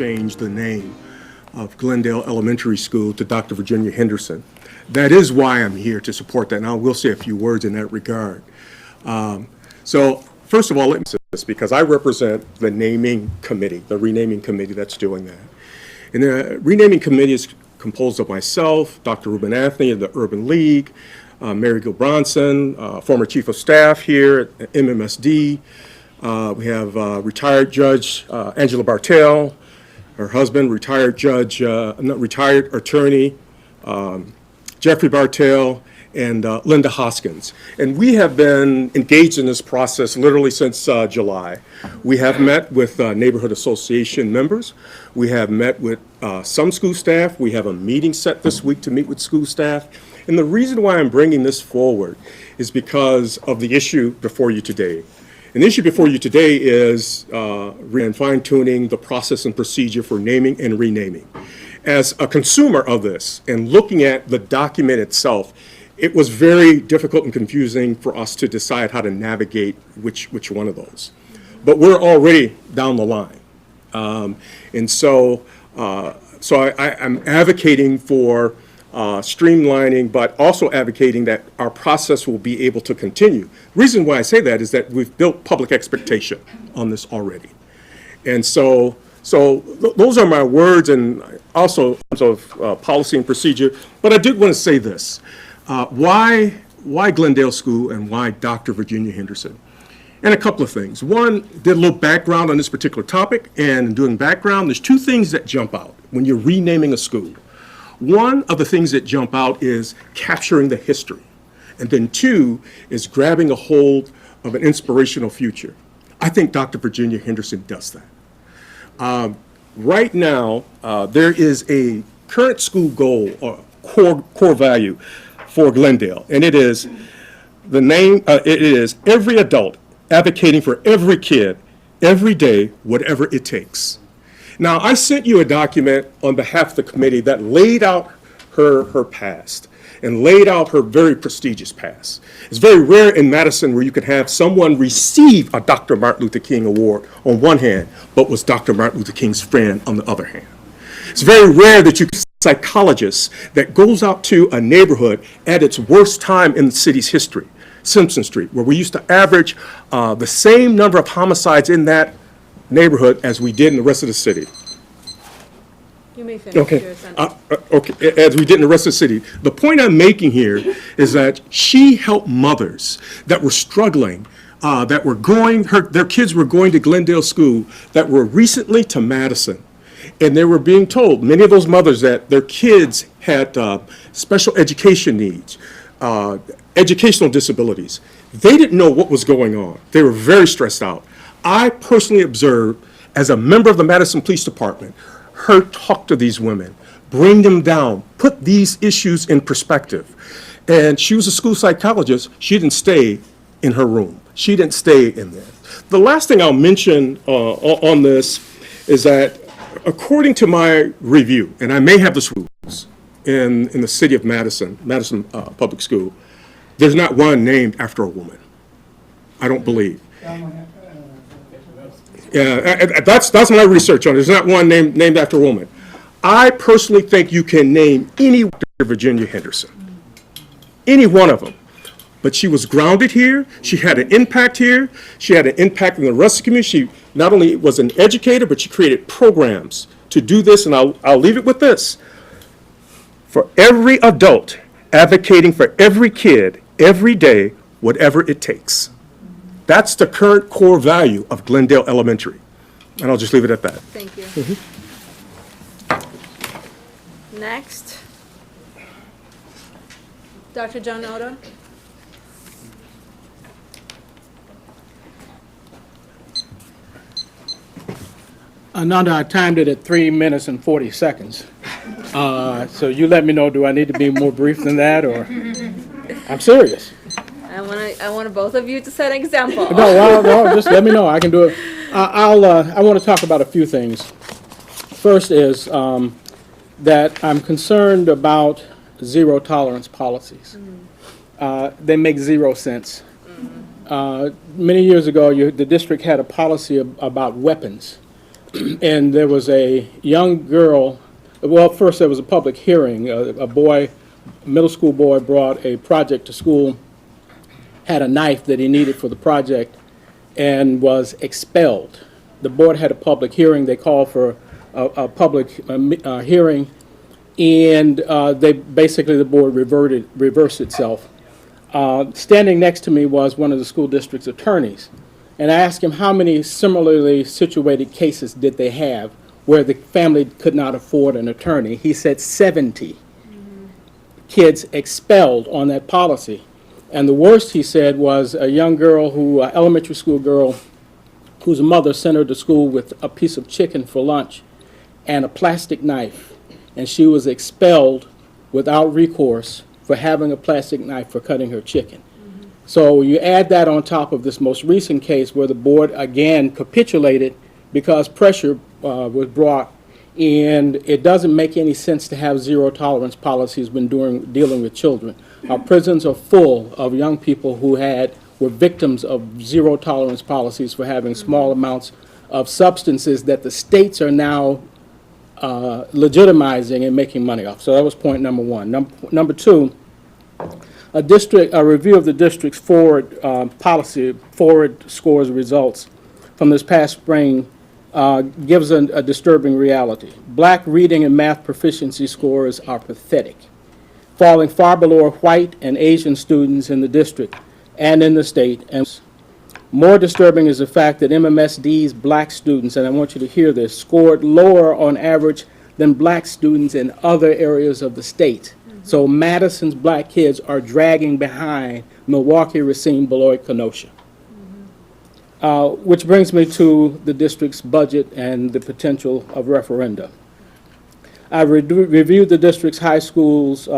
change the name of Glendale Elementary School to Dr. Virginia Henderson. That is why I'm here, to support that, and I will say a few words in that regard. So first of all, let me say this, because I represent the naming committee, the renaming committee that's doing that. And the renaming committee is composed of myself, Dr. Ruben Anthony of the Urban League, Mary Gil Bronson, former chief of staff here at MMSD. We have retired Judge Angela Bartell, her husband, retired attorney Jeffrey Bartell, and Linda Hoskins. And we have been engaged in this process literally since July. We have met with neighborhood association members. We have met with some school staff. We have a meeting set this week to meet with school staff. And the reason why I'm bringing this forward is because of the issue before you today. And the issue before you today is fine-tuning the process and procedure for naming and renaming. As a consumer of this and looking at the document itself, it was very difficult and confusing for us to decide how to navigate which one of those. But we're already down the line. And so I'm advocating for streamlining, but also advocating that our process will be able to continue. The reason why I say that is that we've built public expectation on this already. And so those are my words, and also in terms of policy and procedure. But I did want to say this. Why Glendale School and why Dr. Virginia Henderson? And a couple of things. One, did a little background on this particular topic, and in doing background, there's two things that jump out when you're renaming a school. One of the things that jump out is capturing the history. And then two is grabbing a hold of an inspirational future. I think Dr. Virginia Henderson does that. Right now, there is a current school goal or core value for Glendale, and it is it is every adult advocating for every kid, every day, whatever it takes. Now, I sent you a document on behalf of the committee that laid out her past and laid out her very prestigious past. It's very rare in Madison where you could have someone receive a Dr. Martin Luther King Award on one hand, but was Dr. Martin Luther King's friend on the other hand. It's very rare that you can psychologist that goes out to a neighborhood at its worst time in the city's history, Simpson Street, where we used to average the same number of homicides in that neighborhood as we did in the rest of the city. You may finish your sentence. Okay, as we did in the rest of the city. The point I'm making here is that she helped mothers that were struggling, that were their kids were going to Glendale School, that were recently to Madison. And they were being told, many of those mothers, that their kids had special education needs, educational disabilities. They didn't know what was going on. They were very stressed out. I personally observed, as a member of the Madison Police Department, her talk to these women, bring them down, put these issues in perspective. And she was a school psychologist. She didn't stay in her room. She didn't stay in there. The last thing I'll mention on this is that according to my review, and I may have the schools in the city of Madison Public School, there's not one named after a woman. I don't believe. Yeah, that's my research on it. There's not one named after a woman. I personally think you can name any Virginia Henderson, any one of them. But she was grounded here. She had an impact here. She had an impact in the rest of the community. She not only was an educator, but she created programs to do this. And I'll leave it with this. For every adult advocating for every kid, every day, whatever it takes. That's the current core value of Glendale Elementary. And I'll just leave it at that. Thank you. Next, Dr. John Oda. Ananda, I timed it at 3 minutes and 40 seconds. So you let me know, do I need to be more brief than that, or? I'm serious. I want both of you to set an example. No, just let me know. I can do it. I want to talk about a few things. First is that I'm concerned about zero tolerance policies. They make zero sense. Many years ago, the district had a policy about weapons. and there was a young girl, well, first there was a public hearing. A boy, middle school boy, brought a project to school, had a knife that he needed for the project, and was expelled. The board had a public hearing. They called for a public hearing, and the board reversed itself. Standing next to me was one of the school district's attorneys, and I asked him how many similarly situated cases did they have where the family could not afford an attorney. He said 70 kids expelled on that policy. And the worst, he said, was a young girl elementary school girl, whose mother sent her to school with a piece of chicken for lunch and a plastic knife. And she was expelled without recourse for having a plastic knife for cutting her chicken. So you add that on top of this most recent case where the board again capitulated because pressure was brought, and it doesn't make any sense to have zero tolerance policies when dealing with children. Our prisons are full of young people who were victims of zero tolerance policies for having small amounts of substances that the states are now legitimizing and making money off. So that was point number one. Number two, a review of the district's forward scores results from this past spring gives a disturbing reality. Black reading and math proficiency scores are pathetic, falling far below white and Asian students in the district and in the state. And more disturbing is the fact that MMSD's black students, and I want you to hear this, scored lower on average than black students in other areas of the state. So Madison's black kids are dragging behind Milwaukee, Racine, Beloit, Kenosha. Which brings me to the district's budget and the potential of referenda. I reviewed the district's high schools.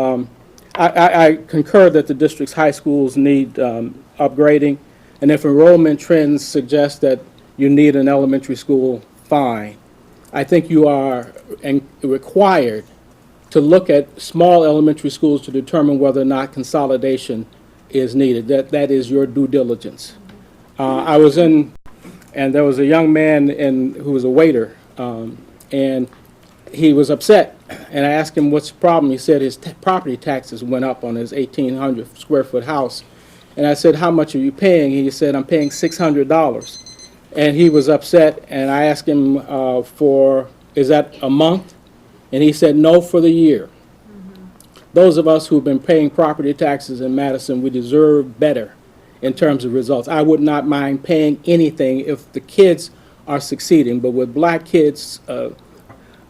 I concur that the district's high schools need upgrading, and if enrollment trends suggest that you need an elementary school, fine. I think you are required to look at small elementary schools to determine whether or not consolidation is needed. That is your due diligence. I was in, and there was a young man who was a waiter, and he was upset, and I asked him what's the problem. He said his property taxes went up on his 1,800 square foot house, and I said, how much are you paying? He said, I'm paying $600, and he was upset, and I asked him is that a month? And he said, no, for the year. Those of us who've been paying property taxes in Madison, we deserve better in terms of results. I would not mind paying anything if the kids are succeeding, but with black kids,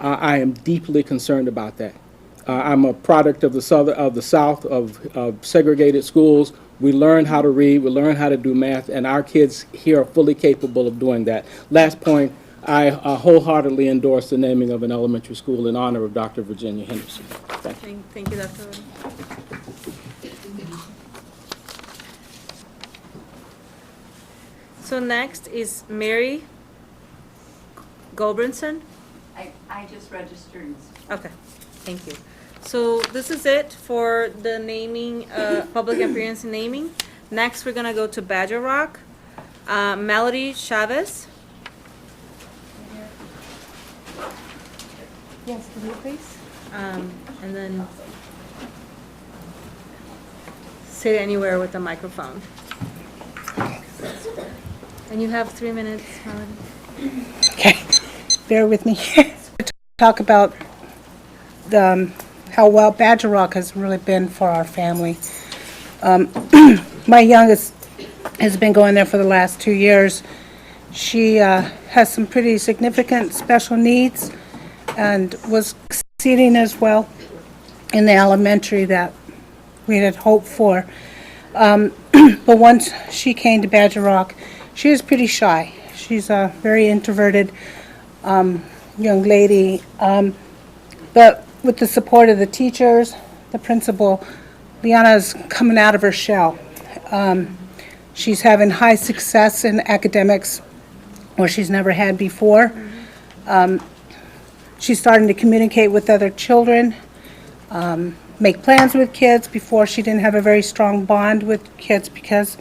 I am deeply concerned about that. I'm a product of the South, of segregated schools. We learn how to read, we learn how to do math, and our kids here are fully capable of doing that. Last point, I wholeheartedly endorse the naming of an elementary school in honor of Dr. Virginia Henderson. Thank you. Thank you, Dr. Odom. So next is Mary Gulbranson. I just registered. Okay, thank you. So this is it for the naming, public appearance and naming. Next, we're gonna go to Badger Rock. Melody Chavez. Yes, can you please? And then sit anywhere with the microphone. And you have 3 minutes, Melody. Okay, bear with me. Talk about how well Badger Rock has really been for our family. My youngest has been going there for the last 2 years. She has some pretty significant special needs and was succeeding as well in the elementary that we had hoped for. But once she came to Badger Rock, she was pretty shy. She's a very introverted young lady. But with the support of the teachers, the principal, Liana's coming out of her shell. She's having high success in academics where she's never had before. She's starting to communicate with other children, make plans with kids. Before, she didn't have a very strong bond with kids because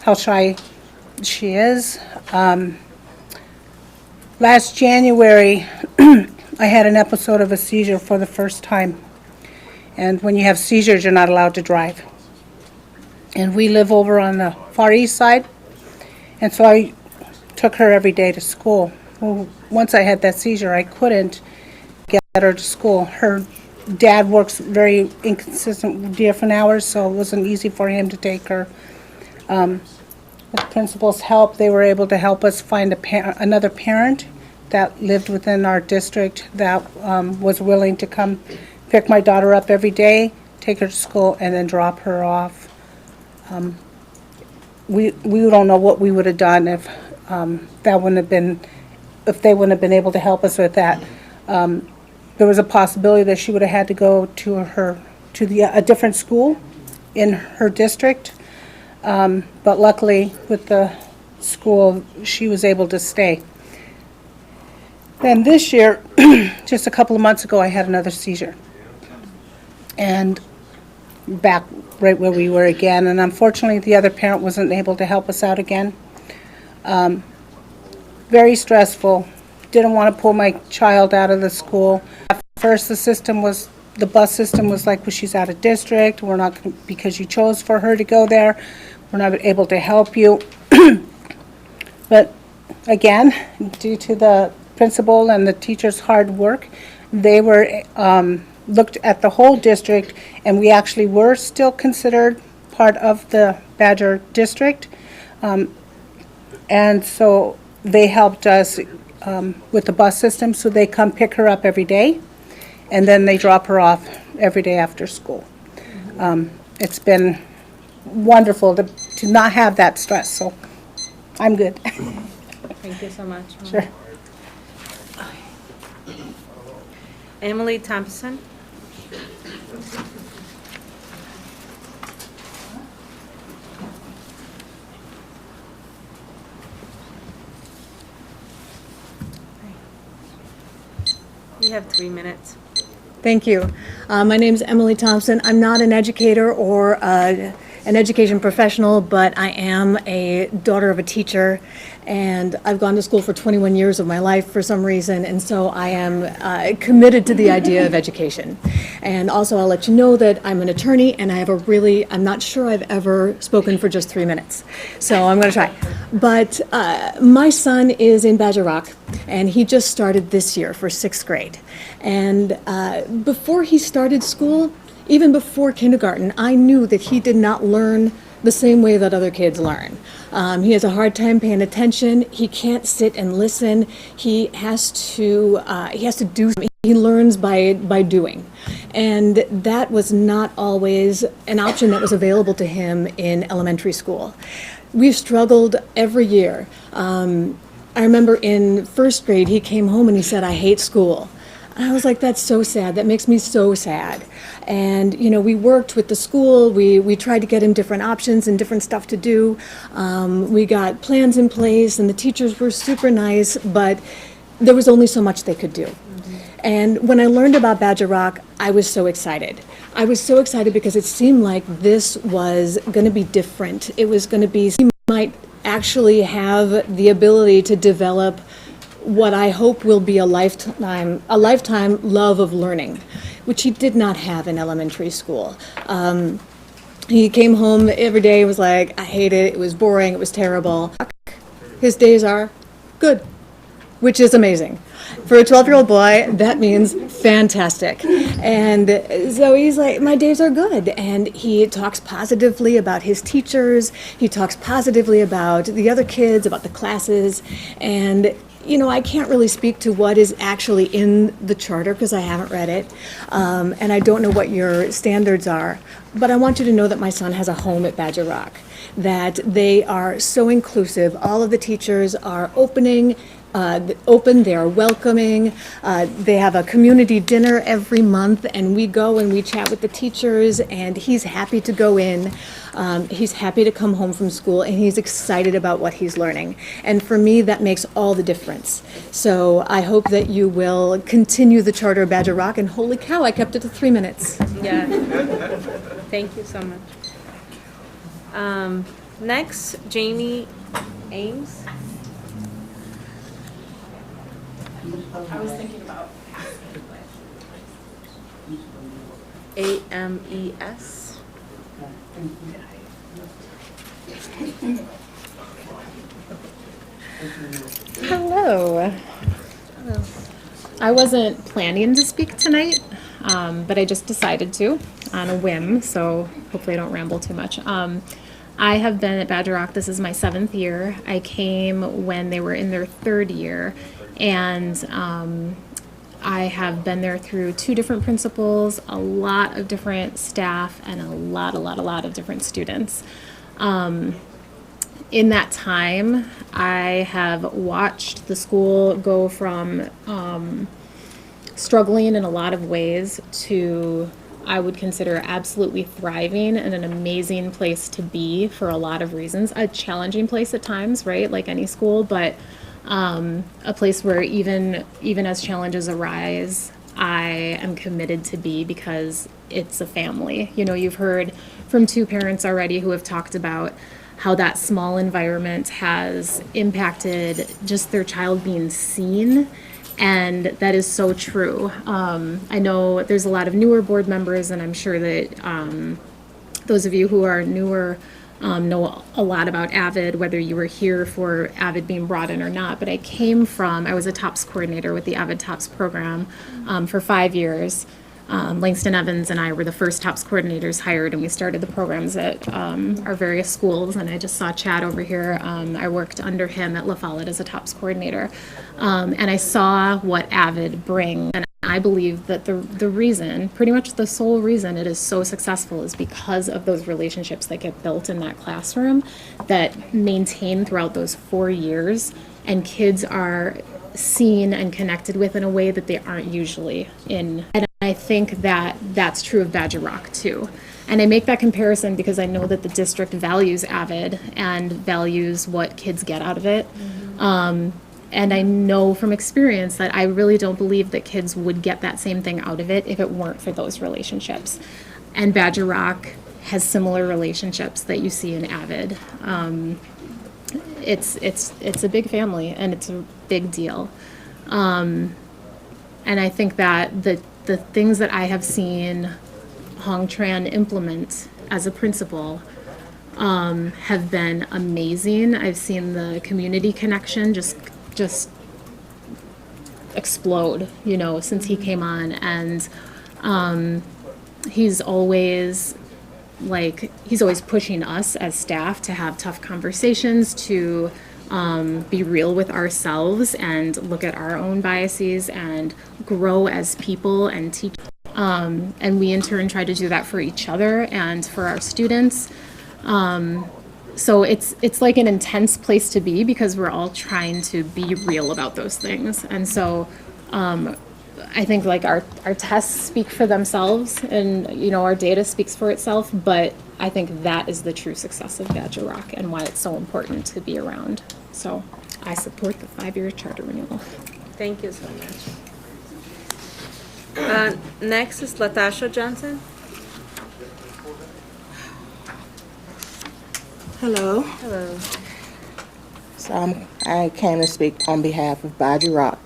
how shy she is. last January, I had an episode of a seizure for the first time. And when you have seizures, you're not allowed to drive. And we live over on the Far East Side, and so I took her every day to school. Well, once I had that seizure, I couldn't get her to school. Her dad works very inconsistent, different hours, so it wasn't easy for him to take her. With the principal's help, they were able to help us find another parent that lived within our district that was willing to come pick my daughter up every day, take her to school, and then drop her off. We don't know what we would have done if that wouldn't have been, if they wouldn't have been able to help us with that. There was a possibility that she would have had to go to a different school in her district. But luckily, with the school, she was able to stay. Then this year, just a couple of months ago, I had another seizure. And back right where we were again. And unfortunately, the other parent wasn't able to help us out again. Very stressful. Didn't want to pull my child out of the school. At first, the bus system was like, well, she's out of district. We're not, because you chose for her to go there, we're not able to help you. But again, due to the principal and the teacher's hard work, they were looked at the whole district, and we actually were still considered part of the Badger district. And so they helped us with the bus system, so they come pick her up every day, and then they drop her off every day after school. It's been wonderful to not have that stress, so I'm good. Thank you so much. Sure. Emily Thompson. You have 3 minutes. Thank you. My name is Emily Thompson. I'm not an educator or an education professional, but I am a daughter of a teacher, and I've gone to school for 21 years of my life for some reason, and so I am committed to the idea of education. And also, I'll let you know that I'm an attorney, and I have I'm not sure I've ever spoken for just 3 minutes, so I'm going to try. But my son is in Badger Rock, and he just started this year for 6th grade. And before he started school, even before kindergarten, I knew that he did not learn the same way that other kids learn. He has a hard time paying attention. He can't sit and listen. He has to do something. He learns by doing. And that was not always an option that was available to him in elementary school. We've struggled every year. I remember in 1st grade, he came home and he said, "I hate school." I was like, that's so sad. That makes me so sad. And, you know, we worked with the school. We tried to get him different options and different stuff to do. We got plans in place, and the teachers were super nice, but there was only so much they could do. And when I learned about Badger Rock, I was so excited. I was so excited because it seemed like this was going to be different. It was going to be, he might actually have the ability to develop what I hope will be a lifetime love of learning, which he did not have in elementary school. He came home every day and was like, I hate it, it was boring, it was terrible. His days are good, which is amazing. For a 12-year-old boy, that means fantastic. And so he's like, my days are good. And he talks positively about his teachers. He talks positively about the other kids, about the classes. And you know, I can't really speak to what is actually in the charter because I haven't read it, and I don't know what your standards are, but I want you to know that my son has a home at Badger Rock, that they are so inclusive. All of the teachers are open, they are welcoming. They have a community dinner every month, and we go and we chat with the teachers, and he's happy to go in. He's happy to come home from school, and he's excited about what he's learning. And for me, that makes all the difference. So I hope that you will continue the charter of Badger Rock, and holy cow, I kept it to 3 minutes. Yeah. Thank you so much. Next, Jamie Ames. I was thinking about. AMES. Hello. I wasn't planning to speak tonight, but I just decided to on a whim, so hopefully I don't ramble too much. I have been at Badger Rock, this is my 7th year. I came when they were in their 3rd year, and I have been there through 2 different principals, a lot of different staff, and a lot of different students. In that time, I have watched the school go from struggling in a lot of ways to, I would consider, absolutely thriving and an amazing place to be for a lot of reasons. A challenging place at times, right, like any school, but a place where even as challenges arise, I am committed to be because it's a family. You know, you've heard from 2 parents already who have talked about how that small environment has impacted just their child being seen, and that is so true. I know there's a lot of newer board members, and I'm sure that those of you who are newer know a lot about AVID, whether you were here for AVID being brought in or not. But I was a TOPS coordinator with the AVID TOPS program for 5 years. Langston Evans and I were the first TOPS coordinators hired, and we started the programs at our various schools. And I just saw Chad over here. I worked under him at La Follette as a TOPS coordinator. And I saw what AVID brings. And I believe that the reason, pretty much the sole reason it is so successful is because of those relationships that get built in that classroom that maintain throughout those 4 years, and kids are seen and connected with in a way that they aren't usually in. And I think that that's true of Badger Rock too. And I make that comparison because I know that the district values AVID and values what kids get out of it. And I know from experience that I really don't believe that kids would get that same thing out of it if it weren't for those relationships. And Badger Rock has similar relationships that you see in AVID. It's a big family, and it's a big deal. And I think that the things that I have seen Hong Tran implement as a principal have been amazing. I've seen the community connection just explode, you know, since he came on. And he's always pushing us as staff to have tough conversations, to be real with ourselves and look at our own biases and grow as people and teach. And we in turn try to do that for each other and for our students. So it's like an intense place to be because we're all trying to be real about those things. And so I think like our tests speak for themselves, and you know, our data speaks for itself, but I think that is the true success of Badger Rock and why it's so important to be around. So I support the 5-year charter renewal. Thank you so much. Next is Latasha Johnson. Hello. Hello. So I came to speak on behalf of Badger Rock.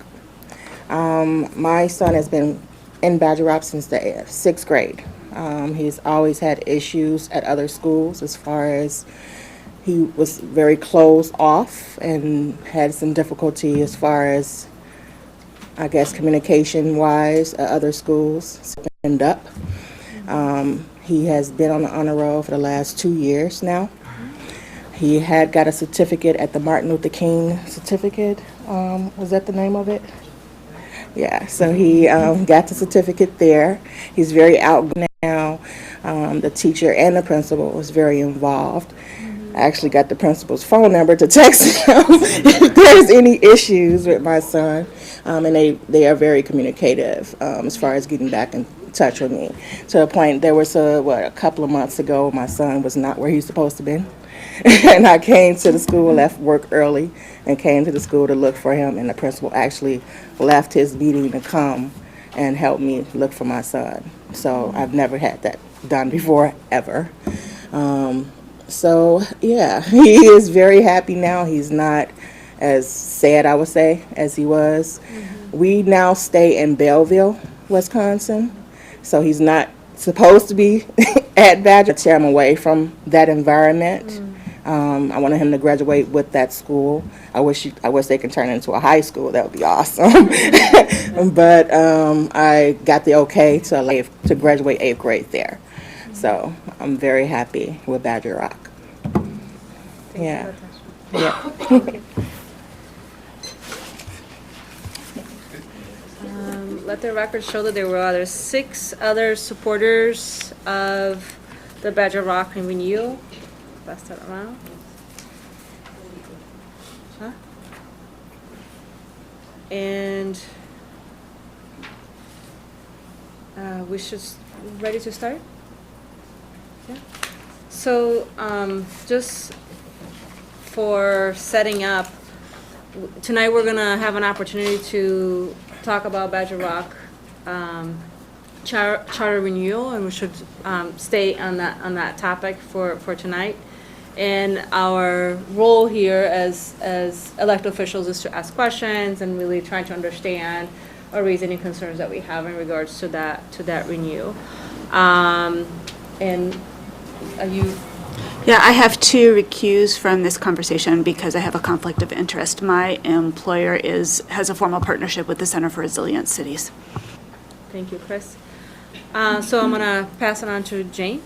My son has been in Badger Rock since the 6th grade. He's always had issues at other schools as far as he was very closed off and had some difficulty as far as, I guess, communication-wise at other schools. End up. He has been on the honor roll for the last 2 years now. He had got a certificate at the Martin Luther King certificate. Was that the name of it? Yeah, so he got the certificate there. He's very outgoing now. The teacher and the principal was very involved. I actually got the principal's phone number to text him if there's any issues with my son. And they are very communicative as far as getting back in touch with me. To the point, there was a couple of months ago, my son was not where he's supposed to be. And I came to the school, left work early, and came to the school to look for him. And the principal actually left his meeting to come and help me look for my son. So I've never had that done before, ever. So, yeah, he is very happy now. He's not as sad, I would say, as he was. We now stay in Belleville, Wisconsin, so he's not supposed to be at Badger. Tear him away from that environment. I wanted him to graduate with that school. I wish they could turn it into a high school. That would be awesome. But I got the okay to graduate 8th grade there. So I'm very happy with Badger Rock. Yeah. Yeah. Let the record show that there were other 6 other supporters of the Badger Rock and Renewal. Pass that around. Huh? And we should ready to start? Yeah. So just for setting up, tonight we're gonna have an opportunity to talk about Badger Rock charter renewal, and we should stay on that topic for tonight. And our role here as elected officials is to ask questions and really try to understand or raise any concerns that we have in regards to that renewal. And are you? Yeah, I have to recuse from this conversation because I have a conflict of interest. My employer has a formal partnership with the Center for Resilient Cities. Thank you, Chris. So I'm gonna pass it on to Jane.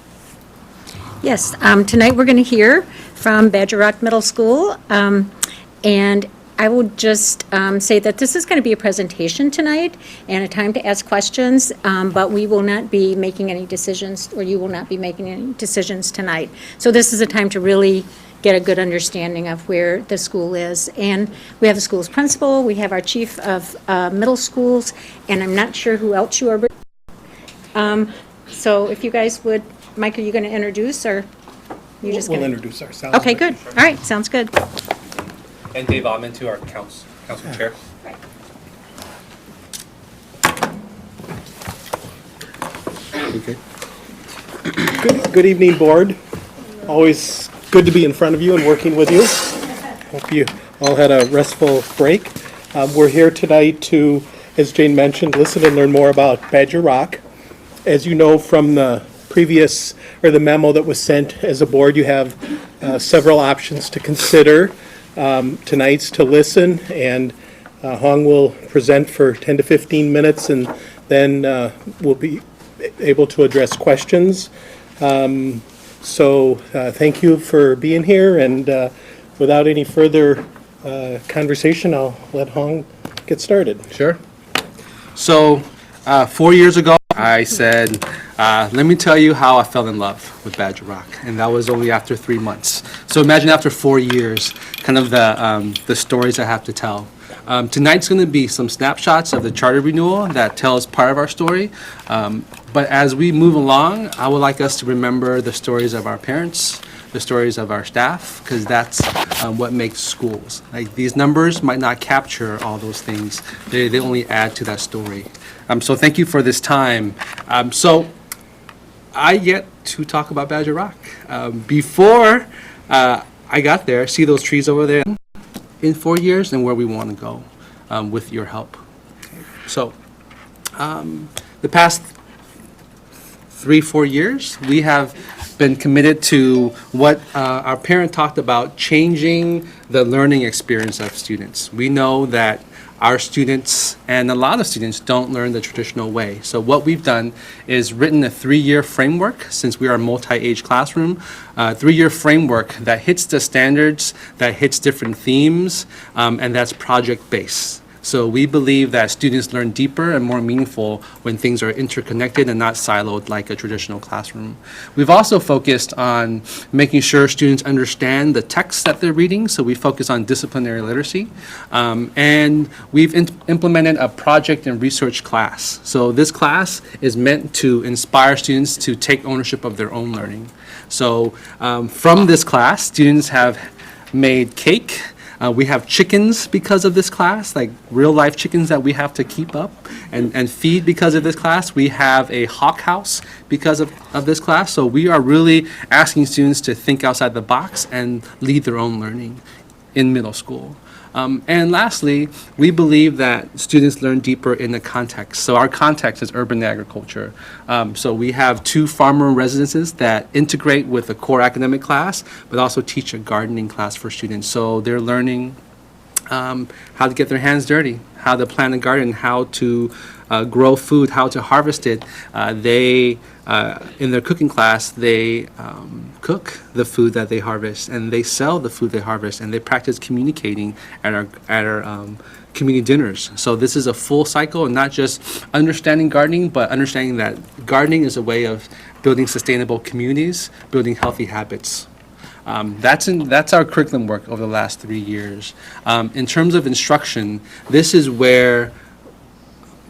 Yes, tonight we're going to hear from Badger Rock Middle School, and I would just say that this is going to be a presentation tonight and a time to ask questions, but we will not be making any decisions, or you will not be making any decisions tonight. So this is a time to really get a good understanding of where the school is. And we have the school's principal, we have our chief of middle schools, and I'm not sure who else you are. So if you guys would, Mike, are you going to introduce, or you just going to? We'll introduce ourselves. Okay, good. All right, sounds good. And Dave Ottman, to our council chair. Okay. Good evening, board. Always good to be in front of you and working with you. Hope you all had a restful break. We're here tonight to, as Jane mentioned, listen and learn more about Badger Rock. As you know from the previous, or the memo that was sent as a board, you have several options to consider. Tonight's to listen, and Hong will present for 10 to 15 minutes, and then we'll be able to address questions. So thank you for being here, and without any further conversation, I'll let Hong get started. Sure. So 4 years ago, I said, let me tell you how I fell in love with Badger Rock, and that was only after 3 months. So imagine after 4 years, kind of the stories I have to tell. Tonight's going to be some snapshots of the charter renewal that tells part of our story. But as we move along, I would like us to remember the stories of our parents, the stories of our staff, because that's what makes schools. Like, these numbers might not capture all those things. They only add to that story. So thank you for this time. So I get to talk about Badger Rock. Before I got there, see those trees over there? In 4 years and where we want to go with your help. So the past 3-4 years, we have been committed to what our parent talked about, changing the learning experience of students. We know that our students, and a lot of students, don't learn the traditional way. So what we've done is written a 3-year framework, since we are a multi-age classroom, 3-year framework that hits the standards, that hits different themes, and that's project-based. So we believe that students learn deeper and more meaningful when things are interconnected and not siloed like a traditional classroom. We've also focused on making sure students understand the texts that they're reading, so we focus on disciplinary literacy. And we've implemented a project and research class. So this class is meant to inspire students to take ownership of their own learning. So from this class, students have made cake. We have chickens because of this class, like real life chickens that we have to keep up and feed because of this class. We have a hawk house because of this class. So we are really asking students to think outside the box and lead their own learning in middle school. And lastly, we believe that students learn deeper in the context. So our context is urban agriculture. So we have 2 farmer residences that integrate with the core academic class, but also teach a gardening class for students. So they're learning how to get their hands dirty, how to plant a garden, how to grow food, how to harvest it. In their cooking class, they cook the food that they harvest, and they sell the food they harvest, and they practice communicating at our community dinners. So this is a full cycle, and not just understanding gardening, but understanding that gardening is a way of building sustainable communities, building healthy habits. That's our curriculum work over the last 3 years. In terms of instruction, this is where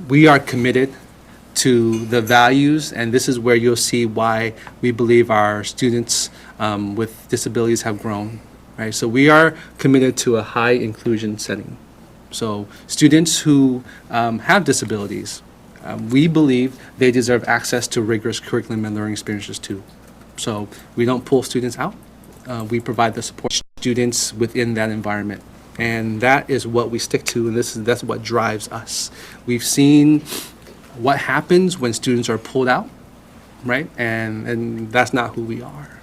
we are committed to the values, and this is where you'll see why we believe our students with disabilities have grown, right? So we are committed to a high inclusion setting. So students who have disabilities, we believe they deserve access to rigorous curriculum and learning experiences too. So we don't pull students out. We provide the support to students within that environment. And that is what we stick to, and that's what drives us. We've seen what happens when students are pulled out, right? And that's not who we are.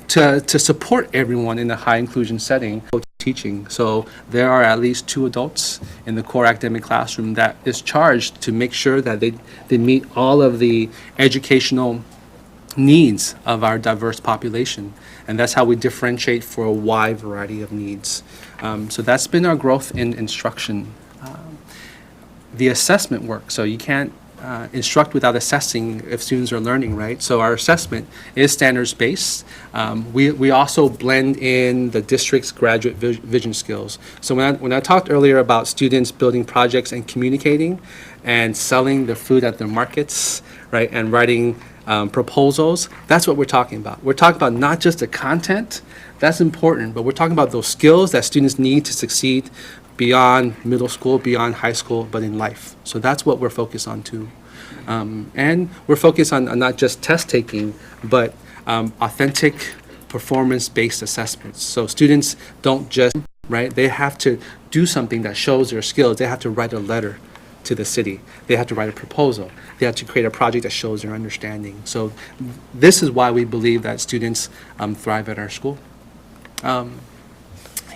To support everyone in a high inclusion setting, teaching. So there are at least 2 adults in the core academic classroom that is charged to make sure that they meet all of the educational needs of our diverse population. And that's how we differentiate for a wide variety of needs. So that's been our growth in instruction. The assessment work, so you can't instruct without assessing if students are learning, right? So our assessment is standards-based. We also blend in the district's graduate vision skills. So when I talked earlier about students building projects and communicating and selling their food at their markets, right, and writing proposals, that's what we're talking about. We're talking about not just the content, that's important, but we're talking about those skills that students need to succeed beyond middle school, beyond high school, but in life. So that's what we're focused on too. And we're focused on not just test taking, but authentic performance-based assessments. So students don't just, right, they have to do something that shows their skills. They have to write a letter to the city. They have to write a proposal. They have to create a project that shows their understanding. So this is why we believe that students thrive at our school.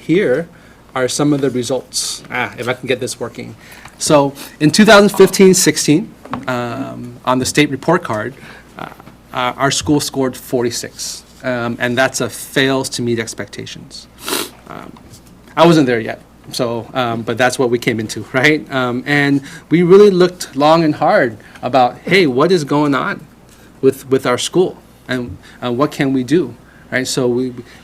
Here are some of the results. If I can get this working. So in 2015-16, on the state report card, our school scored 46. And that's a fails to meet expectations. I wasn't there yet. So, but that's what we came into, right? And we really looked long and hard about, hey, what is going on with our school, and what can we do, right? So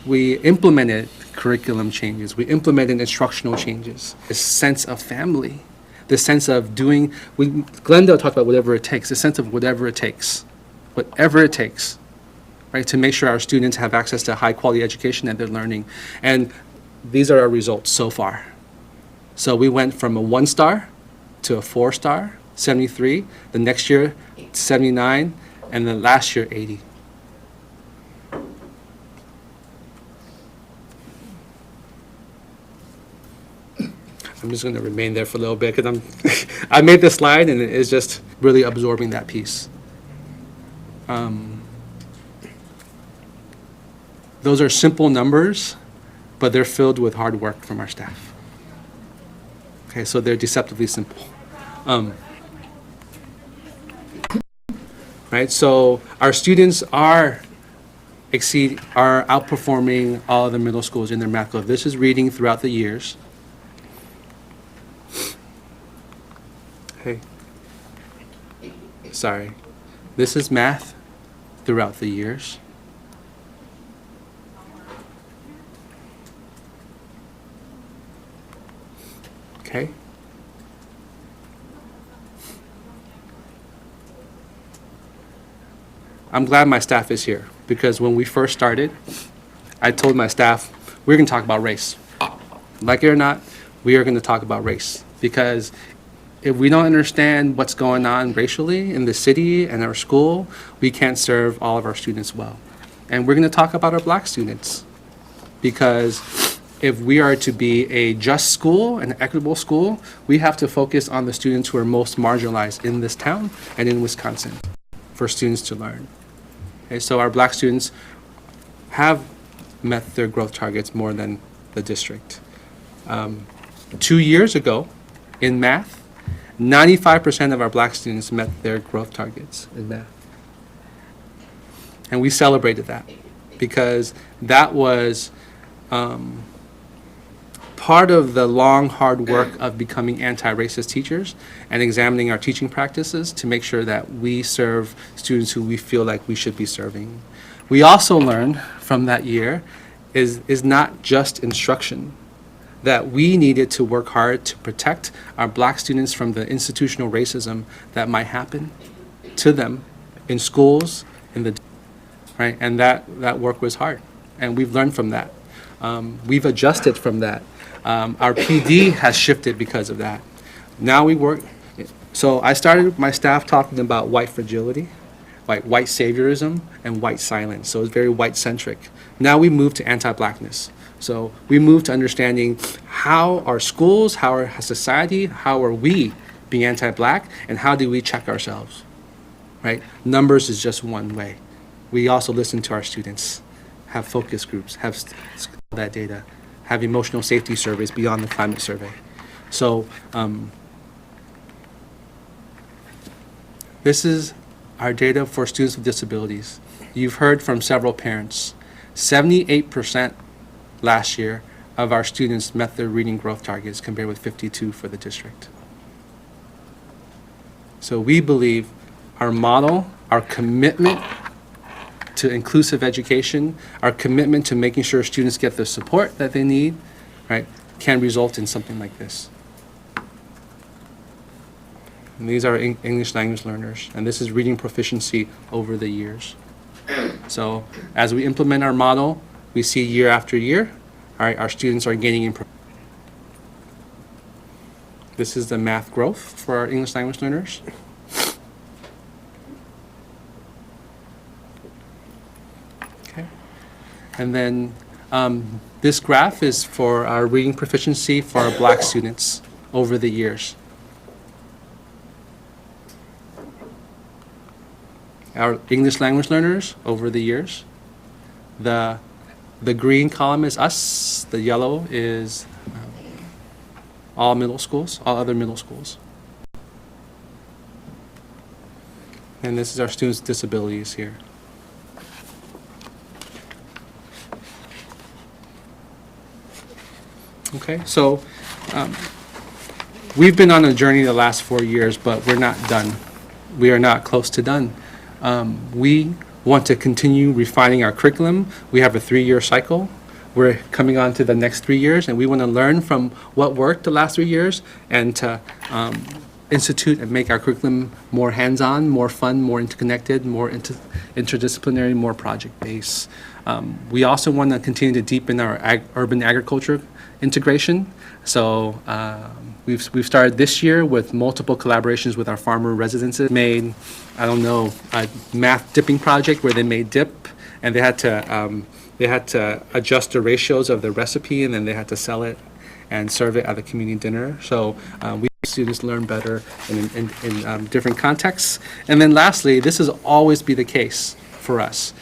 we implemented curriculum changes, we implemented instructional changes, this sense of family, the sense of doing. Glendale talked about whatever it takes, the sense of whatever it takes, right, to make sure our students have access to high quality education that they're learning. And these are our results so far. So we went from a 1-star to a 4-star, 73, the next year 79, and then last year 80. I'm just going to remain there for a little bit because I made this slide and it's just really absorbing that piece. Those are simple numbers, but they're filled with hard work from our staff. Okay, so they're deceptively simple. Right, so our students are outperforming all other middle schools in their math club. This is reading throughout the years. Hey, sorry. This is math throughout the years. Okay. I'm glad my staff is here because when we first started, I told my staff, we're going to talk about race. Like it or not, we are going to talk about race because if we don't understand what's going on racially in the city and our school, we can't serve all of our students well. And we're going to talk about our black students because if we are to be a just school, an equitable school, we have to focus on the students who are most marginalized in this town and in Wisconsin for students to learn. Okay, so our black students have met their growth targets more than the district. 2 years ago, in math, 95% of our black students met their growth targets in math. And we celebrated that because that was part of the long, hard work of becoming anti-racist teachers and examining our teaching practices to make sure that we serve students who we feel like we should be serving. We also learned from that year is not just instruction, that we needed to work hard to protect our black students from the institutional racism that might happen to them in schools, in the, right? And that work was hard, and we've learned from that. We've adjusted from that. Our PD has shifted because of that. Now we work, so I started my staff talking about white fragility, like white saviorism and white silence. So it's very white-centric. Now we move to anti-blackness. So we move to understanding how our schools, how our society, how are we being anti-black, and how do we check ourselves, right? Numbers is just one way. We also listen to our students, have focus groups, have that data, have emotional safety surveys beyond the climate survey. So this is our data for students with disabilities. You've heard from several parents. 78% last year of our students met their reading growth targets compared with 52 for the district. So we believe our model, our commitment to inclusive education, our commitment to making sure students get the support that they need, right, can result in something like this. And these are English language learners, and this is reading proficiency over the years. So as we implement our model, we see year after year, all right, our students are gaining in. This is the math growth for our English language learners. Okay. And then this graph is for our reading proficiency for our black students over the years. Our English language learners over the years. The green column is us, the yellow is all middle schools, all other middle schools. And this is our students with disabilities here. Okay, so we've been on a journey the last 4 years, but we're not done. We are not close to done. We want to continue refining our curriculum. We have a 3-year cycle. We're coming on to the next 3 years, and we want to learn from what worked the last 3 years and to institute and make our curriculum more hands-on, more fun, more interconnected, more interdisciplinary, more project-based. We also want to continue to deepen our urban agriculture integration. So we've started this year with multiple collaborations with our farmer residences. Made, I don't know, a math dipping project where they made dip, and they had to adjust the ratios of the recipe, and then they had to sell it and serve it at the community dinner. So we students learn better in different contexts. And then lastly, this has always been the case for us.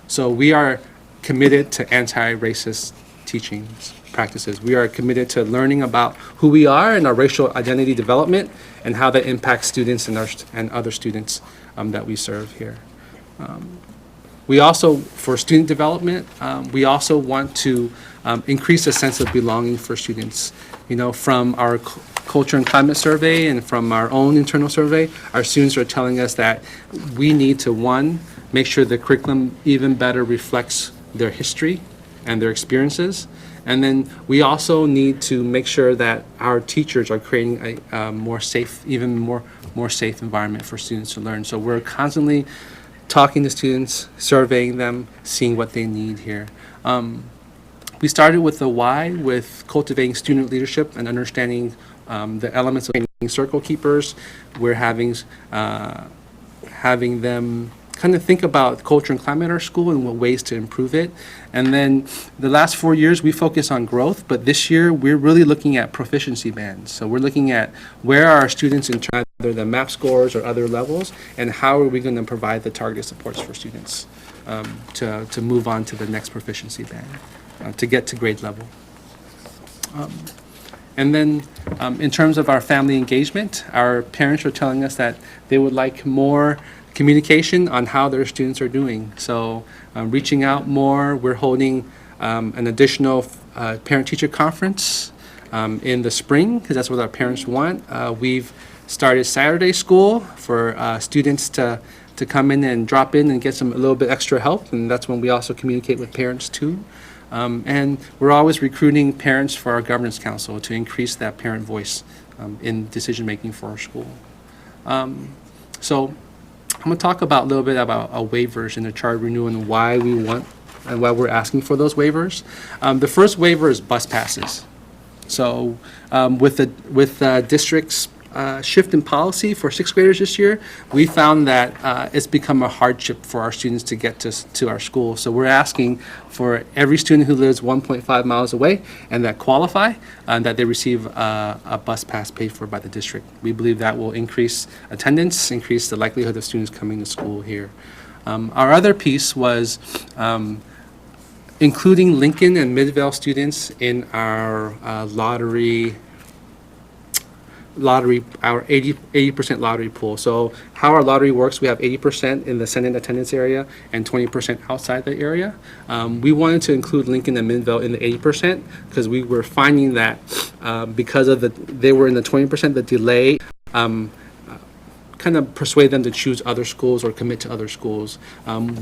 So we are committed to anti-racist teaching practices. We are committed to learning about who we are and our racial identity development and how that impacts students and other students that we serve here. We also, for student development, we also want to increase a sense of belonging for students. You know, from our culture and climate survey and from our own internal survey, our students are telling us that we need to, one, make sure the curriculum even better reflects their history and their experiences. And then we also need to make sure that our teachers are creating a more safe, even more safe environment for students to learn. So we're constantly talking to students, surveying them, seeing what they need here. We started with the why, with cultivating student leadership and understanding the elements of being circle keepers. We're having them kind of think about culture and climate at our school and what ways to improve it. And then the last 4 years, we focus on growth, but this year, we're really looking at proficiency bands. So we're looking at where are our students in terms of either the MAP scores or other levels, and how are we going to provide the targeted supports for students to move on to the next proficiency band, to get to grade level. And then in terms of our family engagement, our parents are telling us that they would like more communication on how their students are doing. So reaching out more, we're holding an additional parent-teacher conference in the spring, because that's what our parents want. We've started Saturday school for students to come in and drop in and get a little bit extra help, and that's when we also communicate with parents too. And we're always recruiting parents for our governance council to increase that parent voice in decision-making for our school. So I'm going to talk a little bit about waivers in the charter renewal and why we want and why we're asking for those waivers. The first waiver is bus passes. So with the district's shift in policy for sixth graders this year, we found that it's become a hardship for our students to get to our school. So we're asking for every student who lives 1.5 miles away and that qualify, that they receive a bus pass paid for by the district. We believe that will increase attendance, increase the likelihood of students coming to school here. Our other piece was including Lincoln and Midvale students in our our 80% lottery pool. So how our lottery works, we have 80% in the Senate attendance area and 20% outside the area. We wanted to include Lincoln and Midvale in the 80% because we were finding that because of they were in the 20%, the delay kind of persuade them to choose other schools or commit to other schools.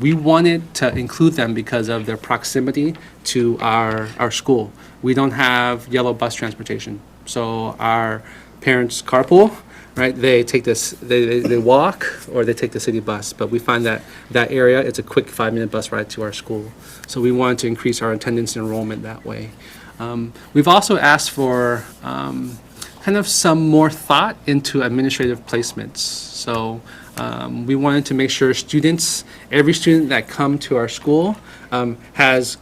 We wanted to include them because of their proximity to our school. We don't have yellow bus transportation. So our parents carpool, right? They take this, they walk or they take the city bus. But we find that area, it's a quick 5-minute bus ride to our school. So we wanted to increase our attendance and enrollment that way. We've also asked for kind of some more thought into administrative placements. So we wanted to make sure every student that come to our school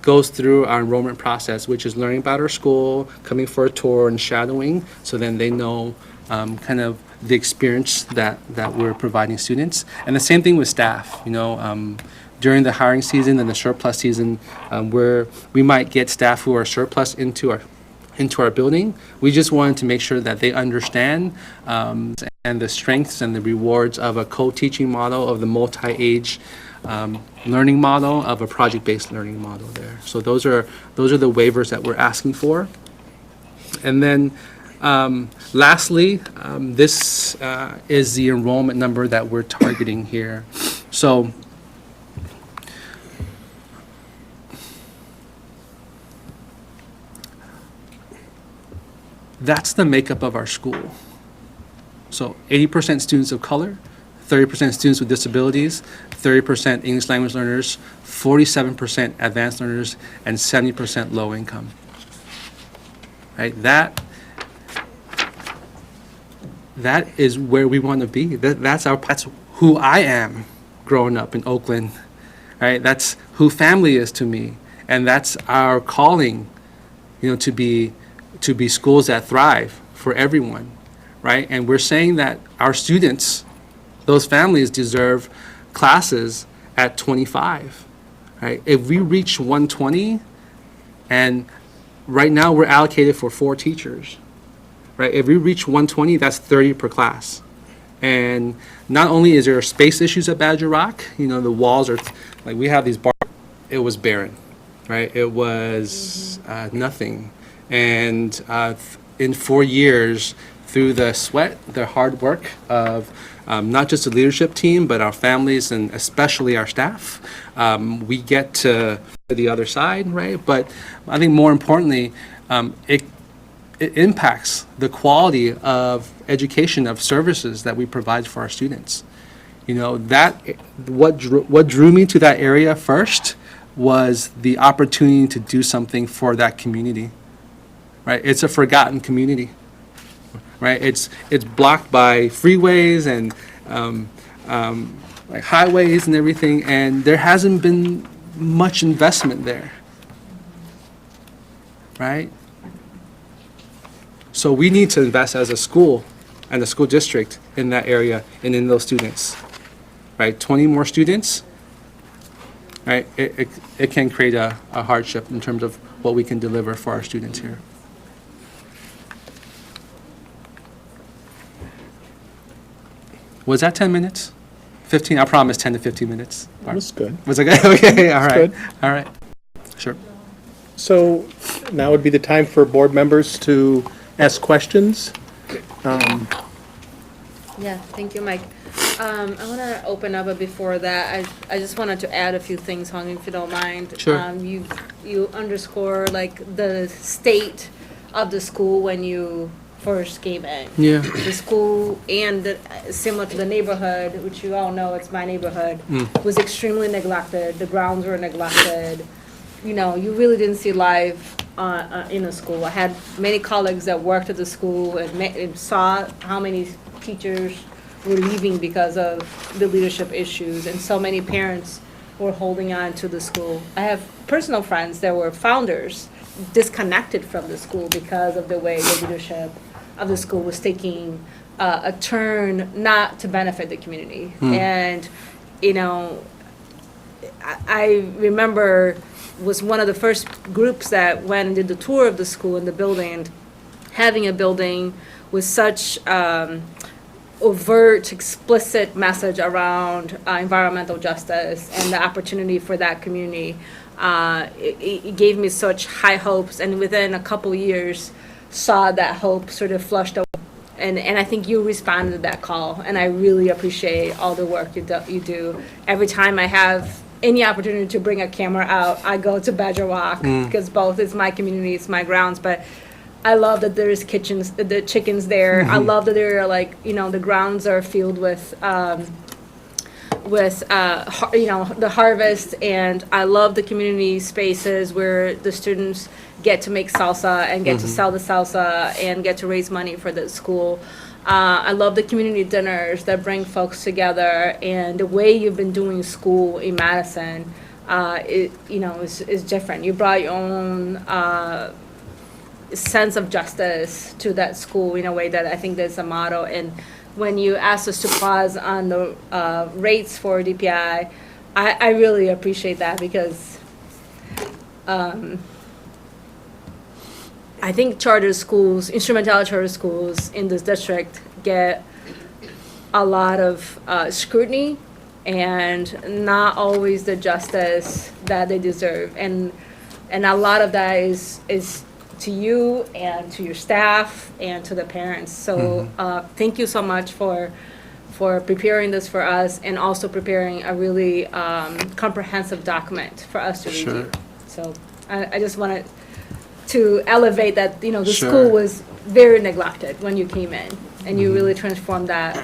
goes through our enrollment process, which is learning about our school, coming for a tour and shadowing, so then they know kind of the experience that we're providing students. And the same thing with staff, during the hiring season and the surplus season, where we might get staff who are surplus into our building. We just wanted to make sure that they understand and the strengths and the rewards of a co-teaching model, of the multi-age learning model, of a project-based learning model there. So those are the waivers that we're asking for. And then lastly, this is the enrollment number that we're targeting here. So that's the makeup of our school. So 80% students of color, 30% students with disabilities, 30% English language learners, 47% advanced learners, and 70% low income. Right? That is where we want to be. That's who I am growing up in Oakland. Right? That's who family is to me, and that's our calling, to be schools that thrive for everyone, right? And we're saying that our students, those families, deserve classes at 25, right? If we reach 120, and right now we're allocated for 4 teachers, right? If we reach 120, that's 30 per class. And not only is there space issues at Badger Rock, the walls are, we have these bars, it was barren, right? It was nothing. And in 4 years, through the sweat, the hard work of not just the leadership team, but our families and especially our staff, we get to the other side, right? But I think more importantly, it impacts the quality of education, of services that we provide for our students. What drew me to that area first was the opportunity to do something for that community. Right, it's a forgotten community. Right, it's blocked by freeways and like highways and everything, and there hasn't been much investment there, right? So we need to invest as a school and a school district in that area and in those students, right? 20 more students, right? It can create a hardship in terms of what we can deliver for our students here. Was that 10 minutes? 15? I promise 10 to 15 minutes. That was good. Was it good? Okay, all right. good. All right. Sure. So now would be the time for board members to ask questions. Yeah, thank you, Mike. I want to open up, but before that, I just wanted to add a few things, Hong, if you don't mind. Sure. You underscore like the state of the school when you first came in. Yeah. The school and similar to the neighborhood, which you all know, it's my neighborhood, was extremely neglected. The grounds were neglected. You know, you really didn't see life in a school. I had many colleagues that worked at the school and saw how many teachers were leaving because of the leadership issues, and so many parents were holding on to the school. I have personal friends that were founders disconnected from the school because of the way the leadership of the school was taking a turn not to benefit the community. And, you know, I remember was one of the first groups that went and did the tour of the school and the building, having a building with such overt, explicit message around environmental justice and the opportunity for that community. It gave me such high hopes, and within a couple years, saw that hope sort of flushed away. And I think you responded to that call, and I really appreciate all the work you do. Every time I have any opportunity to bring a camera out, I go to Badger Walk, because both is my community, it's my grounds, but I love that there's the chickens there. I love that there are, like, you know, the grounds are filled with you know, the harvest, and I love the community spaces where the students get to make salsa and get to sell the salsa and get to raise money for the school. I love the community dinners that bring folks together, and the way you've been doing school in Madison, you know, is different. You brought your own sense of justice to that school in a way that I think that's a motto. And when you asked us to pause on the rates for DPI, I really appreciate that, because I think charter schools, instrumentality charter schools in this district get a lot of scrutiny and not always the justice that they deserve. And a lot of that is to you and to your staff and to the parents. So thank you so much for preparing this for us, and also preparing a really comprehensive document for us to review. So I just wanted to elevate that, you know, the school was very neglected when you came in, and you really transformed that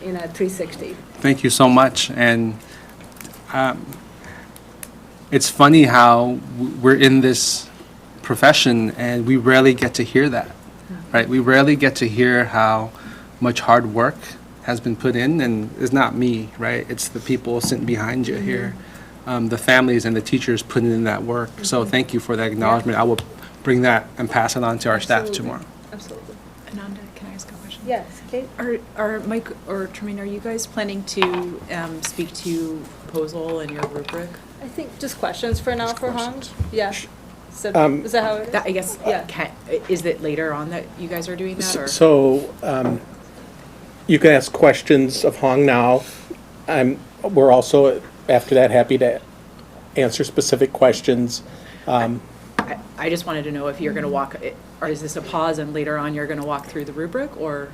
in a 360. Thank you so much. And it's funny how we're in this profession and we rarely get to hear that, right? We rarely get to hear how much hard work has been put in, and it's not me, right? It's the people sitting behind you here, the families and the teachers putting in that work. So thank you for that acknowledgement. I will bring that and pass it on to our staff tomorrow. Absolutely. Ananda, can I ask a question? Yes, Kate? Are Mike or Tremaine, are you guys planning to speak to proposal and your rubric? I think just questions for now for Hong. Yeah. So, is that how it is? That, I guess, Yeah. is it later on that you guys are doing that, or? So you can ask questions of Hong now. We're also, after that, happy to answer specific questions. I just wanted to know if you're going to walk, or is this a pause and later on you're going to walk through the rubric, or?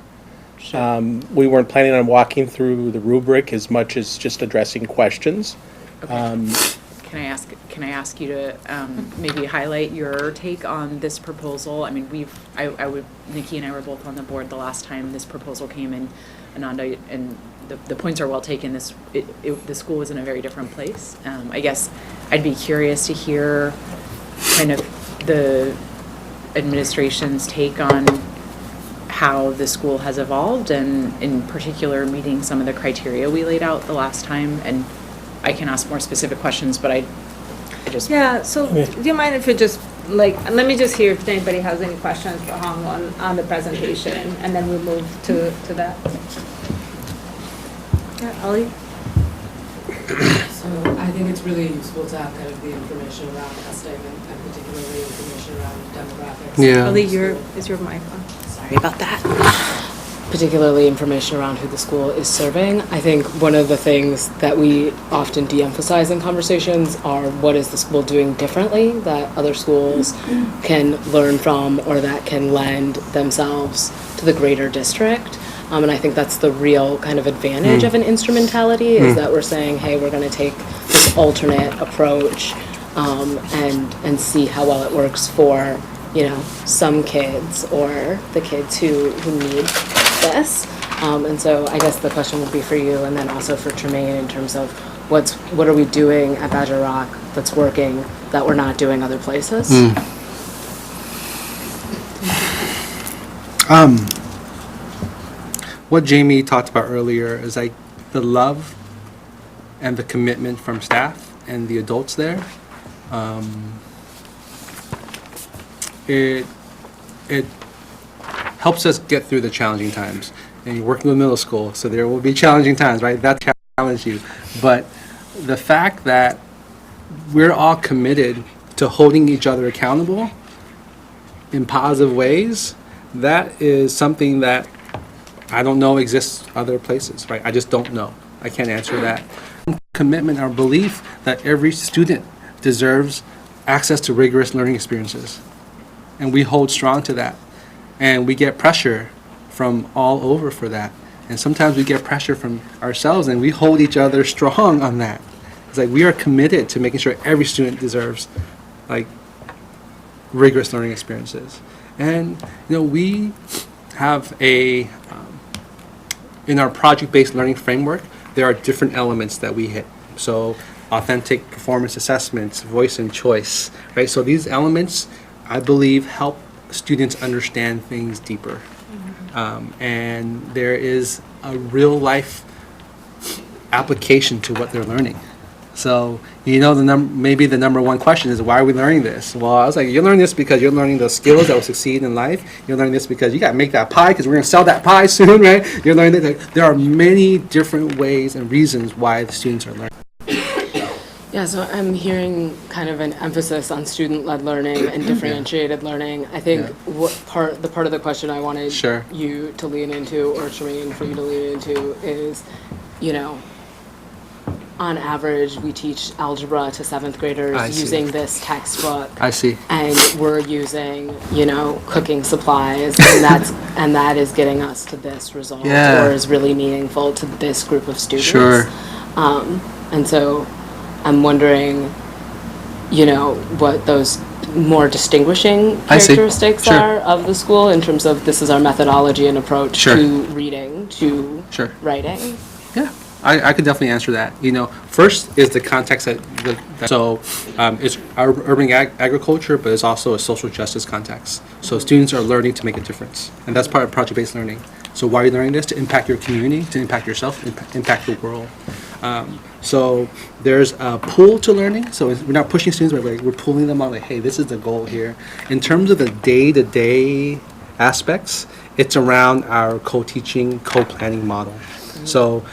We weren't planning on walking through the rubric as much as just addressing questions. Can I ask you to maybe highlight your take on this proposal? I mean, Nikki and I were both on the board the last time this proposal came in, Ananda, and the points are well taken. The school was in a very different place. I guess I'd be curious to hear kind of the administration's take on how the school has evolved, and in particular, meeting some of the criteria we laid out the last time. And I can ask more specific questions, but I just. Yeah, so do you mind if you just, like, let me just hear if anybody has any questions for Hong on the presentation, and then we'll move to that. Yeah, Ollie? So I think it's really useful to have kind of the information around testing and particularly information around demographics. Yeah. Ollie, is your mic on? Sorry about that. Particularly information around who the school is serving. I think one of the things that we often de-emphasize in conversations are what is the school doing differently that other schools can learn from or that can lend themselves to the greater district. And I think that's the real kind of advantage of an instrumentality is that we're saying, hey, we're going to take this alternate approach and see how well it works for, you know, some kids or the kids who need this. And so I guess the question would be for you and then also for Tremaine in terms of what are we doing at Badger Rock that's working that we're not doing other places? What Jamie talked about earlier is like the love and the commitment from staff and the adults there. It helps us get through the challenging times. And you're working with middle school, so there will be challenging times, right? That challenge you. But the fact that we're all committed to holding each other accountable in positive ways, that is something that I don't know exists other places, right? I just don't know. I can't answer that. Commitment, our belief that every student deserves access to rigorous learning experiences. And we hold strong to that. And we get pressure from all over for that. And sometimes we get pressure from ourselves and we hold each other strong on that. It's like we are committed to making sure every student deserves like rigorous learning experiences. And you know, we have in our project-based learning framework, there are different elements that we hit. So authentic performance assessments, voice and choice, right? So these elements, I believe, help students understand things deeper. And there is a real-life application to what they're learning. So, you know, maybe the number one question is, why are we learning this? Well, I was like, you're learning this because you're learning the skills that will succeed in life. You're learning this because you got to make that pie because we're going to sell that pie soon, right? You're learning that there are many different ways and reasons why the students are learning. Yeah, so I'm hearing kind of an emphasis on student-led learning and differentiated learning. I think the part of the question I wanted you to lean into, or Tremaine for you to lean into, is, you know, on average, we teach algebra to 7th graders using this textbook. I see. And we're using, you know, cooking supplies, and that is getting us to this result, or is really meaningful to this group of students. Sure. And so I'm wondering, you know, what those more distinguishing characteristics are of the school in terms of this is our methodology and approach to reading, to writing. Yeah. I could definitely answer that. You know, first is the context it's our urban agriculture, but it's also a social justice context. So students are learning to make a difference, and that's part of project-based learning. So why are you learning this? To impact your community, to impact yourself, impact the world. So there's a pull to learning. So we're not pushing students, but we're pulling them on, like, hey, this is the goal here. In terms of the day-to-day aspects, it's around our co-teaching, co-planning model. So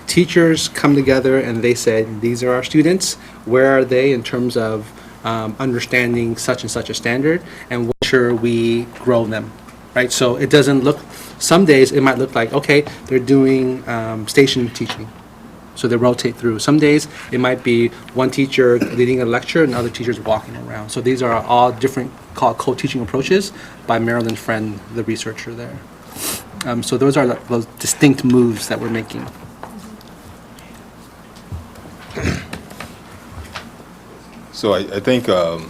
teachers come together and they say, these are our students. Where are they in terms of understanding such and such a standard, and make sure we grow them, right? So it doesn't look, some days it might look like, okay, they're doing station teaching. So they rotate through. Some days it might be one teacher leading a lecture and other teachers walking around. So these are all different called co-teaching approaches by Marilyn Friend, the researcher there. So those are those distinct moves that we're making. So I think, to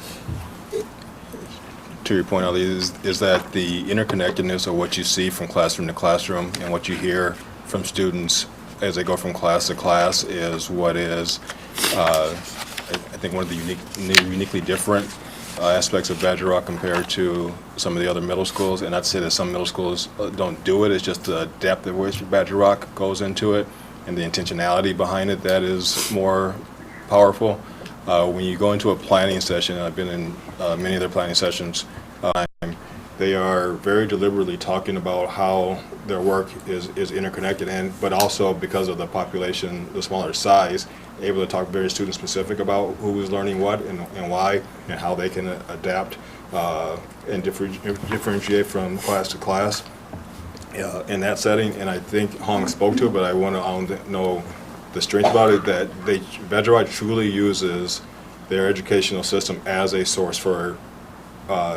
your point, Ali, is that the interconnectedness of what you see from classroom to classroom and what you hear from students as they go from class to class is what is, I think, one of the uniquely different aspects of Badger Rock compared to some of the other middle schools. And not to say that some middle schools don't do it, it's just the depth of which Badger Rock goes into it and the intentionality behind it that is more powerful. When you go into a planning session, and I've been in many of their planning sessions, they are very deliberately talking about how their work is interconnected, but also because of the population, the smaller size, able to talk very student specific about who is learning what and why and how they can adapt and differentiate from class to class in that setting. And I think Hong spoke to it, but I want to know the strength about it, that Badger Rock truly uses their educational system as a source for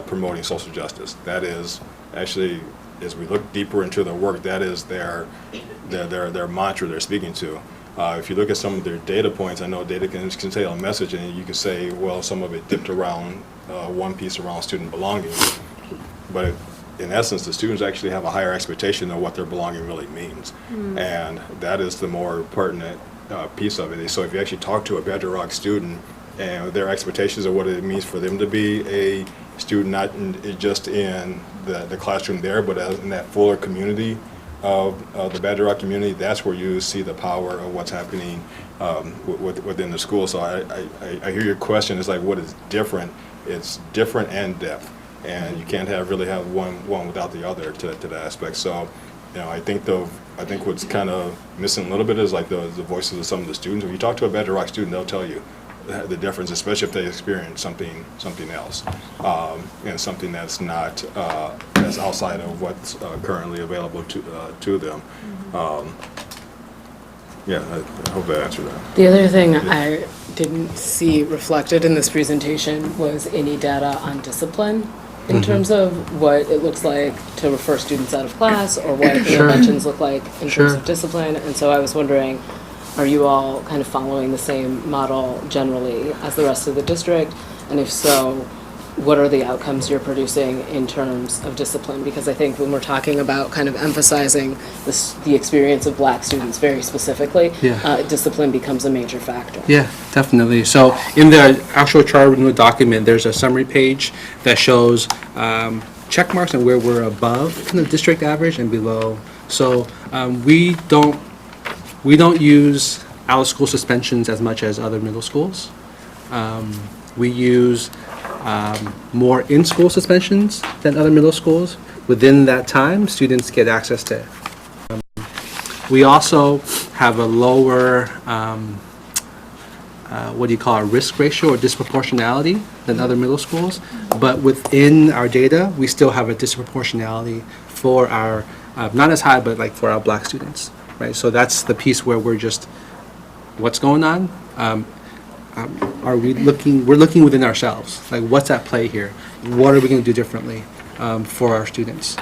promoting social justice. That is actually, as we look deeper into their work, that is their mantra they're speaking to. If you look at some of their data points, I know data can say a message, and you can say, well, some of it dipped around one piece around student belonging. But in essence, the students actually have a higher expectation of what their belonging really means. And that is the more pertinent piece of it. So if you actually talk to a Badger Rock student and their expectations of what it means for them to be a student, not just in the classroom there, but in that fuller community of the Badger Rock community, that's where you see the power of what's happening within the school. So I hear your question. It's like, what is different? It's different and depth, and you can't really have one without the other to that aspect. So, I think what's kind of missing a little bit is like the voices of some of the students. When you talk to a Badger Rock student, they'll tell you the difference, especially if they experience something else, and something that's not that's outside of what's currently available to them. Yeah, I hope that answered that. The other thing I didn't see reflected in this presentation was any data on discipline in terms of what it looks like to refer students out of class, or what interventions look like in terms of discipline. And so I was wondering, are you all kind of following the same model generally as the rest of the district? And if so, what are the outcomes you're producing in terms of discipline? Because I think when we're talking about kind of emphasizing the experience of Black students very specifically, discipline becomes a major factor. Yeah, definitely. So in the actual charter renewal document, there's a summary page that shows check marks and where we're above kind of district average and below. So we don't use out-of-school suspensions as much as other middle schools. We use more in-school suspensions than other middle schools. Within that time, students get access to it. We also have a lower, what do you call it, risk ratio or disproportionality than other middle schools. But within our data, we still have a disproportionality for our, not as high, but like for our Black students, right? So that's the piece where we're just, what's going on? We're looking within ourselves, like what's at play here? What are we going to do differently for our students?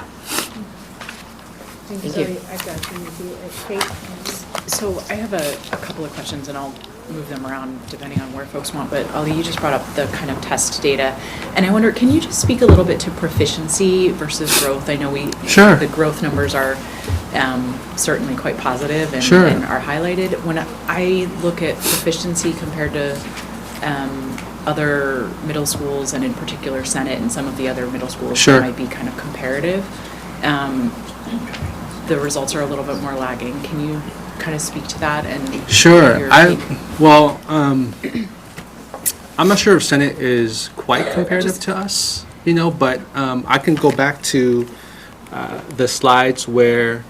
Thank you. So I have a couple of questions, and I'll move them around depending on where folks want. But Ali, you just brought up the kind of test data, and I wonder, can you just speak a little bit to proficiency versus growth? I know the growth numbers are certainly quite positive and are highlighted. When I look at proficiency compared to other middle schools, and in particular Senate and some of the other middle schools that might be kind of comparative, the results are a little bit more lagging. Can you kind of speak to that? And I'm not sure if Senate is quite comparative to us, but I can go back to the slides where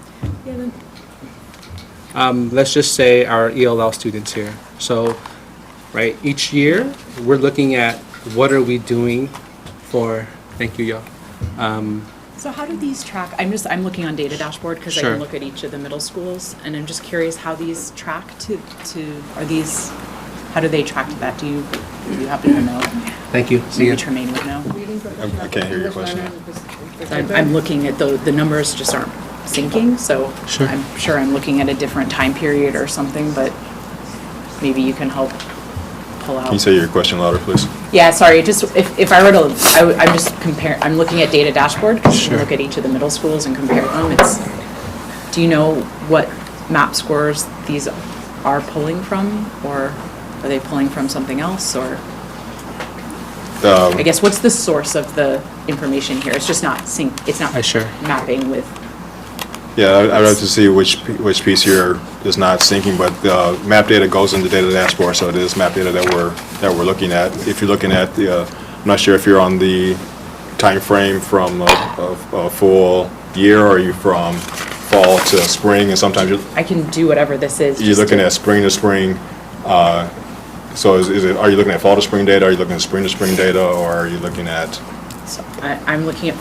let's just say our ELL students here. So, right, each year we're looking at what are we doing for, thank you, Yo. So how do these track? I'm looking on Data Dashboard because I can look at each of the middle schools, and I'm just curious how these track how do they track to that? Do you happen to know? Thank you. Maybe Tremaine would know. I can't hear your question. I'm looking at the numbers just aren't syncing, so I'm sure I'm looking at a different time period or something, but maybe you can help pull out. Can you say your question louder, please? Yeah, sorry, just if I were to, I'm just I'm looking at Data Dashboard because you can look at each of the middle schools and compare them. Do you know what MAP scores these are pulling from, or are they pulling from something else, or? I guess, what's the source of the information here? It's just not it's not Sure. mapping with, Yeah, I'd like to see which piece here is not syncing, but map data goes into data dashboard, so it is map data that we're looking at. If you're looking at the, I'm not sure if you're on the time frame from a full year, or are you from fall to spring, and sometimes I can do whatever this is. you're looking at spring to spring. So are you looking at fall to spring data, are you looking at spring to spring data, or are you looking at? I'm looking at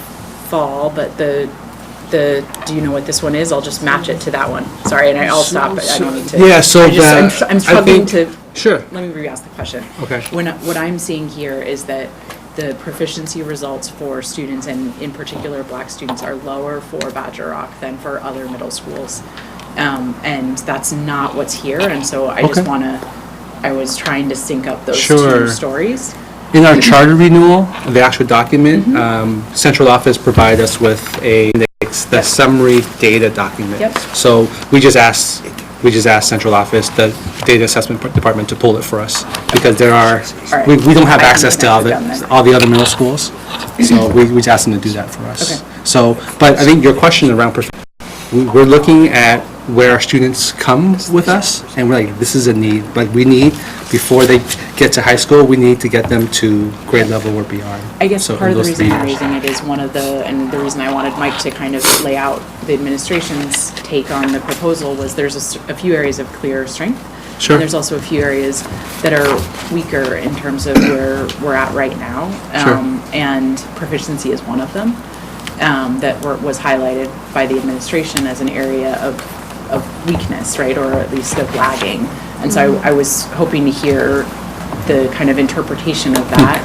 fall, but do you know what this one is? I'll just match it to that one. Sorry, and I'll stop, I don't need to. Yeah, so I'm struggling to. Sure. Let me re-ask the question. Okay. What I'm seeing here is that the proficiency results for students, and in particular Black students, are lower for Badger Rock than for other middle schools. And that's not what's here, and so I just I was trying to sync up those two stories. In our charter renewal, the actual document, central office provided us with the summary data document. Yep. So we just asked central office, the data assessment department, to pull it for us, because we don't have access to all the other middle schools. So we just asked them to do that for us. Okay. So, but I think your question around, we're looking at where our students come with us, and we're like, this is a need, but we need, before they get to high school, we need to get them to grade level or beyond. I guess So part of the those reason 3 I'm years. raising it is and the reason I wanted Mike to kind of lay out the administration's take on the proposal was there's a few areas of clear strength. Sure. And there's also a few areas that are weaker in terms of where we're at right now. Sure. And proficiency is one of them that was highlighted by the administration as an area of weakness, right, or at least of lagging. And so I was hoping to hear the kind of interpretation of that,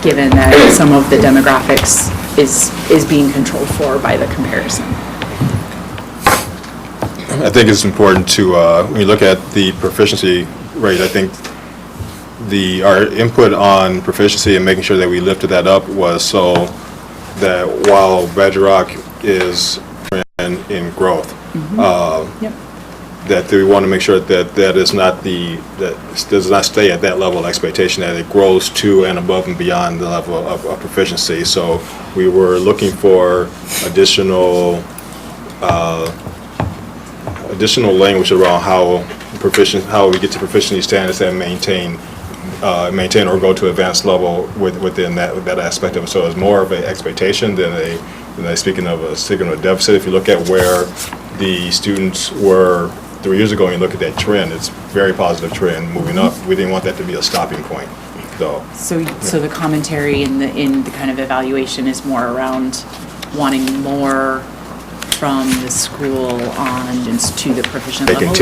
given that some of the demographics is being controlled for by the comparison. I think it's important to, when you look at the proficiency rate, I think our input on proficiency and making sure that we lifted that up was so that while Badger Rock is in growth, that we want to make sure that that does not stay at that level of expectation, that it grows to and above and beyond the level of proficiency. So we were looking for additional language around how we get to proficiency standards and maintain or go to advanced level within that aspect of it. So it's more of an expectation than speaking of a deficit. If you look at where the students were 3 years ago and you look at that trend, it's very positive trend moving up. We didn't want that to be a stopping point, though. So the commentary in the kind of evaluation is more around wanting more from the school on to the proficient level? The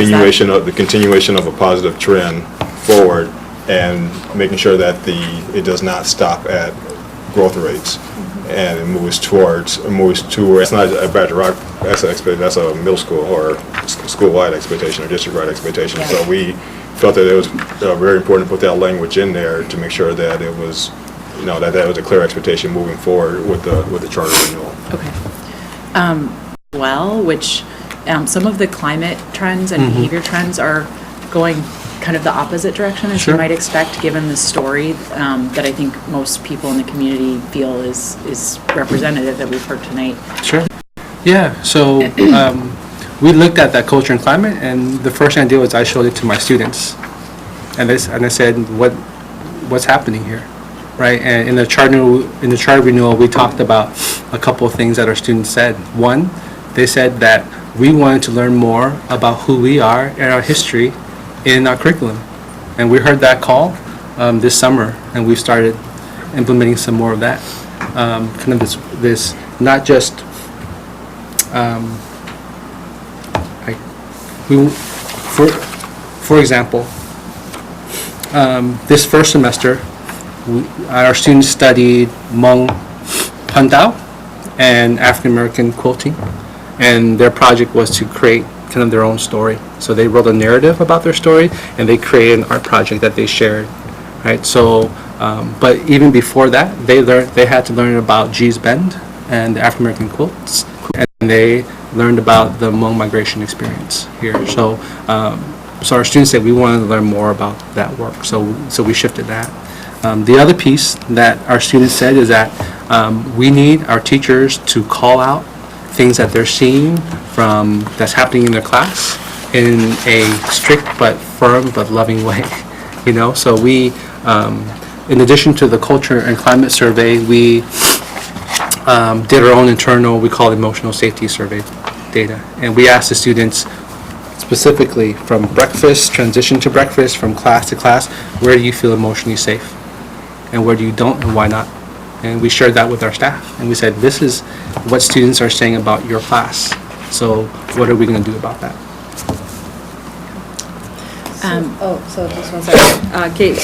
continuation of a positive trend forward, and making sure that it does not stop at growth rates, and it moves towards, it's not a Badger Rock, that's a middle school or school-wide expectation or district-wide expectation. Yeah. So we felt that it was very important to put that language in there to make sure that it was, that was a clear expectation moving forward with the charter renewal. Okay. Which some of the climate trends and behavior trends are going kind of the opposite direction, as you might expect, given the story that I think most people in the community feel is representative that we've heard tonight. Sure. Yeah, so we looked at that culture and climate, and the first thing I did was I showed it to my students. And I said, what's happening here? Right, and in the charter renewal, we talked about a couple of things that our students said. One, they said that we wanted to learn more about who we are and our history in our curriculum. And we heard that call this summer, and we've started implementing some more of that. Kind of this not just, for example, this first semester, our students studied Hmong Pandao and African American quilting, and their project was to create kind of their own story. So they wrote a narrative about their story, and they created an art project that they shared, right? So, but even before that, they had to learn about Gee's Bend and the African American quilts, and they learned about the Hmong migration experience here. So, so our students said we wanted to learn more about that work, so we shifted that. The other piece that our students said is that we need our teachers to call out things that they're seeing that's happening in their class in a strict but firm but loving way. So we, in addition to the culture and climate survey, we did our own internal, we call it emotional safety survey data. And we asked the students specifically from breakfast, transition to breakfast, from class to class, where do you feel emotionally safe? And where do you don't, and why not? And we shared that with our staff. And we said, this is what students are saying about your class. So what are we going to do about that? So just one second. Kate,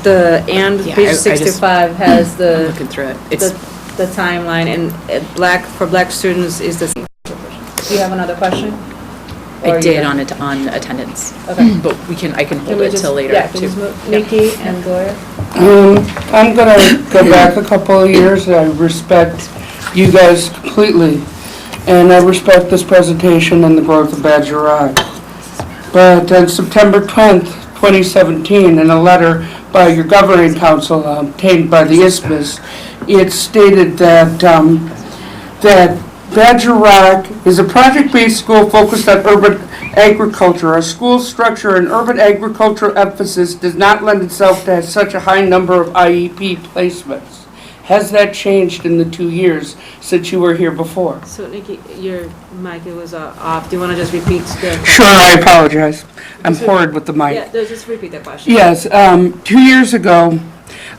Yeah, page I just- 65 has I'm looking through it. It's, the timeline, and for black students is the same. Do you have another question? Or I you did good? on attendance. Okay. But I can hold we it just- till later, Yeah, can we too. just move Nikki and Gloria? I'm going to go back a couple of years. I respect you guys completely, and I respect this presentation and the growth of Badger Rock. But on September 10th, 2017, in a letter by your governing council obtained by the ISMAS, it stated that Badger Rock is a project-based school focused on urban agriculture. Our school structure and urban agricultural emphasis does not lend itself to such a high number of IEP placements. Has that changed in the 2 years since you were here before? So Nikki, your mic was off. Do you want to just repeat the? Sure, I apologize. I'm horrid with the mic. Yeah, just repeat the question. Yes, 2 years ago,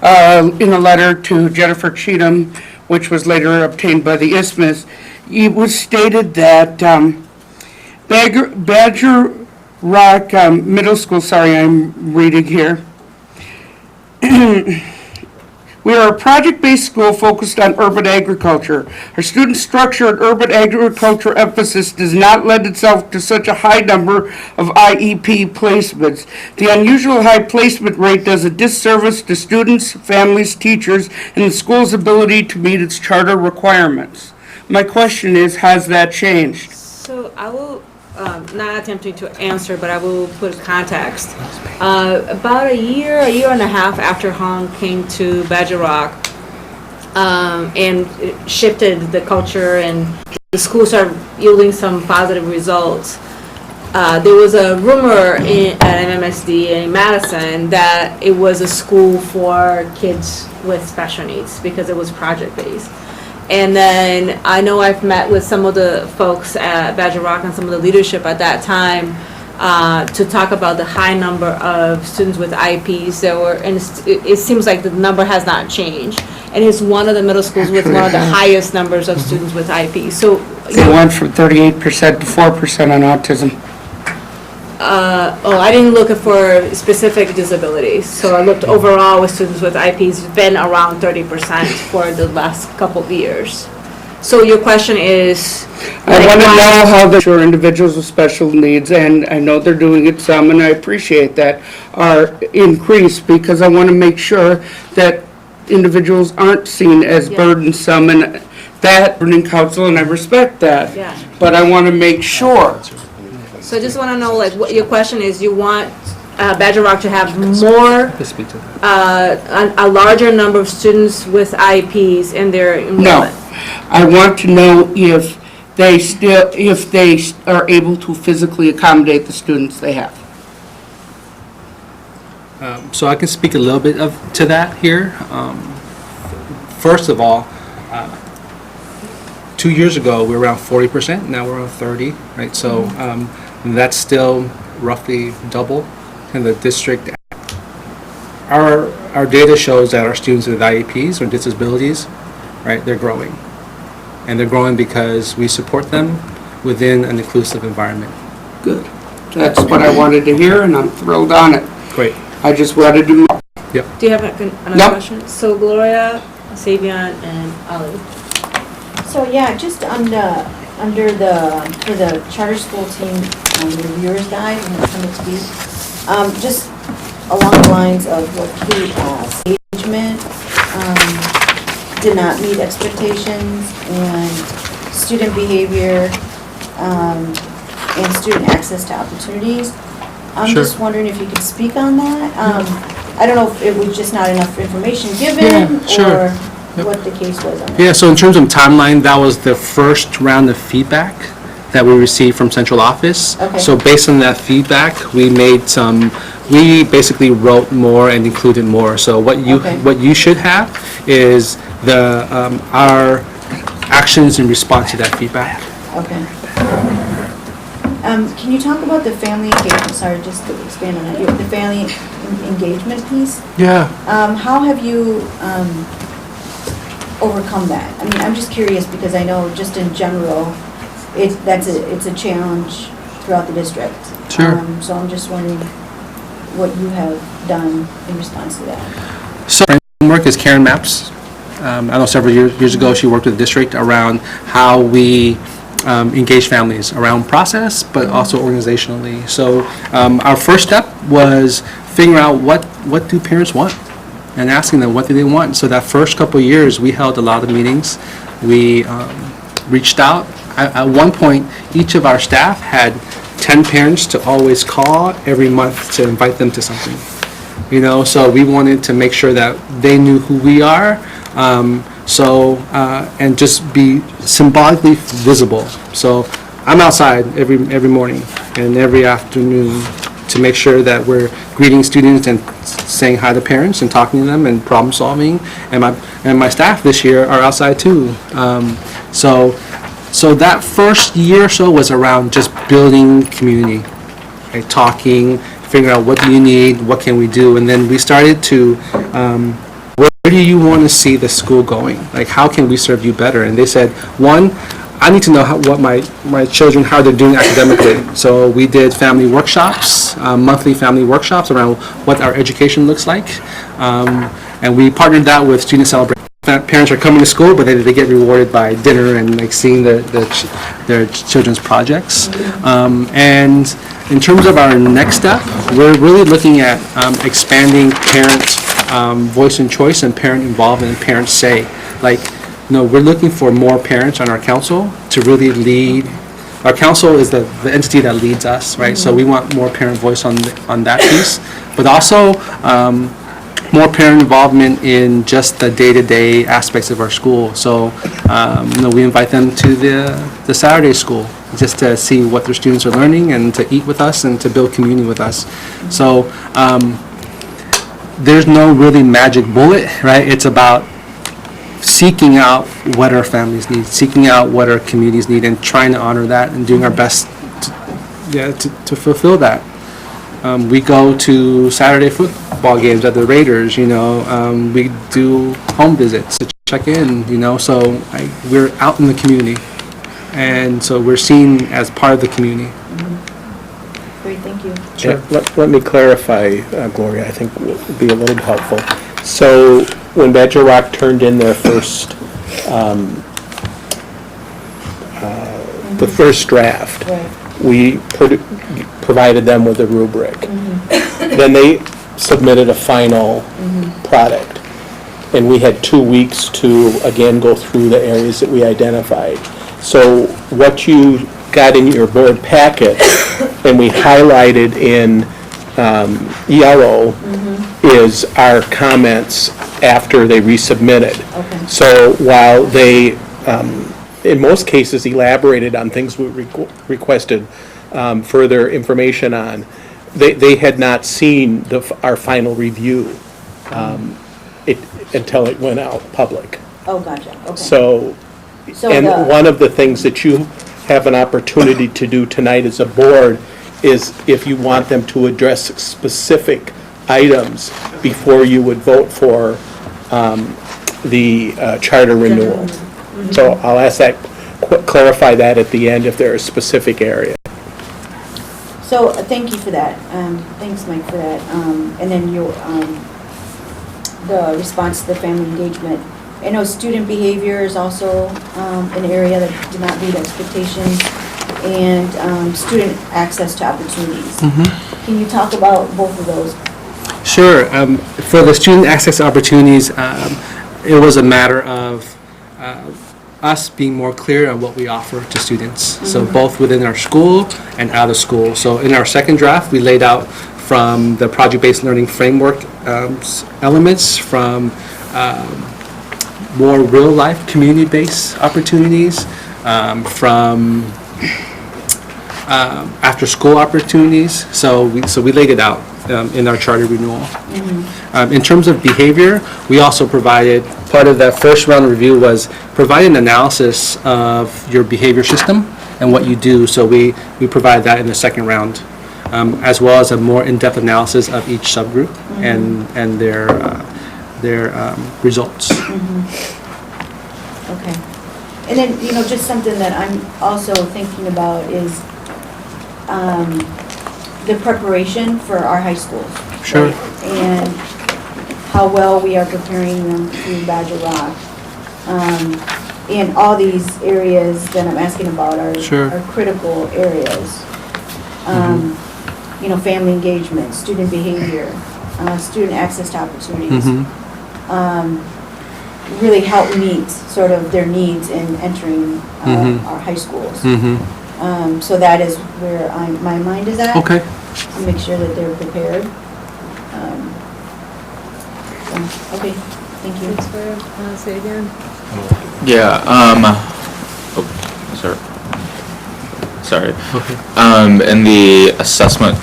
in a letter to Jennifer Cheatham, which was later obtained by the ISMAS, it was stated that Badger Rock Middle School, sorry, I'm reading here. We are a project-based school focused on urban agriculture. Our student structure and urban agriculture emphasis does not lend itself to such a high number of IEP placements. The unusual high placement rate does a disservice to students, families, teachers, and the school's ability to meet its charter requirements. My question is, has that changed? So I will, not attempting to answer, but I will put context. About a year and a half after Hong came to Badger Rock, and it shifted the culture and the school started yielding some positive results, there was a rumor at MMSD in Madison that it was a school for kids with special needs because it was project-based. And then I know I've met with some of the folks at Badger Rock and some of the leadership at that time to talk about the high number of students with IEPs that were, and it seems like the number has not changed. And it's one of the middle schools with one of the highest numbers of students with IEPs. So It went from 38% to 4% on autism. I didn't look for specific disabilities. So I looked overall with students with IEPs, it's been around 30% for the last couple of years. So your question is? I want to know how the sure individuals with special needs, and I know they're doing it some, and I appreciate that, are increased, because I want to make sure that individuals aren't seen as burdensome, and that burdening council, and I respect that. Yeah. But I want to make sure. So I just want to know, like, what your question is, you want Badger Rock to have more, a larger number of students with IEPs in their enrollment? No. I want to know if they are able to physically accommodate the students they have. So I can speak a little bit to that here. First of all, 2 years ago, we were around 40%, now we're around 30, right? So that's still roughly double in the district. Our data shows that our students with IEPs or disabilities, right, they're growing. And they're growing because we support them within an inclusive environment. Good. That's what I wanted to hear, and I'm thrilled on it. Great. I just wanted to. Yep. Do you have another question? So Gloria, Savion, and Ali. So yeah, just for the charter school team, the reviewers guide when it's coming to be, just along the lines of what Kate engagement did not meet expectations, and student behavior, and student access to opportunities. I'm Sure. just wondering if you could speak on that. I don't know if it was just not enough information given, Yeah, sure. or what the case was on that. Yeah, so in terms of timeline, that was the first round of feedback that we received from central office. Okay. So based on that feedback, we basically wrote more and included more. So what you should have is our actions in response to that feedback. Okay. Can you talk about the family engagement, sorry, just to expand on that, the family engagement piece? Yeah. How have you overcome that? I mean, I'm just curious because I know just in general, it's a challenge throughout the district. Sure. So I'm just wondering what you have done in response to that. So framework is Karen Maps. I know several years ago she worked with the district around how we engage families around process, but also organizationally. So our first step was figuring out what do parents want and asking them what do they want. So that first couple of years we held a lot of meetings. We reached out. At one point, each of our staff had 10 parents to always call every month to invite them to something. So we wanted to make sure that they knew who we are, and just be symbolically visible. So I'm outside every morning and every afternoon to make sure that we're greeting students and saying hi to parents and talking to them and problem solving. And my staff this year are outside too. So that first year or so was around just building community, right? Talking, figuring out what do you need, what can we do, and then we started to, where do you want to see the school going? Like, how can we serve you better? And they said, one, I need to know what my children, how they're doing academically. So we did family workshops, monthly family workshops around what our education looks like, and we partnered that with Student Celebration. Parents are coming to school, but they get rewarded by dinner and seeing their children's projects. And in terms of our next step, we're really looking at expanding parents' voice and choice and parent involvement and parent say. We're looking for more parents on our council to really lead. Our council is the entity that leads us, right? So we want more parent voice on that piece, but also more parent involvement in just the day-to-day aspects of our school. So, we invite them to the Saturday school just to see what their students are learning and to eat with us and to build community with us. So, there's no really magic bullet, right? It's about seeking out what our families need, seeking out what our communities need, and trying to honor that and doing our best to fulfill that. We go to Saturday football games at the Raiders, we do home visits to check in, so we're out in the community. And so we're seen as part of the community. Great, thank you. Sure. Let me clarify, Gloria, I think would be a little helpful. So when Badger Rock turned in their first, the first draft, we provided them with a rubric. Then they submitted a final product. And we had 2 weeks to, again, go through the areas that we identified. So what you got in your board packet, and we highlighted in yellow, is our comments after they resubmitted. Okay. So while they, in most cases, elaborated on things we requested further information on, they had not seen our final review until it went out public. Oh, gotcha, okay. So the- one of the things that you have an opportunity to do tonight as a board is if you want them to address specific items before you would vote for the charter renewal. So I'll ask that, clarify that at the end if there are a specific area. So, thank you for that. Thanks, Mike, for that. And then the response to the family engagement. I know student behavior is also an area that did not meet expectations, and student access to opportunities. Can you talk about both of those? Sure. For the student access opportunities, it was a matter of us being more clear on what we offer to students. So both within our school and out of school. So in our second draft, we laid out from the project-based learning framework elements, from more real-life community-based opportunities, from after-school opportunities. So we laid it out in our charter renewal. In terms of behavior, we also provided, part of that first round of review was provide an analysis of your behavior system and what you do. So we provide that in the second round, as well as a more in-depth analysis of each subgroup and their results. Okay. And then, just something that I'm also thinking about is the preparation for our high schools. Sure. Right? And how well we are preparing them through Badger Rock. And all these areas that I'm asking about are critical areas. Family engagement, student behavior, student access to opportunities. Really help meet sort of their needs in entering our high schools. So that is where my mind is at. Okay. To make sure that they're prepared. Okay, thank you. Thanks for, say again. Yeah, sorry. Okay. And the assessment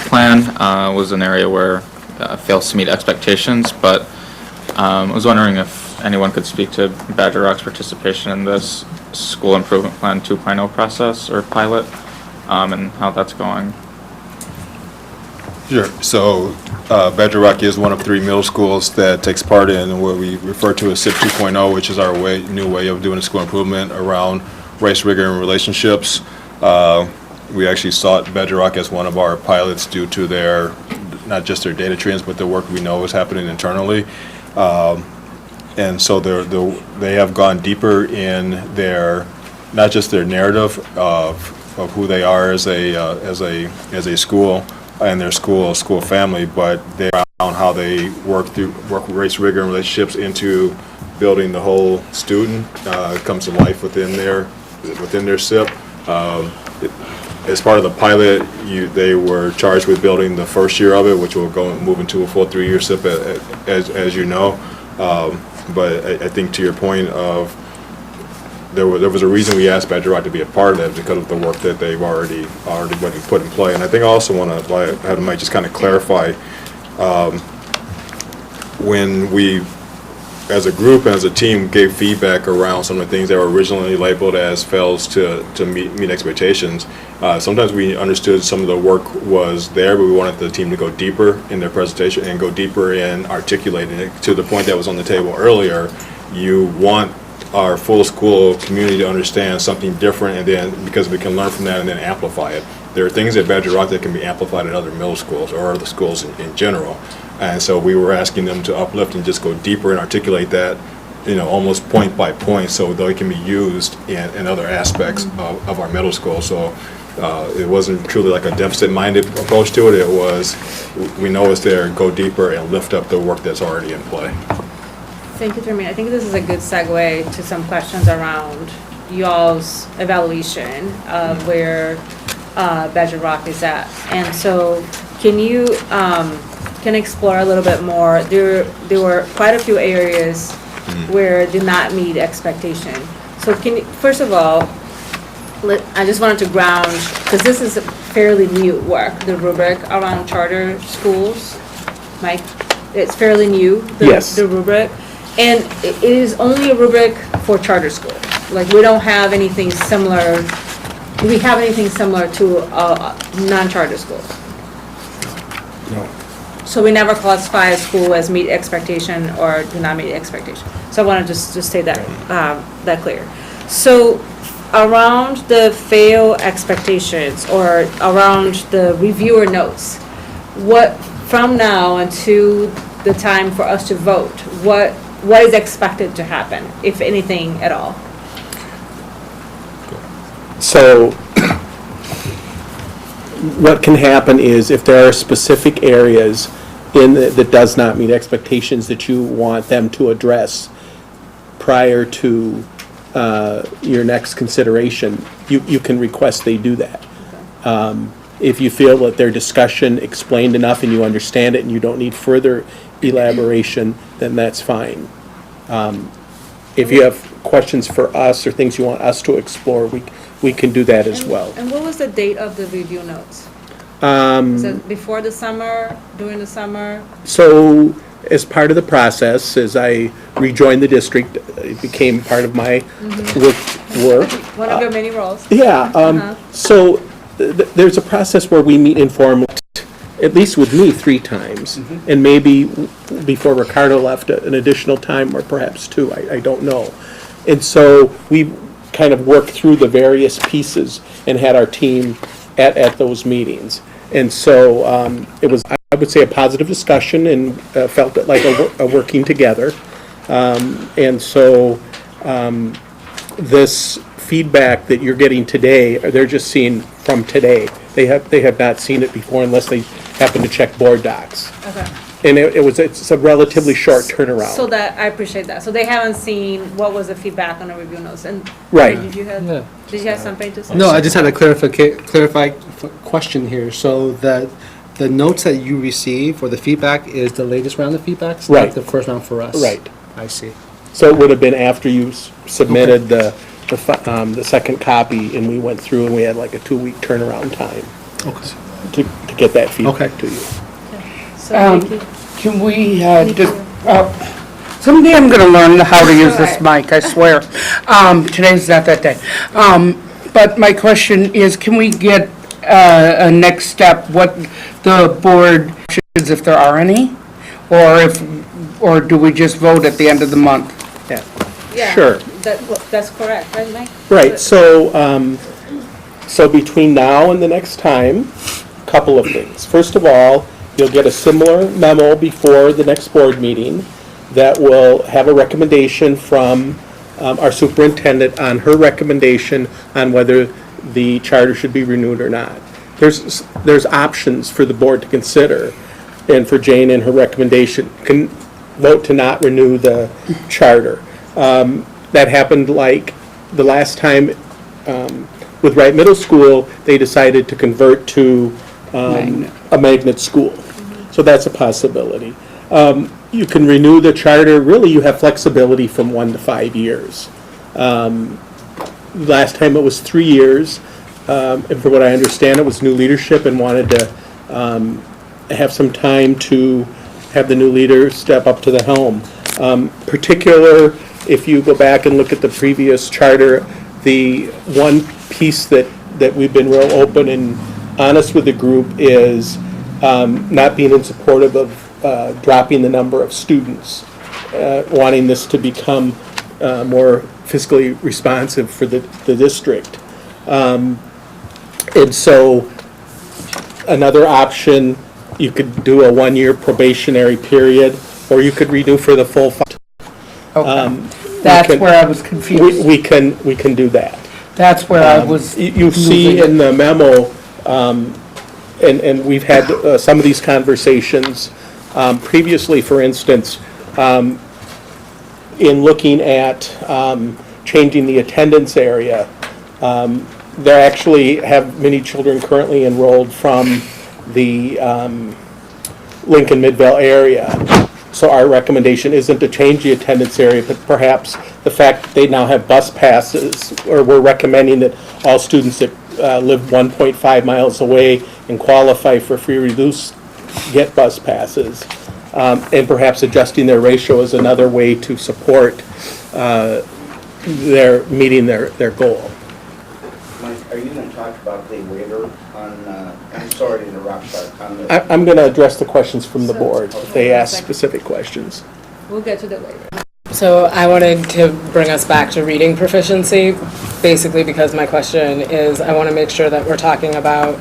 plan was an area where fails to meet expectations, but I was wondering if anyone could speak to Badger Rock's participation in this School Improvement Plan 2.0 process or pilot, and how that's going. Sure. So Badger Rock is one of 3 middle schools that takes part in what we refer to as SIP 2.0, which is our new way of doing school improvement around race, rigor, and relationships. We actually sought Badger Rock as one of our pilots due to not just their data trends, but the work we know is happening internally. And so they have gone deeper in not just their narrative of who they are as a school and their school family, but they around how they work race, rigor, and relationships into building the whole student. It comes to life within their SIP. As part of the pilot, they were charged with building the first year of it, which will move into a full 3-year SIP, as you know. But I think to your point of there was a reason we asked Badger Rock to be a part of that because of the work that they've already put in play. And I think I also want to, I might just kind of clarify, when we, as a group and as a team, gave feedback around some of the things that were originally labeled as fails to meet expectations. Sometimes we understood some of the work was there, but we wanted the team to go deeper in their presentation and go deeper in articulating it to the point that was on the table earlier. You want our full school community to understand something different, and then because we can learn from that and then amplify it. There are things at Badger Rock that can be amplified at other middle schools or other schools in general. And so we were asking them to uplift and just go deeper and articulate that, almost point by point, so they can be used in other aspects of our middle school. So it wasn't truly like a deficit-minded approach to it. It was, we know it's there, go deeper and lift up the work that's already in play. Thank you, Jermaine. I think this is a good segue to some questions around y'all's evaluation of where Badger Rock is at. And so can you can explore a little bit more? There were quite a few areas where it did not meet expectation. So can you, first of all, I just wanted to ground, because this is fairly new work, the rubric around charter schools. Mike, it's fairly new, the rubric. And it is only a rubric for charter schools. Like, we don't have anything similar, do we have anything similar to non-charter schools? No. So we never classify a school as meet expectation or do not meet expectation. So I want to just say that clear. So around the fail expectations or around the reviewer notes, what from now until the time for us to vote, what is expected to happen, if anything at all? So what can happen is if there are specific areas that does not meet expectations that you want them to address prior to your next consideration, you can request they do that. If you feel that their discussion explained enough and you understand it and you don't need further elaboration, then that's fine. If you have questions for us or things you want us to explore, we can do that as well. And what was the date of the review notes? Is it before the summer, during the summer? So, as part of the process, as I rejoined the district, it became part of my work. One of your many roles? Yeah, so there's a process where we meet informally, at least with me, 3 times. And maybe before Ricardo left, an additional time, or perhaps 2, I don't know. And so we kind of worked through the various pieces and had our team at those meetings. And so it was, I would say, a positive discussion, and felt it like a working together. And so this feedback that you're getting today, they're just seeing from today. They have not seen it before unless they happen to check board docs. Okay. And it's a relatively short turnaround. So that, I appreciate that. So they haven't seen what was the feedback on the review notes. And Right. Did you have something to say? No, I just had a clarified question here. So that the notes that you receive or the feedback is the latest round of feedbacks? Right. Not the first round for us? Right. I see. So it would have been after you submitted the second copy, and we went through and we had like a 2-week turnaround time. Okay. To get that feedback to you. So Nikki? Can we, someday I'm gonna learn how to use this mic, I swear. Today's not that day. But my question is, can we get a next step, what the board should, if there are any? Or do we just vote at the end of the month? Yeah, Sure. That's correct, right, Mike? Right, so between now and the next time, a couple of things. First of all, you'll get a similar memo before the next board meeting that will have a recommendation from our superintendent on her recommendation on whether the charter should be renewed or not. There's options for the board to consider, and for Jane and her recommendation, can vote to not renew the charter. That happened like the last time with Wright Middle School, they decided to convert to a magnet school. So that's a possibility. You can renew the charter, really you have flexibility from 1 to 5 years. Last time it was 3 years, and for what I understand, it was new leadership and wanted to have some time to have the new leader step up to the helm. Particular, if you go back and look at the previous charter, the one piece that we've been real open and honest with the group is not being in supportive of dropping the number of students, wanting this to become more fiscally responsive for the district. And so another option, you could do a 1-year probationary period, or you could renew for the full 5. Okay. That's where I was confused. We can do that. That's where I was. You see in the memo, and we've had some of these conversations previously, for instance, in looking at changing the attendance area. There actually have many children currently enrolled from the Lincoln Midvale area. So our recommendation isn't to change the attendance area, but perhaps the fact that they now have bus passes, or we're recommending that all students that live 1.5 miles away and qualify for free reduced get bus passes. And perhaps adjusting their ratio is another way to support their meeting their goal. Mike, are you going to talk about the waiver on, I'm sorry to interrupt, but on the... I'm going to address the questions from the board if they ask specific questions. We'll get to that later. So I wanted to bring us back to reading proficiency, basically because my question is, I want to make sure that we're talking about,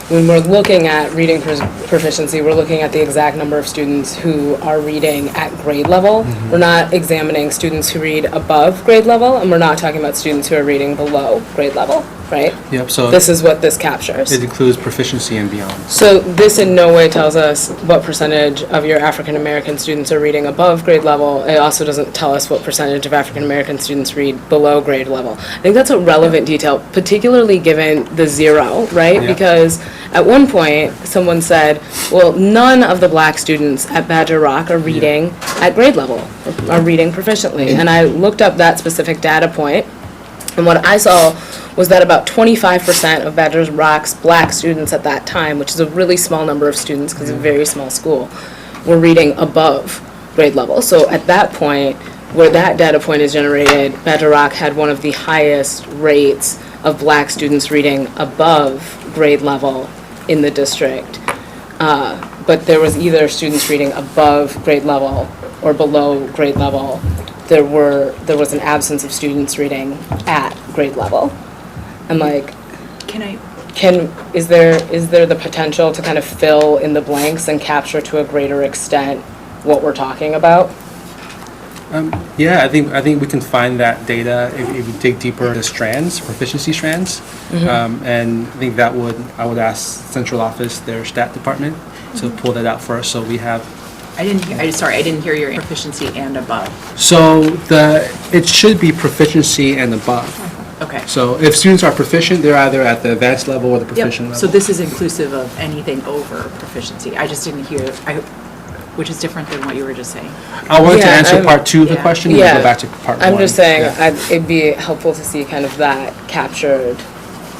when we're looking at reading proficiency, we're looking at the exact number of students who are reading at grade level. Mm-hmm. We're not examining students who read above grade level, and we're not talking about students who are reading below grade level. right? Yep, so This is what this captures. it includes proficiency and beyond. So this in no way tells us what percentage of your African American students are reading above grade level. It also doesn't tell us what percentage of African American students read below grade level. I think that's a relevant detail, particularly given the zero, right? Yeah. Because at one point, someone said, well, none of the black students at Badger Rock are reading at grade level, are reading proficiently. And I looked up that specific data point, and what I saw was that about 25% of Badger Rock's black students at that time, which is a really small number of students because it's a very small school, were reading above grade level. So at that point, where that data point is generated, Badger Rock had one of the highest rates of black students reading above grade level in the district. But there was either students reading above grade level or below grade level. There was an absence of students reading at grade level. I'm like, is there the potential to kind of fill in the blanks and capture to a greater extent what we're talking about? Yeah, I think we can find that data if we dig deeper into strands, proficiency strands. And I think I would ask central office, their stat department, to pull that out for us, so we have. I didn't hear your proficiency and above. So it should be proficiency and above. Okay. So if students are proficient, they're either at the advanced level or the proficient level. So this is inclusive of anything over proficiency. I just didn't hear, which is different than what you were just saying. I wanted to answer part two of the question and then go back to part one. I'm just saying, it'd be helpful to see kind of that captured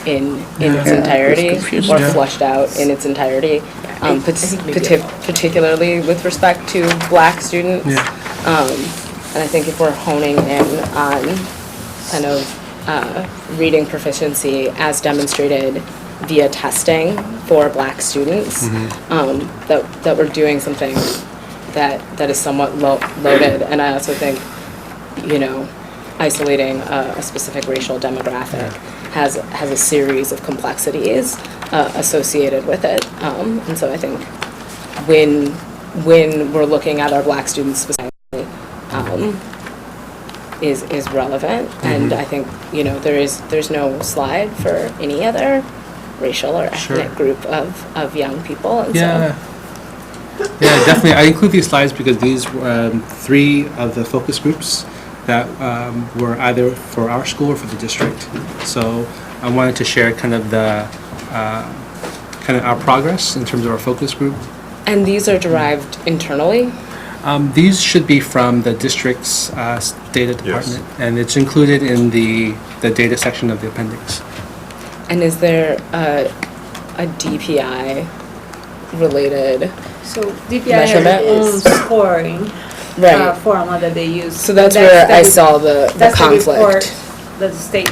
in its entirety or fleshed out in its entirety, particularly with respect to black students. And I think if we're honing in on kind of reading proficiency as demonstrated via testing for black students, that we're doing something that is somewhat loaded. And I also think, isolating a specific racial demographic has a series of complexities associated with it. And so I think when we're looking at our black students specifically, is relevant. And I think, there's no slide for any other racial or ethnic group of young people. And Yeah, definitely. I include these slides because these were 3 of the focus groups that were either for our school or for the district. So I wanted to share kind of our progress in terms of our focus group. And these are derived internally? These should be from the district's data department, and it's included in the data section of the appendix. And is there a DPI related So DPI has its own scoring formula that they use. So that's where I saw the conflict. The report that the state,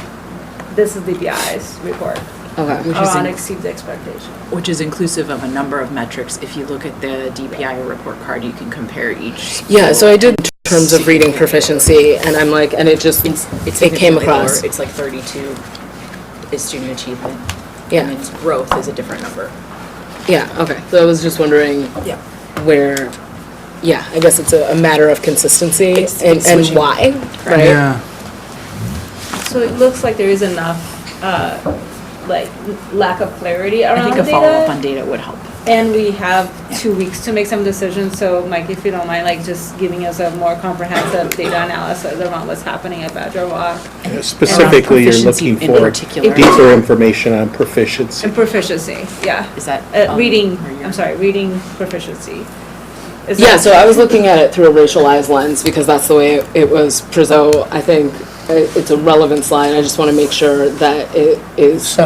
this is DPI's report. Okay. Around exceeds expectation. Which is inclusive of a number of metrics. If you look at the DPI report card, you can compare each school. Yeah, so I did in terms of reading proficiency, and I'm like, and it came across. It's like 32 is student achievement. Yeah. And its growth is a different number. Yeah, okay. So I was just wondering where, I guess it's a matter of consistency and why, right? Yeah. So it looks like there is enough, lack of clarity around I think a data. follow-up on data would help. And we have 2 weeks to make some decisions, so Mike, if you don't mind, just giving us a more comprehensive data analysis around what's happening at Badger Rock. Specifically, you're looking in for particular. deeper information on proficiency. And proficiency, yeah. Is that? Reading proficiency. So I was looking at it through a racialized lens because that's the way it was presented. I think it's a relevant slide. I just want to make sure that it is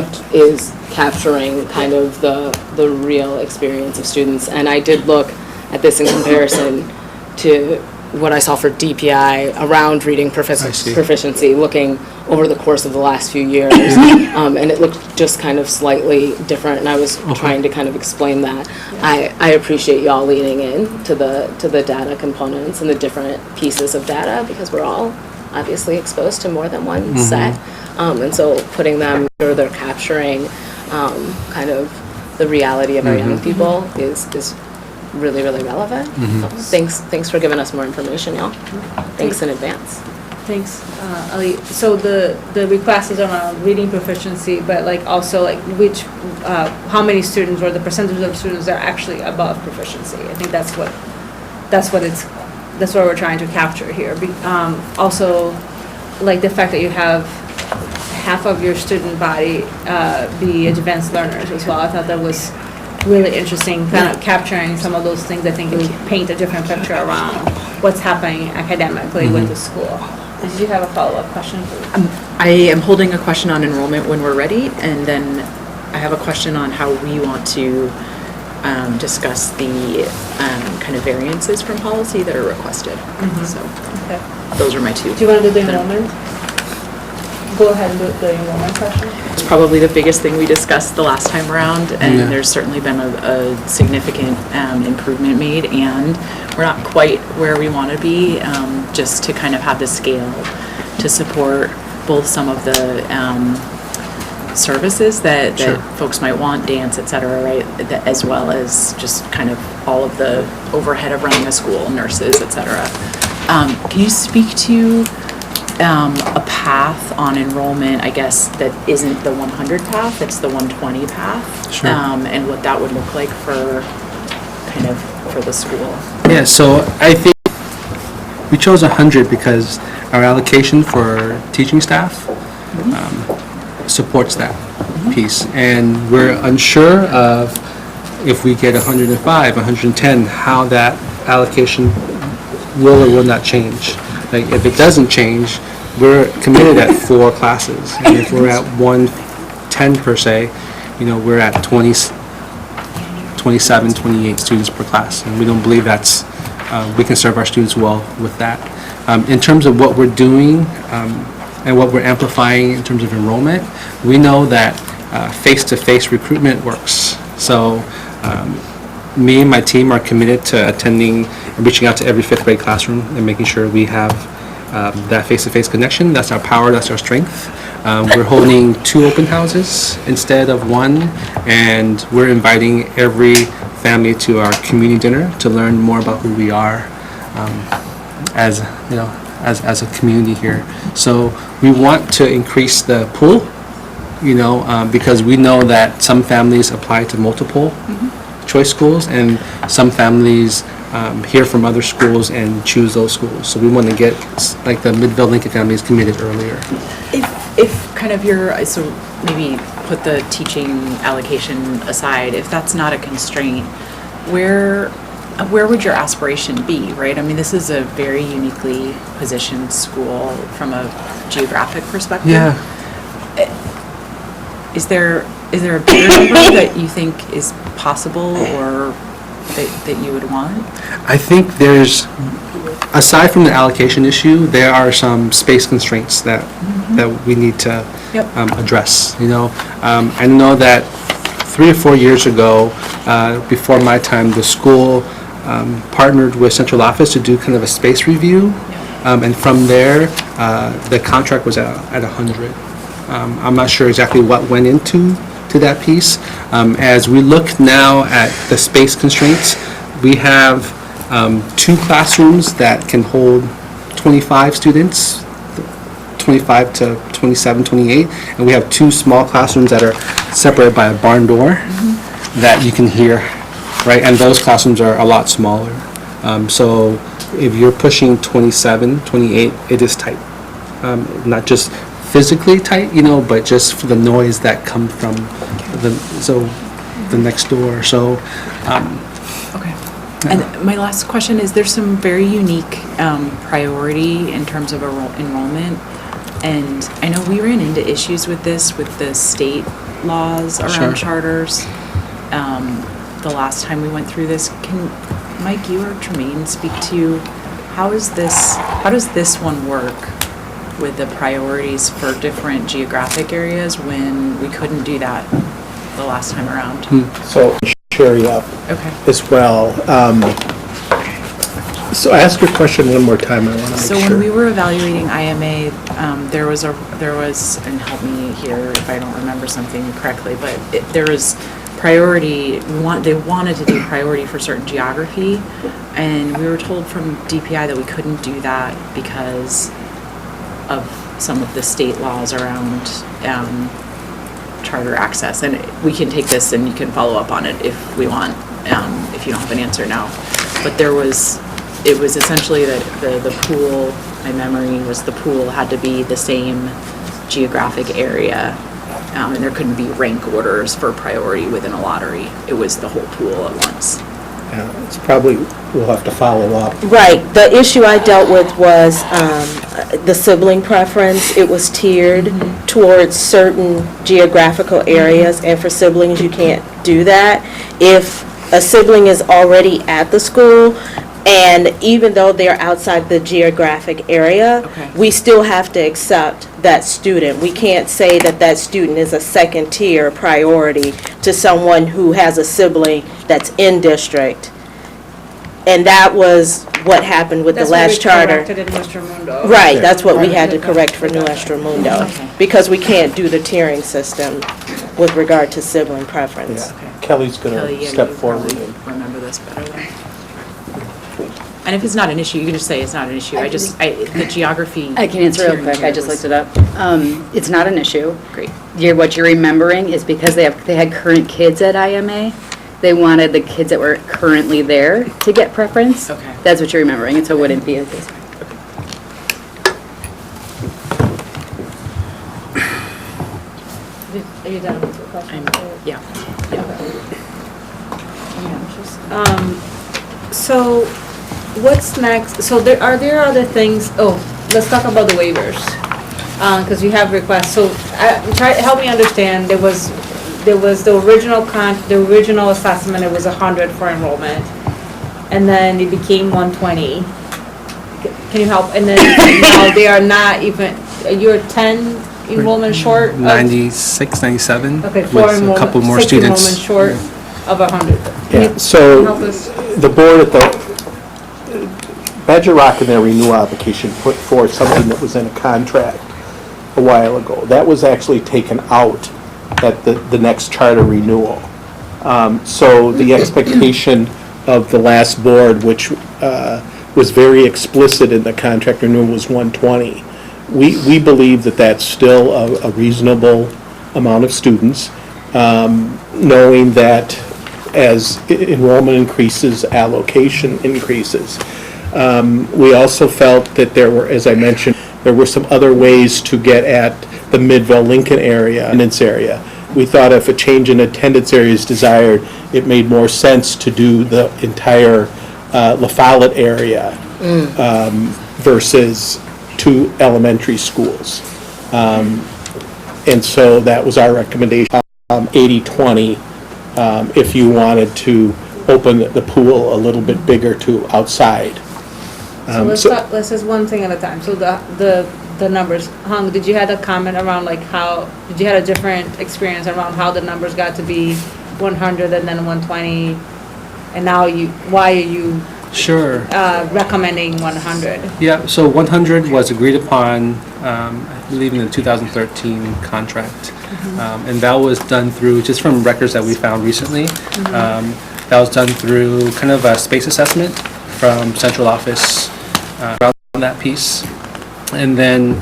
capturing kind of the real experience of students. And I did look at this in comparison to what I saw for DPI around reading proficiency, looking over the course of the last few years. And it looked just kind of slightly different, and I was trying to kind of explain that. I appreciate y'all leaning in to the data components and the different pieces of data because we're all obviously exposed to more than one set. And so putting them where they're capturing kind of the reality of our young people is really, really relevant. So thanks for giving us more information, y'all. Thanks in advance. Thanks, Ali. So the request is around reading proficiency, but like also like which, how many students or the percentage of students that are actually above proficiency. I think that's what we're trying to capture here. Also, like the fact that you have half of your student body be advanced learners as well. I thought that was really interesting, kind of capturing some of those things. I think it would paint a different picture around what's happening academically with the school. Did you have a follow-up question? I am holding a question on enrollment when we're ready, and then I have a question on how we want to discuss the kind of variances from policy that are requested. So those are my two. Do you want to do the enrollment? Go ahead and do the enrollment question. It's probably the biggest thing we discussed the last time around, and there's certainly been a significant improvement made, and we're not quite where we want to be, just to kind of have the scale to support both some of the services that folks might want, dance, et cetera, right, as well as just kind of all of the overhead of running a school, nurses, et cetera. Can you speak to a path on enrollment, I guess, that isn't the 100 path, it's the 120 path? Sure. And what that would look like for kind of for the school? Yeah, so I think we chose 100 because our allocation for teaching staff supports that piece. And we're unsure of if we get 105, 110, how that allocation will or will not change. Like, if it doesn't change, we're committed at 4 classes. And if we're at 110 per se, we're at 27, 28 students per class. And we don't believe that's, we can serve our students well with that. In terms of what we're doing and what we're amplifying in terms of enrollment, we know that face-to-face recruitment works. So me and my team are committed to attending and reaching out to every 5th grade classroom and making sure we have that face-to-face connection. That's our power, that's our strength. We're holding 2 open houses instead of 1, and we're inviting every family to our community dinner to learn more about who we are as a community here. So we want to increase the pool, because we know that some families apply to multiple choice schools, and some families hear from other schools and choose those schools. So we want to get like the Midvale Lincoln families committed earlier. If kind of so maybe put the teaching allocation aside, if that's not a constraint, where would your aspiration be, right? I mean, this is a very uniquely positioned school from a geographic perspective. Yeah. Is there a bigger number that you think is possible or that you would want? I think there's, aside from the allocation issue, there are some space constraints that we need to address. I know that 3 or 4 years ago, before my time, the school partnered with central office to do kind of a space review, and from there, the contract was at 100. I'm not sure exactly what went into that piece. As we look now at the space constraints, we have 2 classrooms that can hold 25 students, 25 to 27, 28, and we have 2 small classrooms that are separated by a barn door that you can hear, right? And those classrooms are a lot smaller. So if you're pushing 27, 28, it is tight. Not just physically tight, but just for the noise that comes from the next door. So, okay. And my last question is: there's some very unique priority in terms of enrollment, and I know we ran into issues with this with the state laws around charters. The last time we went through this, can Mike, you or Tremaine speak to how does this one work with the priorities for different geographic areas when we couldn't do that the last time around? So Sherry up as well. So ask your question one more time. I want to make sure. So when we were evaluating IMA, there was, and help me here if I don't remember something correctly, but there was priority. They wanted to do priority for certain geography, and we were told from DPI that we couldn't do that because of some of the state laws around charter access. And we can take this and you can follow up on it if we want, if you don't have an answer now. But it was essentially that the pool, my memory was the pool had to be the same geographic area, and there couldn't be rank orders for priority within a lottery. It was the whole pool at once. Yeah, it's probably, we'll have to follow up. Right. The issue I dealt with was the sibling preference. It was tiered towards certain geographical areas, and for siblings, you can't do that. If a sibling is already at the school, and even though they're outside the geographic area, we still have to accept that student. We can't say that that student is a second tier priority to someone who has a sibling that's in district. And that was what happened with the last charter. That's what we corrected in Nuestro Mundo. Right, that's what we had to correct for Nuestro Mundo, because we can't do the tiering system with regard to sibling preference. Kelly's going Kelly, to yeah, step you forward. probably remember this better than. And if it's not an issue, you can just say it's not an issue. The geography. I can answer real tiering quick, here I just was- looked it up. It's not an issue. Great. What you're remembering is because they had current kids at IMA, they wanted the kids that were currently there to get preference. Okay. That's what you're remembering, and so it wouldn't be a case. Are you done with your question? Yeah. So what's next? So are there other things, let's talk about the waivers. Because you have requests. So help me understand, there was the original assessment, it was 100 for enrollment. And then it became 120. Can you help? And then now they are not even, you're 10 enrollment short of? 96, 97. Okay, with 4 a enrollment, couple more 6 students. enrollment short of 100. Yeah, so help us? the board at the, Badger Rock in their renewal application put forth something that was in a contract a while ago. That was actually taken out at the next charter renewal. So the expectation of the last board, which was very explicit in the contract renewal, was 120. We believe that that's still a reasonable amount of students, knowing that as enrollment increases, allocation increases. We also felt that there were, as I mentioned, there were some other ways to get at the Midville-Lincoln attendance area. We thought if a change in attendance area is desired, it made more sense to do the entire La Follette area versus 2 elementary schools. And so that was our recommendation, 80-20, if you wanted to open the pool a little bit bigger to outside. So let's just one thing at a time. So the numbers, Hung, did you have a comment around like how, did you have a different experience around how the numbers got to be 100 and then 120? And now why are you Sure. recommending 100? Yeah, so 100 was agreed upon, I believe in the 2013 contract. And that was done through, just from records that we found recently, that was done through kind of a space assessment from central office around that piece. And then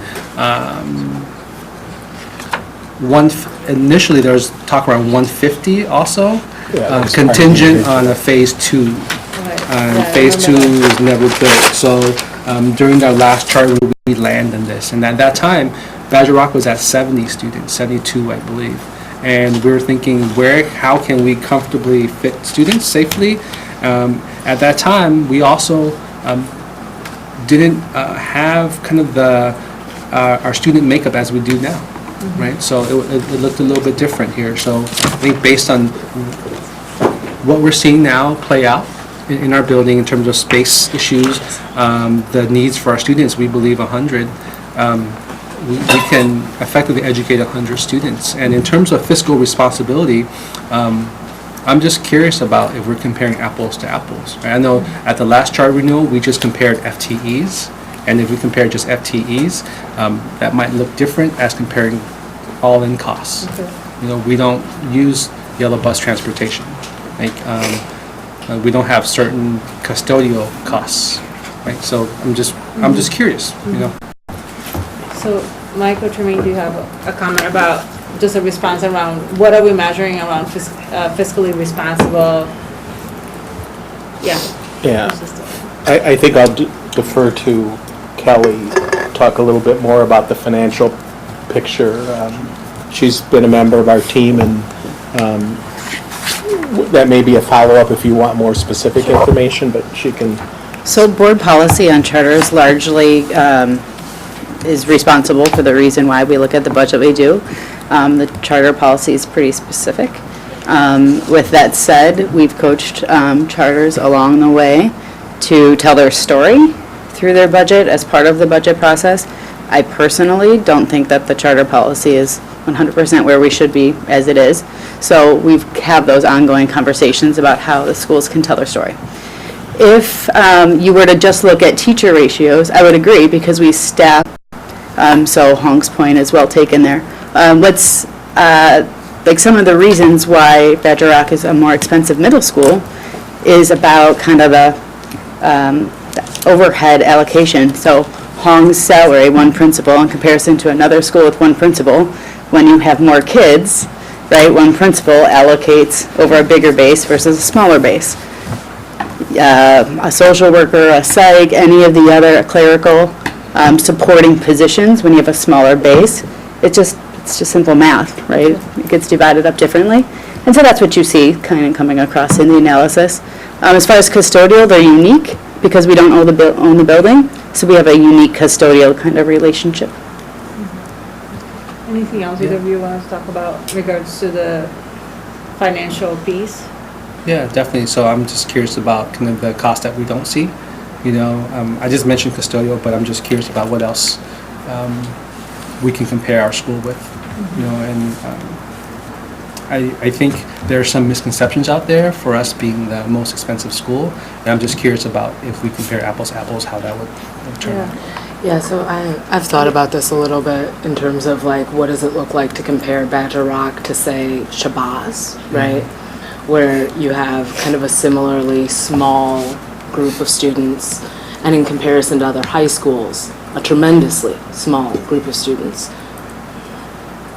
initially there was talk around 150 also, Yeah, that's contingent part of on a phase 2. Yeah, Phase I 2 remember was never built, so during our last charter, we landed in this. And at that time, Badger Rock was at 70 students, 72, I believe. And we were thinking, how can we comfortably fit students safely? At that time, we also didn't have kind of our student makeup as we do now, right? So it looked a little bit different here. So I think based on what we're seeing now play out in our building in terms of space issues, the needs for our students, we believe 100. We can effectively educate 100 students. And in terms of fiscal responsibility, I'm just curious about if we're comparing apples to apples. Right? I know at the last charter renewal, we just compared FTEs. And if we compare just FTEs, that might look different as comparing all-in costs. Okay. You know, we don't use yellow bus transportation. Like, we don't have certain custodial costs, right? So I'm just curious, you know. So, Michael Tremaine, do you have a comment about just a response around what are we measuring around fiscally responsible? Yeah. Yeah. I think I'll defer to Kelly, talk a little bit more about the financial picture. She's been a member of our team, and that may be a follow-up if you want more specific information, but she can. So board policy on charters largely is responsible for the reason why we look at the budget we do. The charter policy is pretty specific. With that said, we've coached charters along the way to tell their story through their budget as part of the budget process. I personally don't think that the charter policy is 100% where we should be as it is. So we have those ongoing conversations about how the schools can tell their story. If you were to just look at teacher ratios, I would agree because we staff, so Hong's point is well taken there. Like some of the reasons why Badger Rock is a more expensive middle school is about kind of the overhead allocation. So Hong's salary, one principal, in comparison to another school with one principal, when you have more kids, right, one principal allocates over a bigger base versus a smaller base. A social worker, a psych, any of the other clerical supporting positions, when you have a smaller base, it's just simple math, right? It gets divided up differently. And so that's what you see kind of coming across in the analysis. As far as custodial, they're unique because we don't own the building, so we have a unique custodial kind of relationship. Anything else either of you want to talk about in regards to the financial piece? Yeah, definitely. So I'm just curious about kind of the cost that we don't see. You know, I just mentioned custodial, but I'm just curious about what else we can compare our school with. You know, and I think there are some misconceptions out there for us being the most expensive school, and I'm just curious about if we compare apples to apples, how that would turn out. Yeah, so I've thought about this a little bit in terms of like, what does it look like to compare Badger Rock to, say, Shabazz, right? Where you have kind of a similarly small group of students, and in comparison to other high schools, a tremendously small group of students.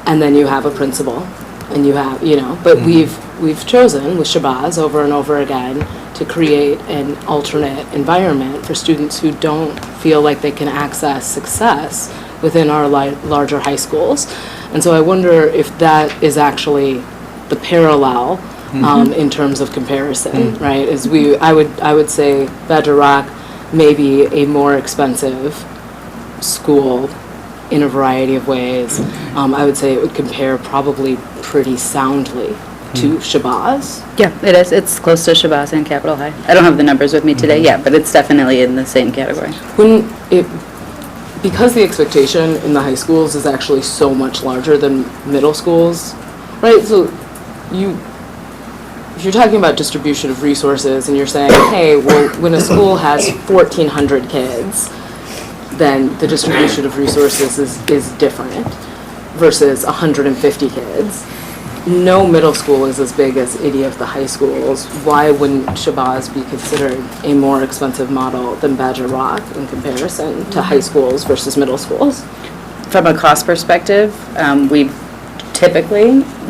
And then you have a principal, and you have, you know, but we've chosen with Shabazz over and over again to create an alternate environment for students who don't feel like they can access success within our larger high schools. And so I wonder if that is actually the parallel in terms of comparison, right? I would say Badger Rock may be a more expensive school in a variety of ways. I would say it would compare probably pretty soundly to Shabazz. Yeah, it is. It's close to Shabazz and Capitol High. I don't have the numbers with me today yet, but it's definitely in the same category. Because the expectation in the high schools is actually so much larger than middle schools, right? So if you're talking about distribution of resources and you're saying, hey, well, when a school has 1,400 kids, then the distribution of resources is different versus 150 kids. No middle school is as big as any of the high schools. Why wouldn't Shabazz be considered a more expensive model than Badger Rock in comparison to high schools versus middle schools? From a cost perspective, we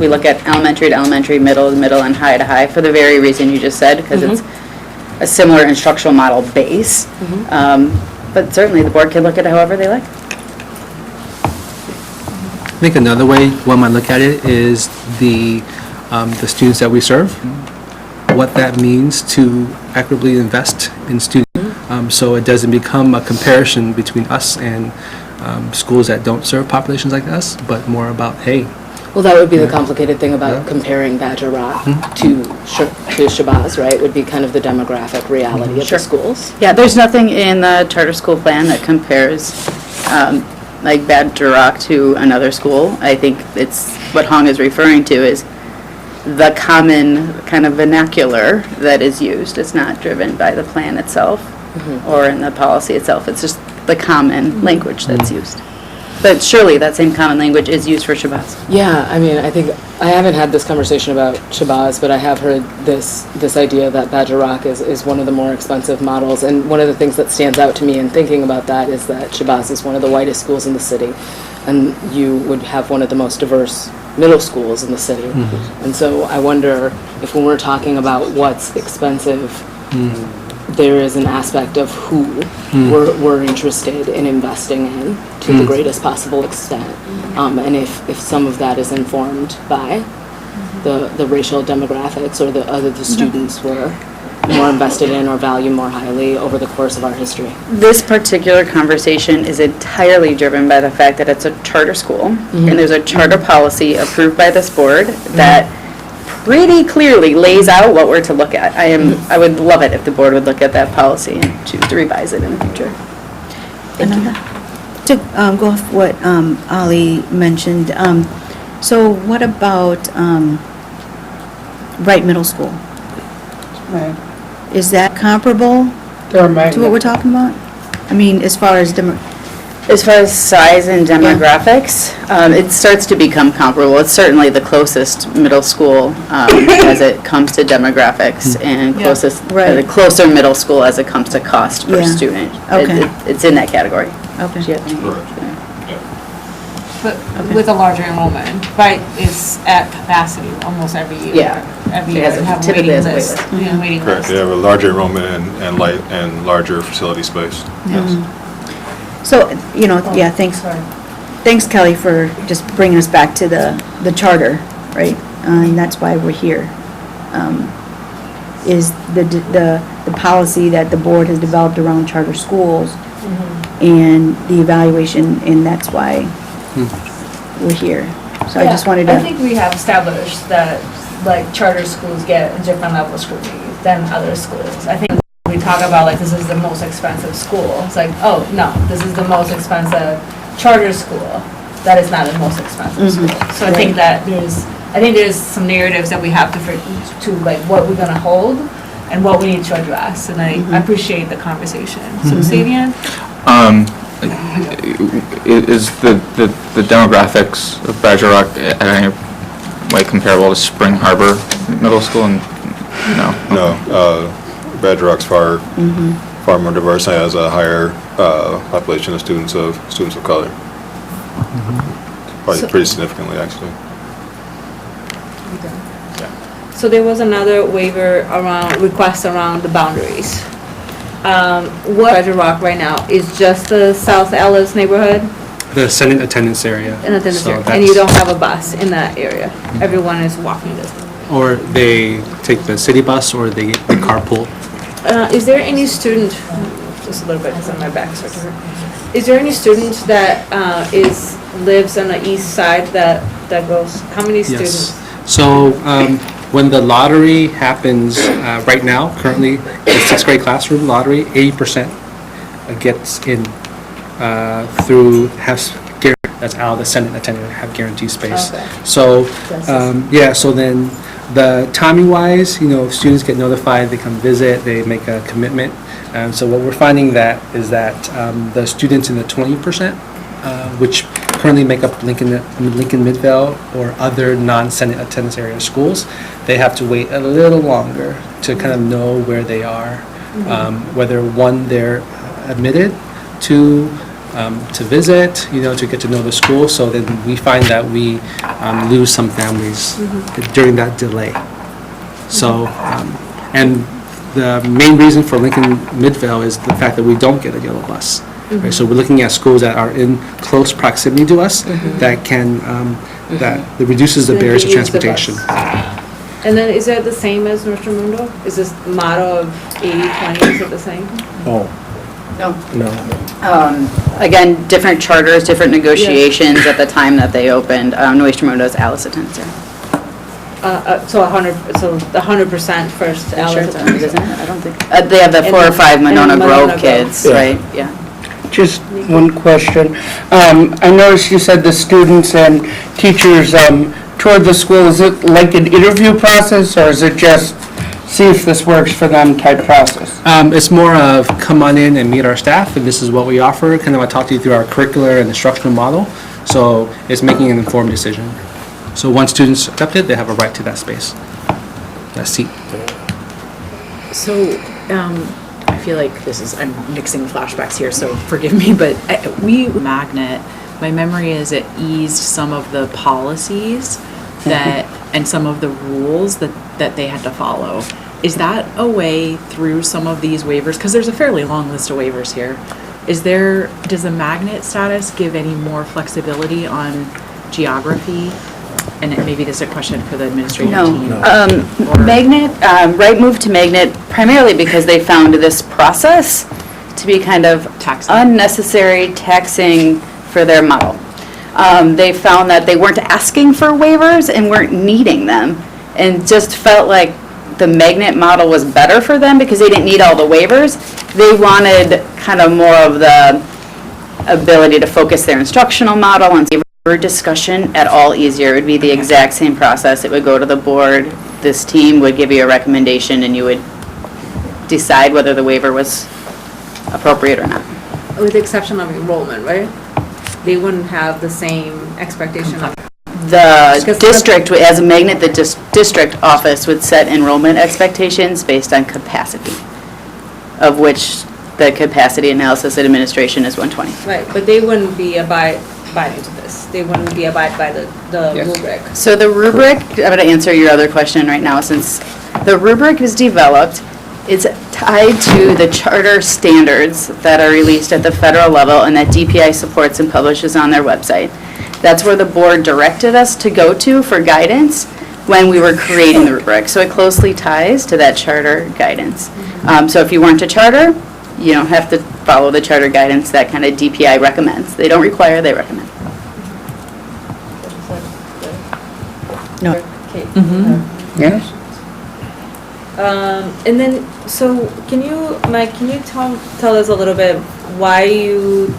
look at elementary to elementary, middle to middle, and high to high for the very reason you just said, because it's a similar instructional model base. But certainly the board can look at it however they like. I think another way one might look at it is the students that we serve, what that means to equitably invest in students, so it doesn't become a comparison between us and schools that don't serve populations like us, but more about, hey. Well, that would be the complicated thing about comparing Badger Rock to Shabazz, right? Would be kind of the demographic reality of the schools. Yeah, there's nothing in the charter school plan that compares like Badger Rock to another school. I think it's what Hong is referring to is the common kind of vernacular that is used. It's not driven by the plan itself or in the policy itself. It's just the common language that's used. But surely that same common language is used for Shabazz. Yeah, I mean, I think, I haven't had this conversation about Shabazz, but I have heard this idea that Badger Rock is one of the more expensive models. And one of the things that stands out to me in thinking about that is that Shabazz is one of the whitest schools in the city. And you would have one of the most diverse middle schools in the city. And so I wonder if when we're talking about what's expensive, there is an aspect of who we're interested in investing in to the greatest possible extent. And if some of that is informed by the racial demographics or the students we're more invested in or value more highly over the course of our history. This particular conversation is entirely driven by the fact that it's a charter school, and there's a charter policy approved by this board that pretty clearly lays out what we're to look at. I would love it if the board would look at that policy and choose to revise it in the future. To go off what Ali mentioned, so what about Wright Middle School? Right. Is that comparable to what we're talking about? I mean, as far as size and demographics, it starts to become comparable. It's certainly the closest middle school as it comes to demographics, and the closer middle school as it comes to cost per student. Okay. It's in that category. Okay. But with a larger enrollment, right, is at capacity almost every year. Yeah. Every It year, has they have a typically waiting has a list. wait Yeah, waiting Correct, list. they have a larger enrollment and larger facility space. Yes. So, thanks Kelly for just bringing us back to the charter, right? And that's why we're here. Is the policy that the board has developed around charter schools and the evaluation, and that's why we're here. So I just wanted to. I think we have established that, like, charter schools get a different level of scrutiny than other schools. I think we talk about, like, this is the most expensive school. It's like, oh, no, this is the most expensive charter school. That is not the most expensive school. So I think that there's some narratives that we have to like, what we're gonna hold and what we need to address. And I appreciate the conversation. So, Savian? Is the demographics of Badger Rock at any way comparable to Spring Harbor Middle School? And No, Badger Rock's far more diverse and has a higher population of students of color. Probably pretty significantly, actually. So there was another waiver request around the boundaries. What Badger Rock right now is just the South Ellis neighborhood? The Senate attendance area. And you don't have a bus in that area? Everyone is walking distance? Or they take the city bus or they carpool. Is there any student, just a little bit because my back starts to hurt. Is there any student that lives on the east side that goes, how many students? Yes. So when the lottery happens right now, currently, the 6th grade classroom lottery, 80% gets in through, that's out of the Senate attendant, have guaranteed space. Okay. So, so then the timing wise, students get notified, they come visit, they make a commitment. So what we're finding is that the students in the 20%, which currently make up Lincoln Midvale or other non-Senate attendance area schools, they have to wait a little longer to kind of know where they are, whether one, they're admitted to visit, to get to know the school. So then we find that we lose some families during that delay. So, and the main reason for Lincoln Midvale is the fact that we don't get a yellow bus. Right? So we're looking at schools that are in close proximity to us that can, that reduces the barriers to transportation. And then is that the same as Nuestro Mundo? Is this motto of 80-20, is it the same? No. Again, different charters, different negotiations at the time that they opened. Nuestro Mundo's Alice attendance area. So 100% first Alice attendance. Isn't it? I don't think. They have the 4 or 5 Monona Grove kids, right? Yeah. Just one question. I noticed you said the students and teachers toward the school. Is it like an interview process, or is it just see if this works for them type process? It's more of come on in and meet our staff, and this is what we offer. Kind of I talk to you through our curricular and instructional model. So it's making an informed decision. So once students accept it, they have a right to that space, that seat. So, I feel like I'm mixing flashbacks here, so forgive me, but Magnet, my memory is it eased some of the policies that, and some of the rules that they had to follow. Is that a way through some of these waivers? Because there's a fairly long list of waivers here. Does the Magnet status give any more flexibility on geography? And maybe this is a question for the administrative team. Magnet, Right Move to Magnet, primarily because they found this process to be kind of unnecessary taxing for their model. They found that they weren't asking for waivers and weren't needing them, and just felt like the Magnet model was better for them because they didn't need all the waivers. They wanted kind of more of the ability to focus their instructional model on waiver discussion at all easier. It would be the exact same process. It would go to the board. This team would give you a recommendation and you would decide whether the waiver was appropriate or not. With the exception of enrollment, right? They wouldn't have the same expectation of. The district, as a Magnet, the district office would set enrollment expectations based on capacity, of which the capacity analysis administration is 120. Right, but they wouldn't be abiding to this. They wouldn't be abide by the rubric. So the rubric, I'm going to answer your other question right now, since the rubric is developed, it's tied to the charter standards that are released at the federal level and that DPI supports and publishes on their website. That's where the board directed us to go to for guidance when we were creating the rubric. So it closely ties to that charter guidance. So if you weren't a charter, you don't have to follow the charter guidance that kind of DPI recommends. They don't require, they recommend. No. Okay. Yes? And then, so Mike, can you tell us a little bit why you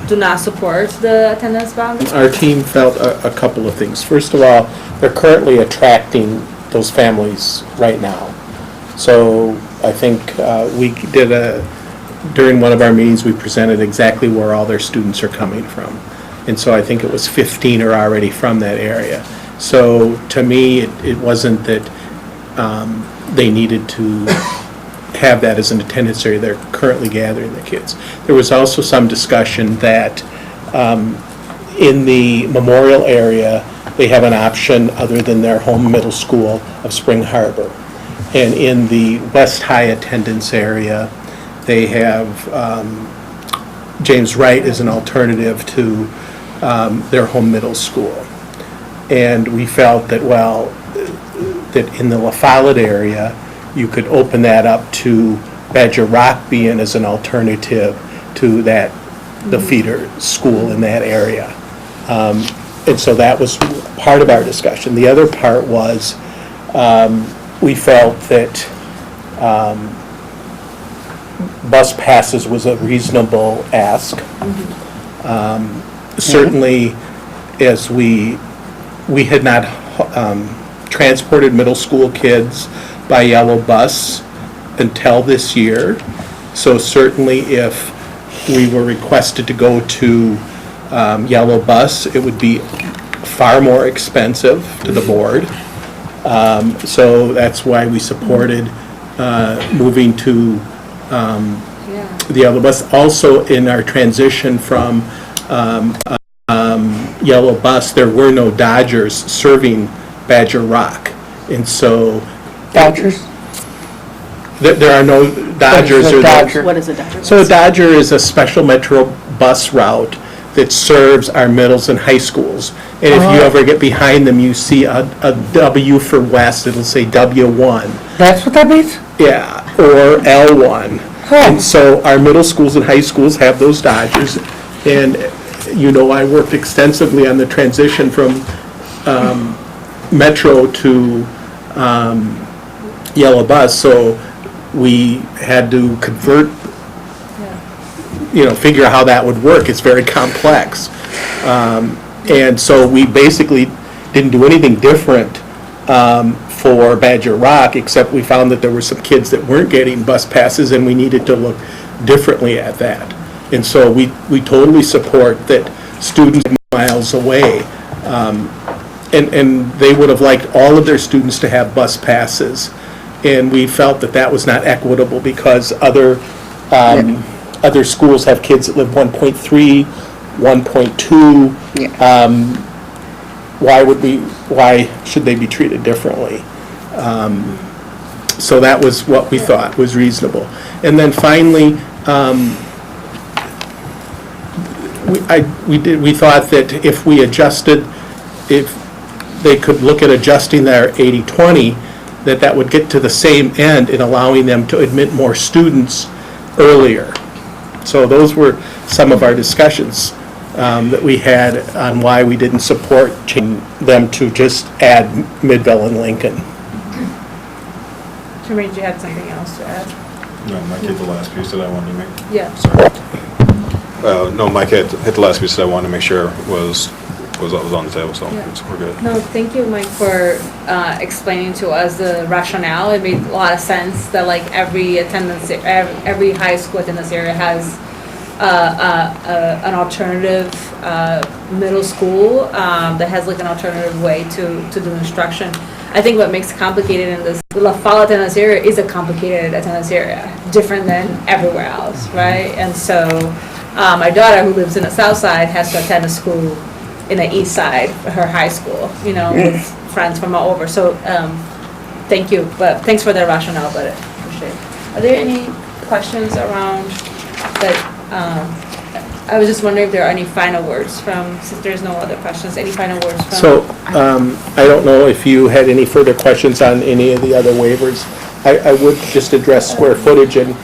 do not support the attendance boundary? Our team felt a couple of things. First of all, they're currently attracting those families right now. So I think during one of our meetings, we presented exactly where all their students are coming from. And so I think it was 15 are already from that area. So to me, it wasn't that they needed to have that as an attendance area. They're currently gathering the kids. There was also some discussion that in the Memorial area, they have an option other than their home middle school of Spring Harbor. And in the West High attendance area, they have James Wright as an alternative to their home middle school. And we felt that, well, that in the La Follette area, you could open that up to Badger Rock being as an alternative to the feeder school in that area. And so that was part of our discussion. The other part was we felt that bus passes was a reasonable ask. Certainly, as we had not transported middle school kids by yellow bus until this year. So certainly if we were requested to go to yellow bus, it would be far more expensive to the board. So that's why we supported moving to the yellow bus. Also in our transition from yellow bus, there were no Dodgers serving Badger Rock. And so Dodgers? There are no Dodgers. What is a Dodger? So a Dodger is a special metro bus route that serves our middles and high schools. And if you ever get behind them, you see a W for West, it'll say W1. That's what that means? Yeah, or L1. And so our middle schools and high schools have those Dodgers. And, I worked extensively on the transition from Metro to yellow bus, so we had to convert, figure out how that would work. It's very complex. And so we basically didn't do anything different for Badger Rock, except we found that there were some kids that weren't getting bus passes, and we needed to look differently at that. And so we totally support that students miles away, and they would have liked all of their students to have bus passes. And we felt that that was not equitable because other schools have kids that live 1.3, 1.2. Why should they be treated differently? So that was what we thought was reasonable. And then finally, we thought that if we adjusted, if they could look at adjusting their 80-20, that would get to the same end in allowing them to admit more students earlier. So those were some of our discussions that we had on why we didn't support them to just add Midvale and Lincoln. Jermaine, do you have something else to add? No, Mike hit the last piece that I wanted to make. Yeah. No, Mike hit the last piece that I wanted to make sure was on the table, so Yeah. we're good. No, thank you, Mike, for explaining to us the rationale. It made a lot of sense that like every high school attendance area has an alternative middle school that has like an alternative way to do instruction. I think what makes it complicated in this La Folle attendance area is a complicated attendance area, different than everywhere else, right? And so my daughter, who lives in the south side, has to attend a school in the east side, her high school, with friends from all over. So thank you, but thanks for the rationale, but I appreciate it. Are there any questions around that? I was just wondering if there are any final words from, since there's no other questions, any final words from? So I don't know if you had any further questions on any of the other waivers. I would just address square footage, and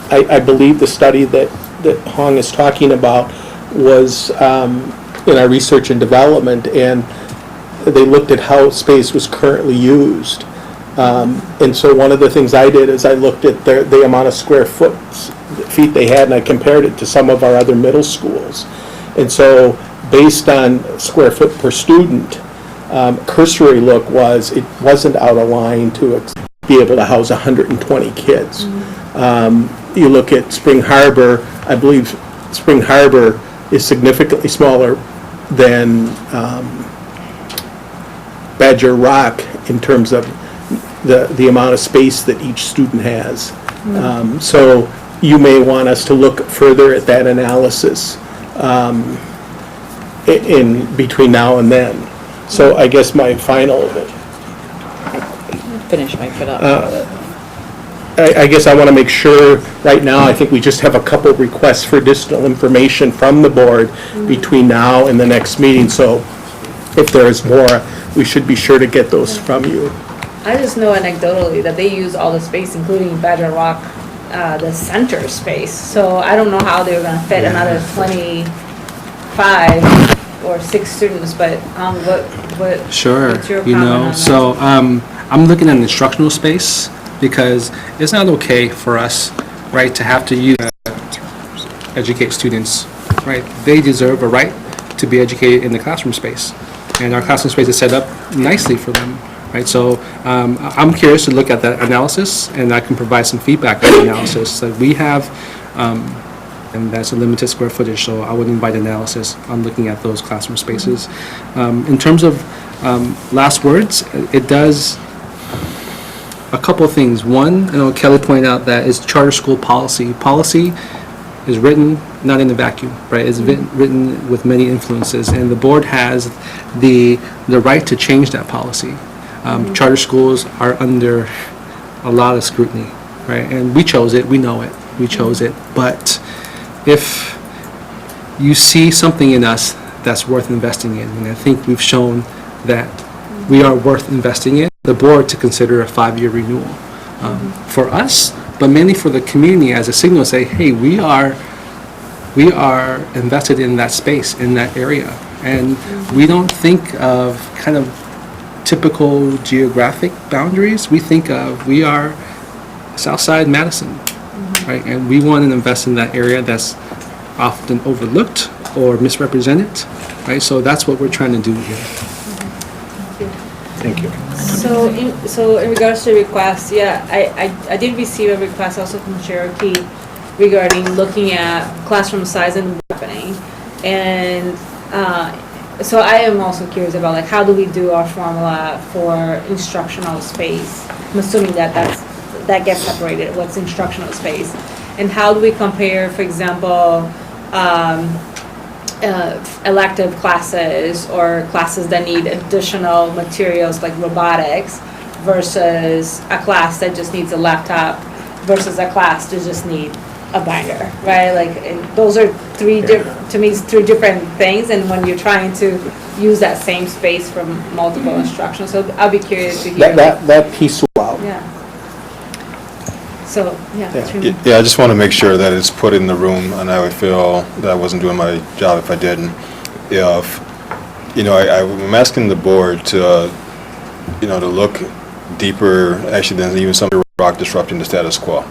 I believe the study that Hong is talking about was in our research and development, and they looked at how space was currently used. And so one of the things I did is I looked at the amount of square feet they had, and I compared it to some of our other middle schools. And so based on square foot per student, cursory look was it wasn't out of line to be able to house 120 kids. You look at Spring Harbor, I believe Spring Harbor is significantly smaller than Badger Rock in terms of the amount of space that each student has. So you may want us to look further at that analysis in between now and then. So I guess my final... Finish, Mike, but I guess I want to make sure, right now, I think we just have a couple requests for additional information from the board between now and the next meeting, so if there is more, we should be sure to get those from you. I just know anecdotally that they use all the space, including Badger Rock, the center space. So I don't know how they were gonna fit another 25 or 6 students, but what's your comment on that? So I'm looking at instructional space because it's not okay for us, right, to have to educate students, right? They deserve a right to be educated in the classroom space, and our classroom space is set up nicely for them. Right, so I'm curious to look at that analysis, and I can provide some feedback on the analysis that we have, and that's a limited square footage, so I would invite analysis on looking at those classroom spaces. In terms of last words, it does a couple of things. One, I know Kelly pointed out that is charter school policy. Policy is written not in a vacuum, right? It's written with many influences, and the board has the right to change that policy. Charter schools are under a lot of scrutiny, right? And we chose it, we know it, we chose it. But if you see something in us that's worth investing in, and I think we've shown that we are worth investing in, the board to consider a 5-year renewal for us, but mainly for the community as a signal to say, hey, we are invested in that space, in that area. And we don't think of kind of typical geographic boundaries. We think of, we are Southside Madison, right? And we want to invest in that area that's often overlooked or misrepresented, right? So that's what we're trying to do here. Thank you. So in regards to requests, yeah, I did receive a request also from Cherokee regarding looking at classroom size and happening. And so I am also curious about like how do we do our formula for instructional space? I'm assuming that gets separated, what's instructional space? And how do we compare, for example, elective classes or classes that need additional materials like robotics versus a class that just needs a laptop versus a class that just need a binder, right? Like, and those are three different things, and when you're trying to use that same space for multiple instructions, so I'll be curious to hear. That piece will out. Yeah. So, Truman. Yeah, I just want to make sure that it's put in the room, and I would feel that I wasn't doing my job if I didn't. If, I'm asking the board to, to look deeper, actually, than even some of the rock disrupting the status quo.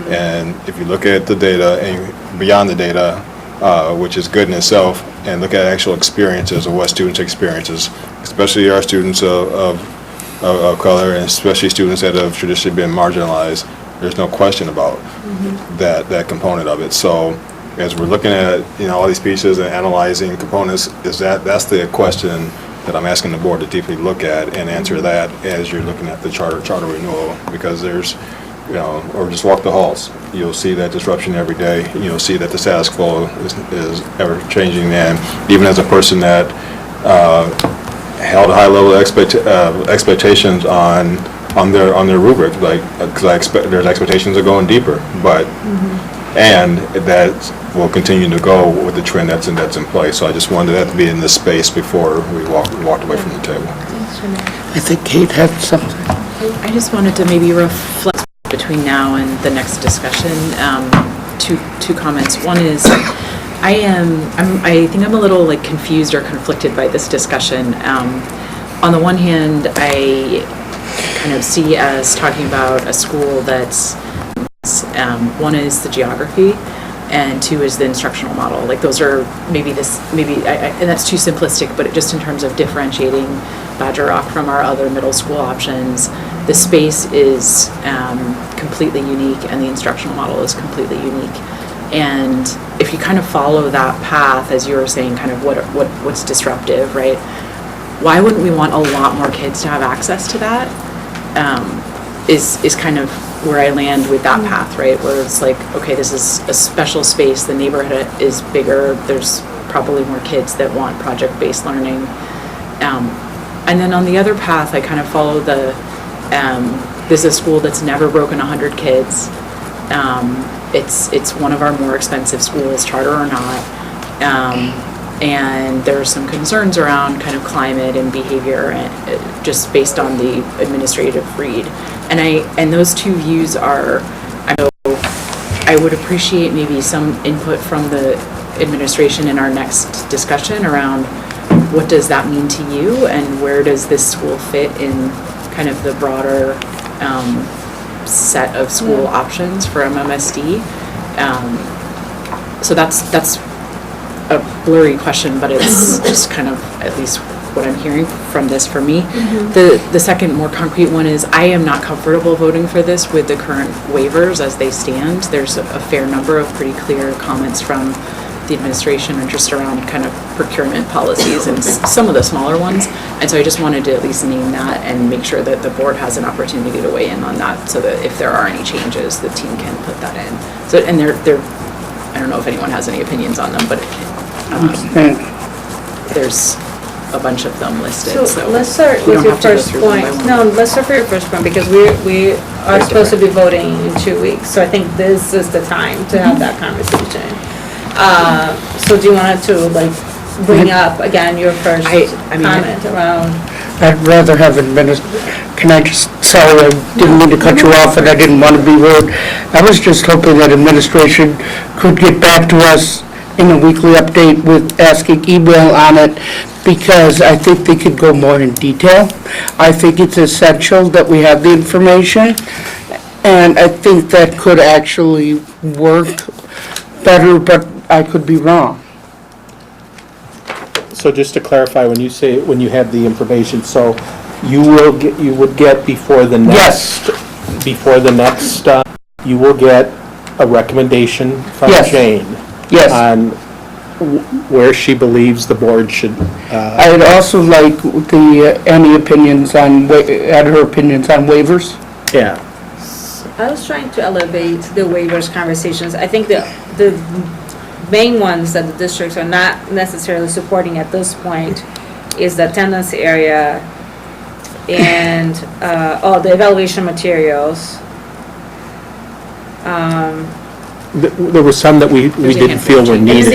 And if you look at the data and beyond the data, which is good in itself, and look at actual experiences of what students experiences, especially our students of color, and especially students that have traditionally been marginalized, there's no question about that component of it. So as we're looking at all these pieces and analyzing components, that's the question that I'm asking the board to deeply look at and answer that as you're looking at the charter renewal, because there's or just walk the halls. You'll see that disruption every day. You'll see that the status quo is ever changing. And even as a person that held high level expectations on their rubric, like, because there's expectations of going deeper, but and that will continue to go with the trend that's in place. So I just wanted that to be in this space before we walked away from the table. I think Kate had something. I just wanted to maybe reflect between now and the next discussion. Two comments. One is, I think I'm a little like confused or conflicted by this discussion. On the one hand, I kind of see us talking about a school that's one is the geography, and two is the instructional model. Like those are and that's too simplistic, but just in terms of differentiating Badger Rock from our other middle school options, the space is completely unique and the instructional model is completely unique. And if you kind of follow that path, as you were saying, kind of what's disruptive, right? Why wouldn't we want a lot more kids to have access to that? Is kind of where I land with that path, right? Where it's like, okay, this is a special space, the neighborhood is bigger, there's probably more kids that want project-based learning. And then on the other path, I kind of follow this is a school that's never broken 100 kids. It's one of our more expensive schools, charter or not. And there are some concerns around kind of climate and behavior, and just based on the administrative read. And those two views are, I would appreciate maybe some input from the administration in our next discussion around what does that mean to you, and where does this school fit in kind of the broader set of school options for MMSD. So that's a blurry question, but it's just kind of at least what I'm hearing from this for me. The second more concrete one is I am not comfortable voting for this with the current waivers as they stand. There's a fair number of pretty clear comments from the administration and just around kind of procurement policies and some of the smaller ones. And so I just wanted to at least name that and make sure that the board has an opportunity to weigh in on that, so that if there are any changes, the team can put that in. So, and they're I don't know if anyone has any opinions on them, but there's a bunch of them listed. So let's start with your first point. No, let's start with your first point, because we are supposed to be voting in 2 weeks. So I think this is the time to have that conversation. So do you want to bring up again your first comment around? I'd rather have can I just, sorry, I didn't mean to cut you off and I didn't want to be rude. I was just hoping that administration could get back to us in a weekly update with asking email on it, because I think they could go more in detail. I think it's essential that we have the information, and I think that could actually work better, but I could be wrong. So just to clarify, when you have the information, so you would get before the next, you will get a recommendation from Yes. Jane. Yes. On where she believes the board should, I'd also like any opinions on, add her opinions on waivers. yeah. I was trying to elevate the waivers conversations. I think the main ones that the districts are not necessarily supporting at this point is the attendance area and, the evaluation materials. There were some that we didn't feel were And needed.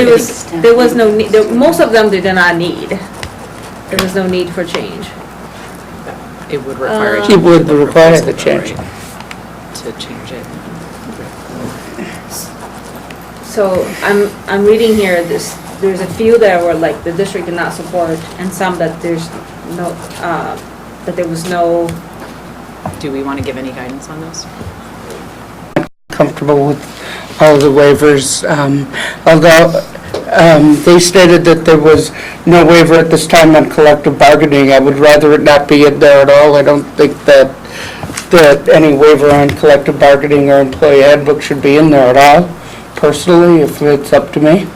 there was no need, most of them they did not need. There was no need for change. It would require. a It change to would the require proposal, the change. right, to change it. So I'm reading here, there's a few that were like the district did not support and some that there's no, that there was no. Do we want to give any guidance on those? Comfortable with all the waivers, although they stated that there was no waiver at this time on collective bargaining. I would rather it not be in there at all. I don't think that any waiver on collective bargaining or employee handbook should be in there at all, personally, if it's up to me.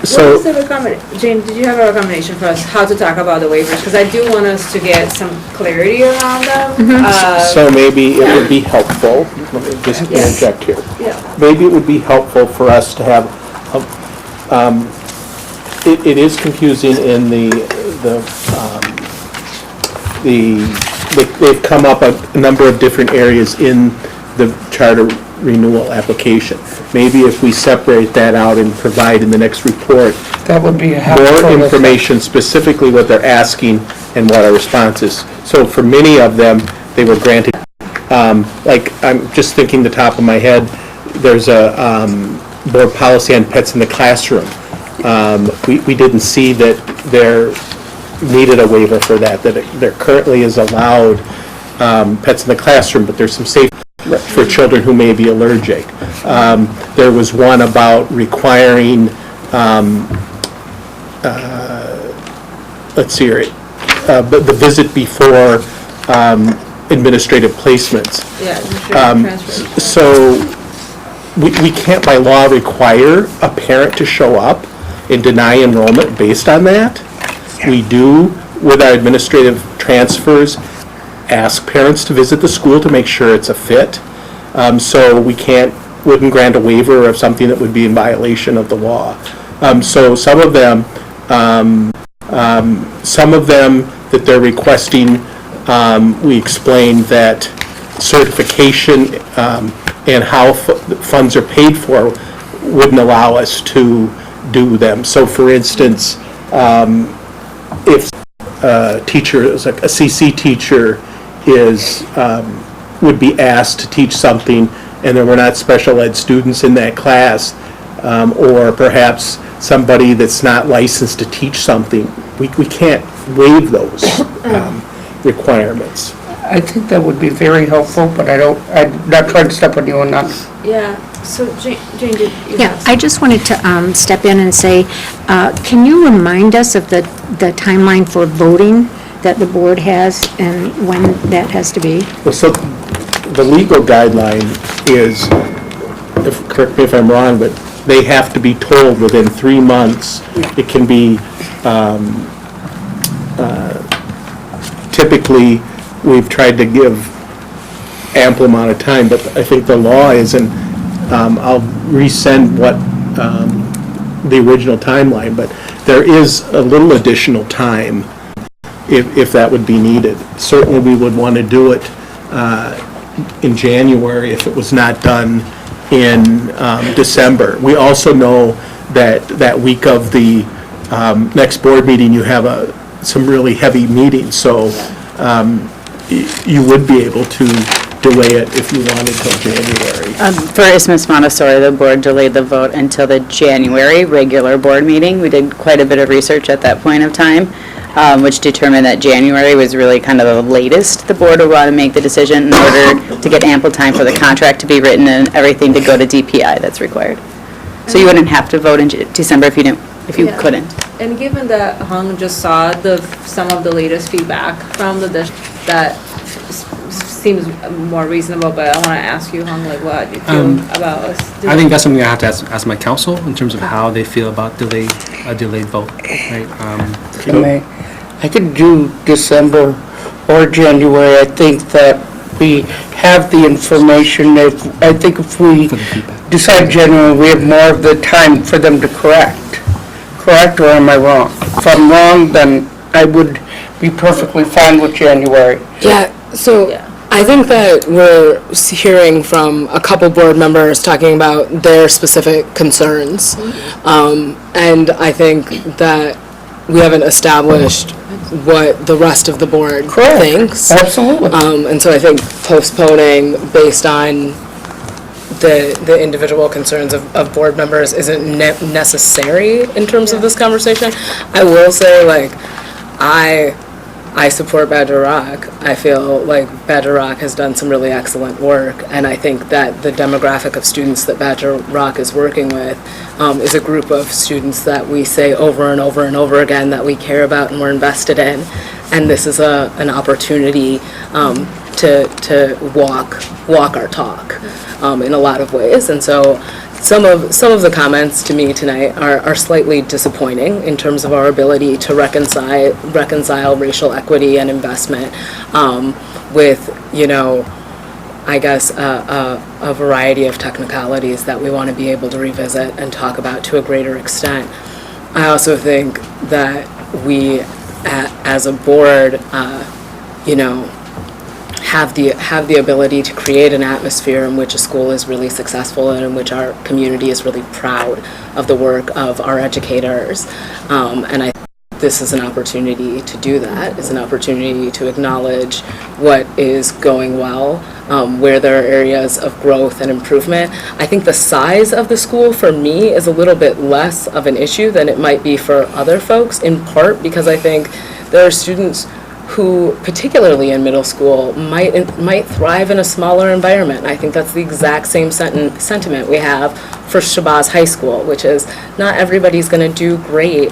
What is the recommendation? Jane, did you have a recommendation for us how to talk about the waivers? Because I do want us to get some clarity around them. So maybe it would be helpful, let me just interject here. Yeah. Maybe it would be helpful for us to have, it is confusing in they've come up a number of different areas in the charter renewal application. Maybe if we separate that out and provide in the next report That would be a helpful. more information, specifically what they're asking and what our response is. So for many of them, they were granted, like, I'm just thinking the top of my head, there's a board policy on pets in the classroom. We didn't see that there needed a waiver for that there currently is allowed pets in the classroom, but there's some safety for children who may be allergic. There was one about requiring, let's see here, the visit before administrative placements. Yeah. Transfer. So we can't by law require a parent to show up and deny enrollment based on that. We do, with our administrative transfers, ask parents to visit the school to make sure it's a fit. So we wouldn't grant a waiver of something that would be in violation of the law. So some of them that they're requesting, we explained that certification and how funds are paid for wouldn't allow us to do them. So for instance, if a teacher, like a CC teacher, would be asked to teach something and there were not special ed students in that class, or perhaps somebody that's not licensed to teach something, we can't waive those requirements. I think that would be very helpful, but I'm not trying to step on you on that. Yeah, so Jane, did you Yeah, have I just wanted to step in and say, can you remind us of the timeline for voting that the board has and when that has to be? Well, so the legal guideline is, correct me if I'm wrong, but they have to be told within 3 months. It can be, typically, we've tried to give ample amount of time, but I think the law is, and I'll resend what the original timeline, but there is a little additional time if that would be needed. Certainly, we would want to do it in January if it was not done in December. We also know that that week of the next board meeting, you have some really heavy meetings, so you would be able to delay it if you wanted till January. For Isthmus Montessori, the board delayed the vote until the January regular board meeting. We did quite a bit of research at that point of time, which determined that January was really kind of the latest the board would want to make the decision in order to get ample time for the contract to be written and everything to go to DPI that's required. So you wouldn't have to vote in December if you couldn't. And given that Hung just saw some of the latest feedback from the district that seems more reasonable, but I want to ask you, Hung, like, what you feel about us doing? I think that's something I have to ask my council in terms of how they feel about a delayed vote, right? I could do December or January. I think that we have the information. I think if we decide January, we have more of the time for them to correct. Correct, or am I wrong? If I'm wrong, then I would be perfectly fine with January. Yeah, so I think that we're hearing from a couple board members talking about their specific concerns. And I think that we haven't established what the rest of the board thinks. Absolutely. And so I think postponing based on the individual concerns of board members isn't necessary in terms of this conversation. I will say, like, I support Badger Rock. I feel like Badger Rock has done some really excellent work, and I think that the demographic of students that Badger Rock is working with is a group of students that we say over and over and over again that we care about and we're invested in, and this is an opportunity to walk our talk in a lot of ways. And so some of the comments to me tonight are slightly disappointing in terms of our ability to reconcile racial equity and investment with, I guess, a variety of technicalities that we want to be able to revisit and talk about to a greater extent. I also think that we, as a board, have the ability to create an atmosphere in which a school is really successful and in which our community is really proud of the work of our educators. And I think this is an opportunity to do that. It's an opportunity to acknowledge what is going well, where there are areas of growth and improvement. I think the size of the school for me is a little bit less of an issue than it might be for other folks, in part because I think there are students who, particularly in middle school, might thrive in a smaller environment. I think that's the exact same sentiment we have for Shabazz High School, which is not everybody's going to do great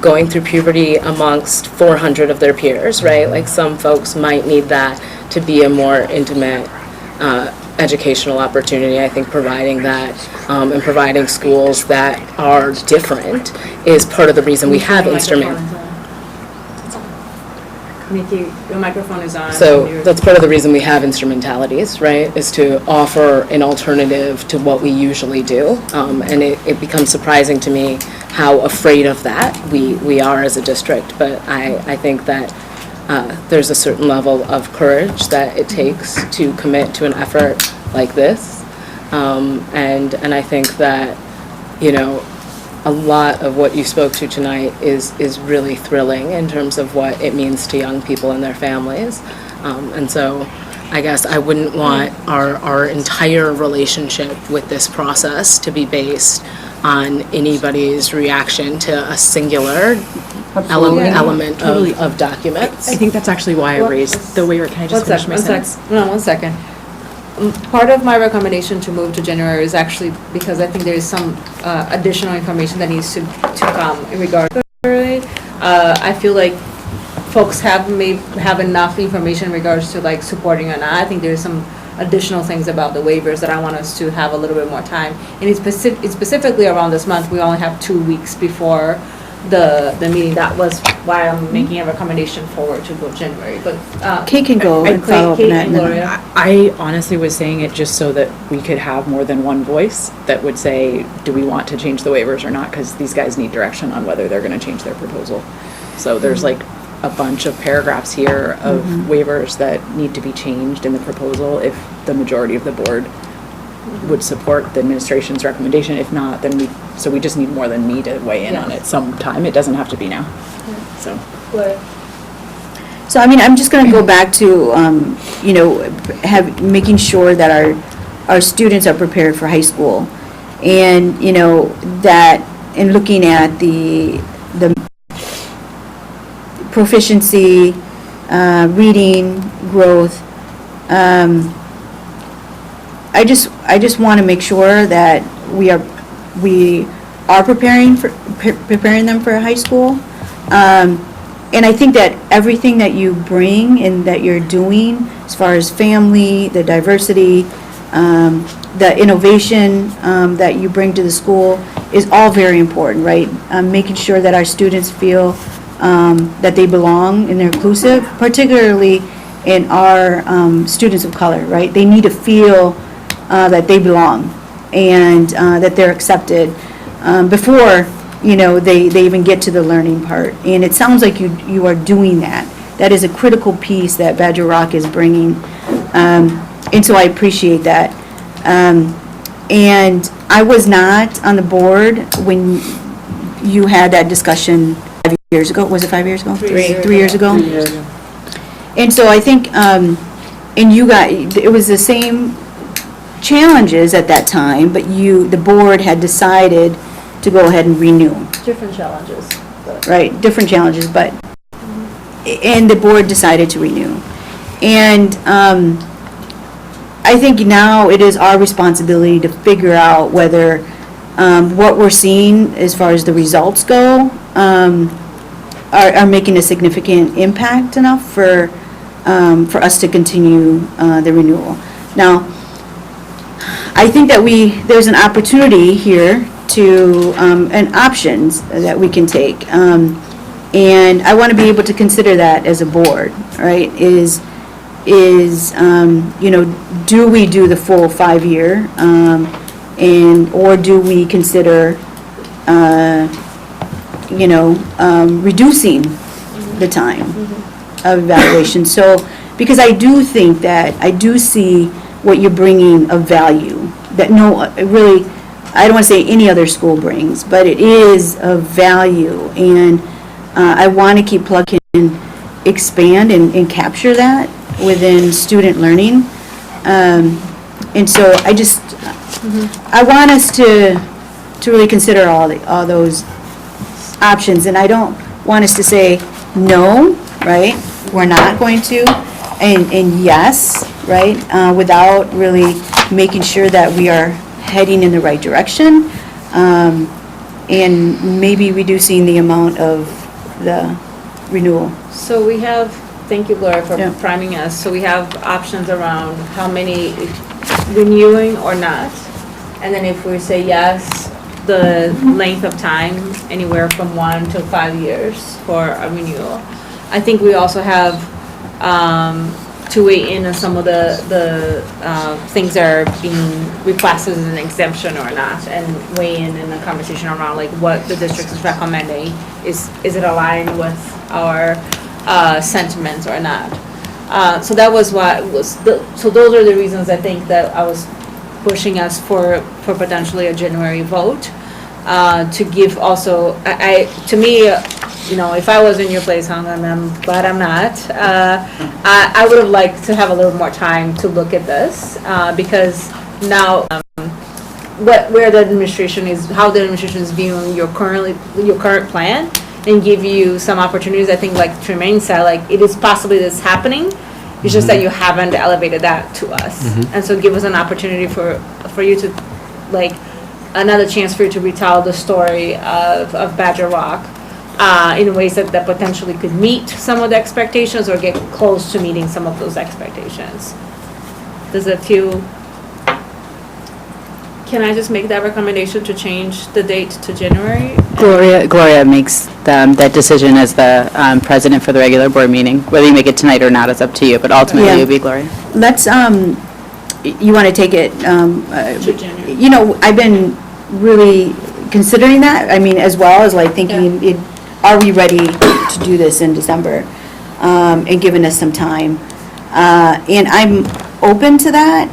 going through puberty amongst 400 of their peers, right? Like, some folks might need that to be a more intimate educational opportunity. I think providing that and providing schools that are different is part of the reason we have instrument. Nikki, your microphone is on. So that's part of the reason we have instrumentalities, right, is to offer an alternative to what we usually do. And it becomes surprising to me how afraid of that we are as a district. But I think that there's a certain level of courage that it takes to commit to an effort like this. And I think that, a lot of what you spoke to tonight is really thrilling in terms of what it means to young people and their families. And so I guess I wouldn't want our entire relationship with this process to be based on anybody's reaction to a singular element of documents. I think that's actually why I raised the waiver. Can I just finish my sentence? One second. Part of my recommendation to move to January is actually because I think there is some additional information that needs to come in regard to it. I feel like folks have enough information in regards to, like, supporting or not. I think there's some additional things about the waivers that I want us to have a little bit more time. And it's specifically around this month. We only have 2 weeks before the meeting. That was why I'm making a recommendation forward to go January. But Kate can go and follow up on that. and Gloria. I honestly was saying it just so that we could have more than one voice that would say, do we want to change the waivers or not? Because these guys need direction on whether they're going to change their proposal. So there's like a bunch of paragraphs here of waivers that need to be changed in the proposal if the majority of the board would support the administration's recommendation. If not, then we just need more than me to weigh in on it sometime. It doesn't have to be now. So. So, I mean, I'm just going to go back to, making sure that our students are prepared for high school. And, that in looking at the proficiency, reading, growth, I just want to make sure that we are preparing them for high school. And I think that everything that you bring and that you're doing, as far as family, the diversity, the innovation that you bring to the school is all very important, right? Making sure that our students feel that they belong and they're inclusive, particularly in our students of color, right? They need to feel that they belong and that they're accepted before, you know, they even get to the learning part. And it sounds like you are doing that. That is a critical piece that Badger Rock is bringing. And so I appreciate that. And I was not on the board when you had that discussion 5 years ago. Was it 5 years ago? 3 years ago. And so I think, and you got, it was the same challenges at that time, but the board had decided to go ahead and renew. Different challenges. Right, different challenges, but, and the board decided to renew. And I think now it is our responsibility to figure out whether what we're seeing as far as the results go are making a significant impact enough for us to continue the renewal. Now, I think that there's an opportunity here to, and options that we can take. And I want to be able to consider that as a board, right? You know, do we do the full 5-year? Or do we consider, you know, reducing the time of evaluation? So, because I do think that, I do see what you're bringing of value that really, I don't want to say any other school brings, but it is of value. And I want to keep plugging, expand and capture that within student learning. And so I just, I want us to really consider all those options. And I don't want us to say no, right? We're not going to, and yes, right? Without really making sure that we are heading in the right direction, and maybe reducing the amount of the renewal. So we have, thank you, Gloria, for priming us. So we have options around how many renewing or not. And then if we say yes, the length of time, anywhere from 1 to 5 years for a renewal. I think we also have to weigh in on some of the things that are being requested as an exemption or not, and weigh in the conversation around like what the district is recommending. Is it aligned with our sentiments or not? So that was what was. So those are the reasons I think that I was pushing us for potentially a January vote to give also. To me. You know, if I was in your place, Hung, and I'm glad I'm not, I would have liked to have a little more time to look at this, because now where the administration is, how the administration is viewing your current plan, and give you some opportunities. I think, like Tremaine said, like it is possibly this happening. It's just that you haven't elevated that to us, and so give us an opportunity for you to, like, another chance for you to retell the story of Badger Rock. In ways that potentially could meet some of the expectations or get close to meeting some of those expectations. Does it feel, can I just make that recommendation to change the date to January? Gloria makes that decision as the president for the regular board meeting. Whether you make it tonight or not is up to you, but ultimately it would be Gloria. Let's, you want to take it, To January. you know, I've been really considering that. I mean, as well as like thinking, are we ready to do this in December? And giving us some time. And I'm open to that.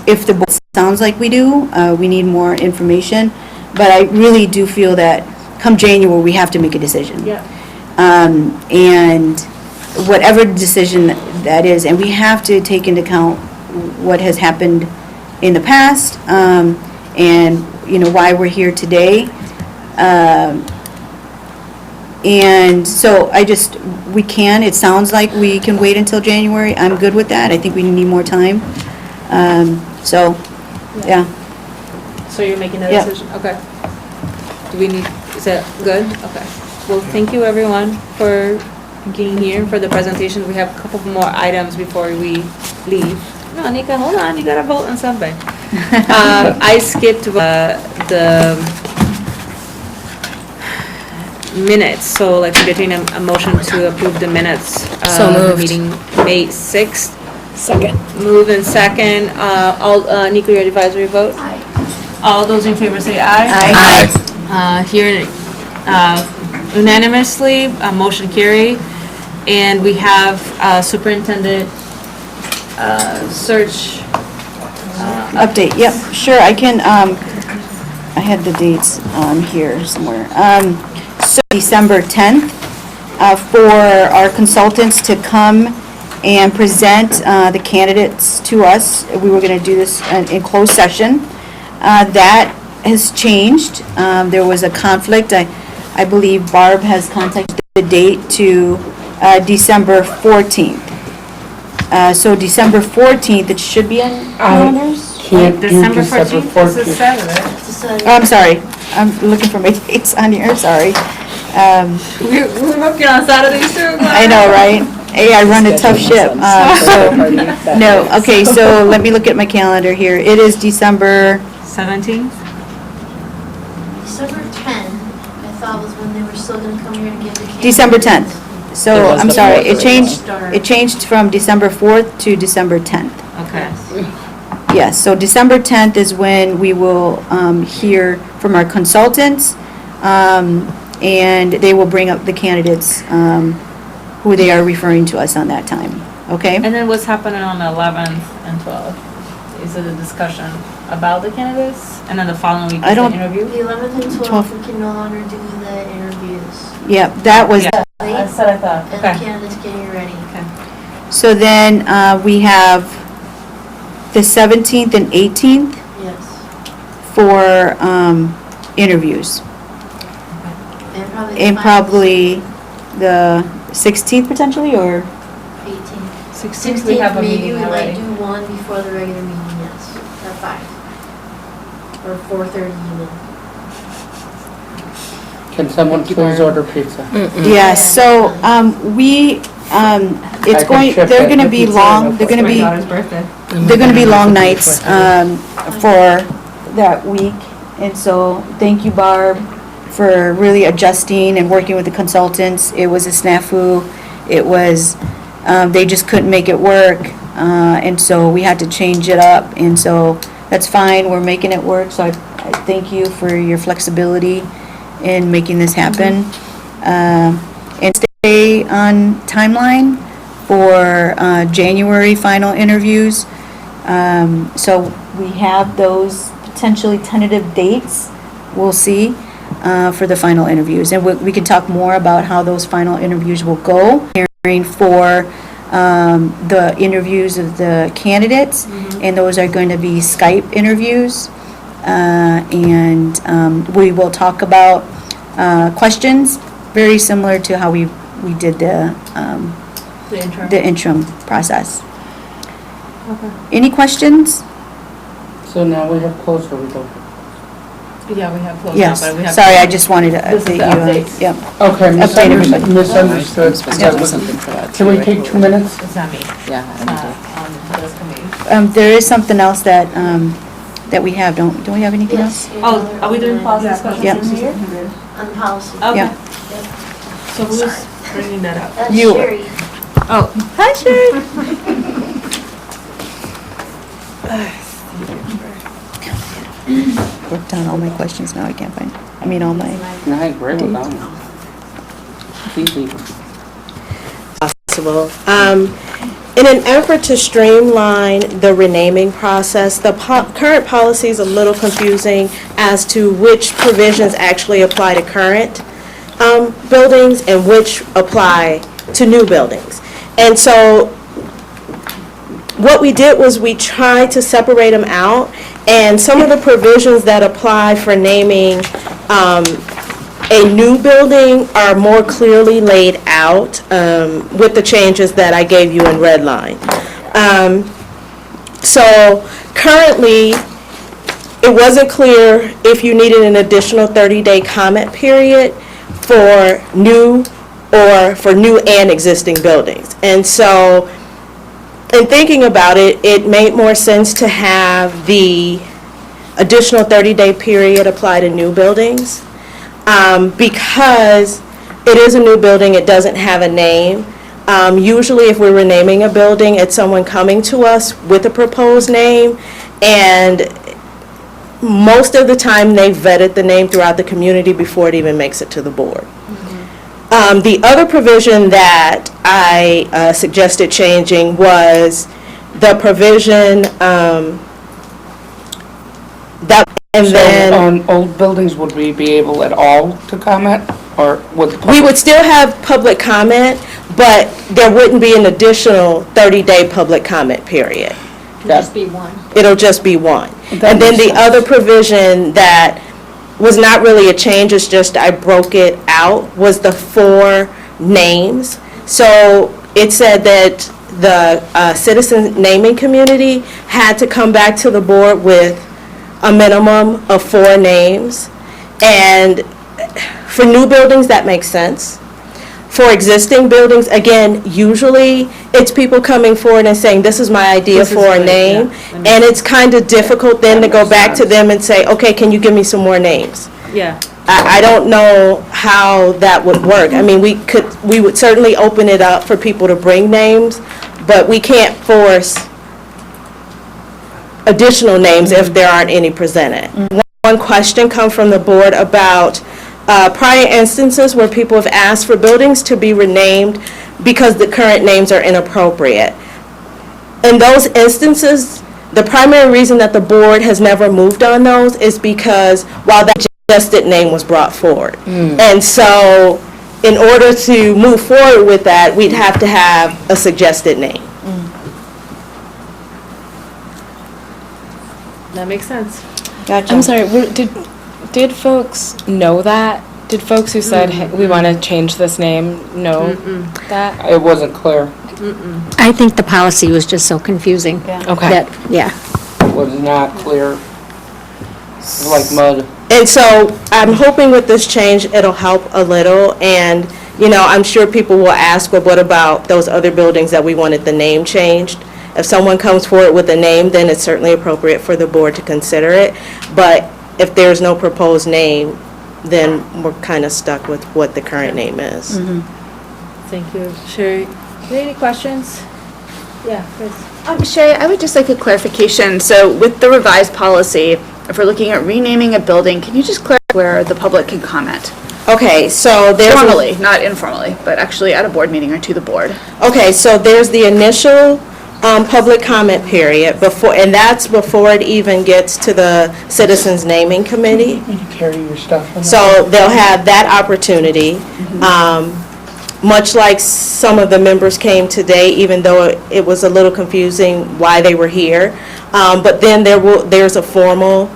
If the board sounds like we do, we need more information. But I really do feel that come January, we have to make a decision. Yeah. And whatever decision that is, and we have to take into account what has happened in the past, and, you know, why we're here today. And so it sounds like we can wait until January. I'm good with that. I think we need more time. So, yeah. So you're making that Yeah. decision? Okay. Do we need, is that good? Okay. Well, thank you everyone for being here for the presentation. We have a couple more items before we leave. No, Anika, hold on, you gotta vote on something. I skipped the minutes, so like entertain a motion to approve the minutes. So of the moved. Meeting May 6th. Second. Move in second, nuclear advisory vote? Aye. All those in favor say aye. Aye. Here, unanimously, motion carry. And we have superintendent search. Update, yep, sure, I can, I had the dates here somewhere. So December 10th, for our consultants to come and present the candidates to us. We were going to do this in closed session. That has changed. There was a conflict. I believe Barb has contacted the date to December 14th. So December 14th, it should be on calendars? Can't do December December 14th, this is 14th. Saturday. I'm sorry, I'm looking for my dates on here, sorry. We're working on Saturdays too. I know, right? Hey, I run a tough ship. No, okay, so let me look at my calendar here. It is December, 17th? December 10, I thought was when they were still gonna come here and give the candidates. December 10th. It So, was I'm the sorry, 4th. it changed from December 4th to December 10th. Okay. Yes, so December 10th is when we will hear from our consultants, and they will bring up the candidates who they are referring to us on that time, okay? And then what's happening on the 11th and 12th? Is it a discussion about the candidates? And then the following week I is the don't- interview? The 11th and 12th, 12th. we can no longer do the interviews. Yeah, that was, Yeah, that's what I thought. And the Okay. candidates getting ready. so then we have the 17th and 18th Yes. for interviews. And probably the 16th potentially, or? 18th. 16th, we have a maybe meeting we already. might do one before the regular meeting, yes, at 5. Or 4:30 even. Can someone please order pizza? Yes, so it's going, they're gonna be long, they're gonna My be, daughter's birthday. they're gonna be long nights for that week. And so, thank you, Barb, for really adjusting and working with the consultants. It was a snafu. It was, they just couldn't make it work. And so we had to change it up. And so that's fine. We're making it work. So I thank you for your flexibility in making this happen. And stay on timeline for January final interviews. So we have those potentially tentative dates. We'll see. For the final interviews. And we can talk more about how those final interviews will go. Hearing for the interviews of the candidates, and those are going to be Skype interviews. And we will talk about questions, very similar to how we did the interim process. Okay. Any questions? So now we have closed, or we don't? Yeah, we have closed Yes, now, but we have. sorry, I just wanted to This is update the you. updates. Yep. Okay, Update everybody. misunderstood. Can we take 2 minutes? It's not me. Yeah. On this committee. There is something else that, that we have, don't we have anything else? Oh, are we doing policy discussions Yep. in here? On policy. Okay. Yeah. So who's bringing that up? That's You. Sherry. Oh, hi Sherry. Wrote down all my questions, now I can't find, all my. No, I agree with that one. It's easy. Possible. In an effort to streamline the renaming process, the current policy is a little confusing as to which provisions actually apply to current buildings and which apply to new buildings. And so what we did was we tried to separate them out, and some of the provisions that apply for naming a new building are more clearly laid out with the changes that I gave you in red line. So currently, it wasn't clear if you needed an additional 30-day comment period for new or for new and existing buildings. And so, in thinking about it, it made more sense to have the additional 30-day period apply to new buildings, because it is a new building, it doesn't have a name. Usually if we're renaming a building, it's someone coming to us with a proposed name, and most of the time they've vetted the name throughout the community before it even makes it to the board. The other provision that I suggested changing was the provision that, and So then on old buildings, would we be able at all to comment, or would the we public? would still have public comment, but there wouldn't be an additional 30-day public comment period. Just be one. It'll just be one. That And then makes the other provision that was not really a change, it's just I broke it out, was the 4 names. So it said that the citizen naming community had to come back to the board with a minimum of 4 names. And for new buildings, that makes sense. For existing buildings, again, usually it's people coming forward and saying, this is my idea This is for a good, name. yeah. And it's kind of difficult then to go back to them and say, okay, can you give me some more names? Yeah. I don't know how that would work. I mean, we would certainly open it up for people to bring names, but we can't force additional names if there aren't any presented. One question come from the board about prior instances where people have asked for buildings to be renamed because the current names are inappropriate. In those instances, the primary reason that the board has never moved on those is because while that suggested name was brought forward. And so, in order to move forward with that, we'd have to have a suggested name. That makes sense. Gotcha. I'm sorry, did folks know that? Did folks who said, hey, we want to change this name know that? It wasn't clear. I think the policy was just so confusing. Okay. That, yeah. It was not clear. It was like mud. And so I'm hoping with this change, it'll help a little. And, you know, I'm sure people will ask, well, what about those other buildings that we wanted the name changed? If someone comes forward with a name, then it's certainly appropriate for the board to consider it. But if there's no proposed name, then we're kind of stuck with what the current name is. Thank you. Sherry, any questions? Yeah, Chris. Sherry, I would just like a clarification. So with the revised policy, if we're looking at renaming a building, can you just clarify where the public can comment? Okay, so there's... Formally, not informally, but actually at a board meeting or to the board. Okay, so there's the initial public comment period before, and that's before it even gets to the Citizens Naming Committee. You carry your stuff on So they'll have that opportunity. Much like some of the members came today, even though it was a little confusing why they were here. But then there's a formal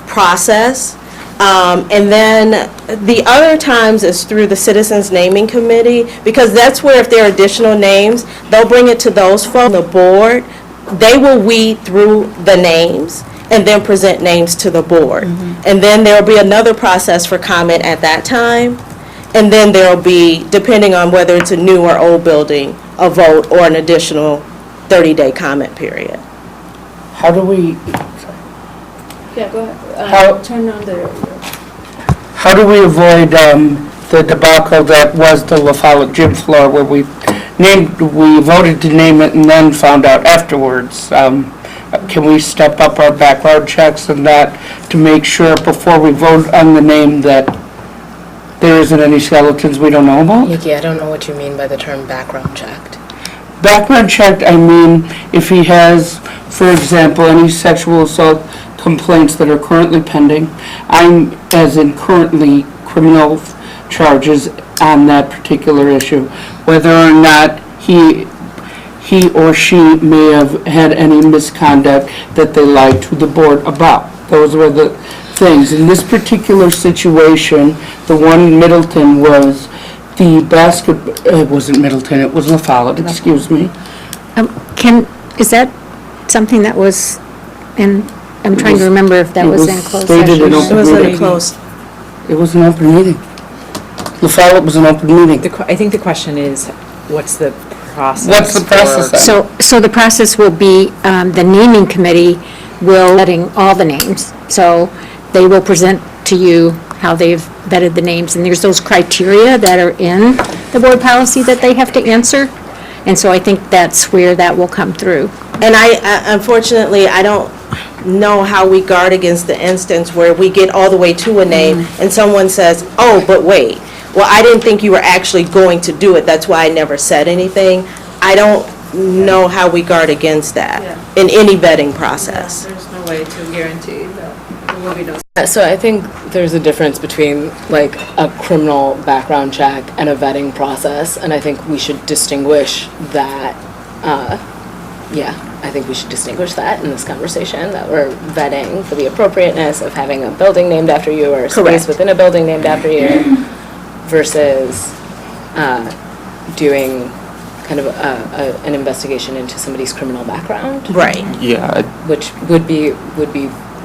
process. And then the other times is through the Citizens Naming Committee, because that's where if there are additional names, they'll bring it to those from the board. They will weed through the names and then present names to the board. And then there'll be another process for comment at that time. And then there'll be, depending on whether it's a new or old building, a vote or an additional 30-day comment period. How do we, Yeah, go ahead. How- Turn on the... how do we avoid the debacle that was the La Follette gym floor where we voted to name it and then found out afterwards? Can we step up our background checks and that to make sure before we vote on the name that there isn't any skeletons we don't know about? Nikki, I don't know what you mean by the term background checked. Background checked, I mean, if he has, for example, any sexual assault complaints that are currently pending, I'm, as in currently criminal charges on that particular issue, whether or not he or she may have had any misconduct that they lied to the board about. Those were the things. In this particular situation, the one in Middleton was it wasn't Middleton, it was La Follette, excuse me. Is that something that was in I'm trying to remember if that was in closed stated session. in open It was meeting. in closed. It was an open meeting. The follow-up was an open meeting. I think the question is, what's the process? What's the process then? So the process will be, the naming committee will letting all the names. So they will present to you how they've vetted the names, and there's those criteria that are in the board policy that they have to answer. And so I think that's where that will come through. And unfortunately, I don't know how we guard against the instance where we get all the way to a name and someone says, oh, but wait, well, I didn't think you were actually going to do it, that's why I never said anything. I don't know how we guard against that in any vetting process. There's no way to guarantee that there will be no. So I think there's a difference between like a criminal background check and a vetting process, and I think we should distinguish that. I think we should distinguish that in this conversation, that we're vetting for the appropriateness of having a building named after you or a space within a building named after you versus doing kind of an investigation into somebody's criminal background. Right. Yeah, Which would be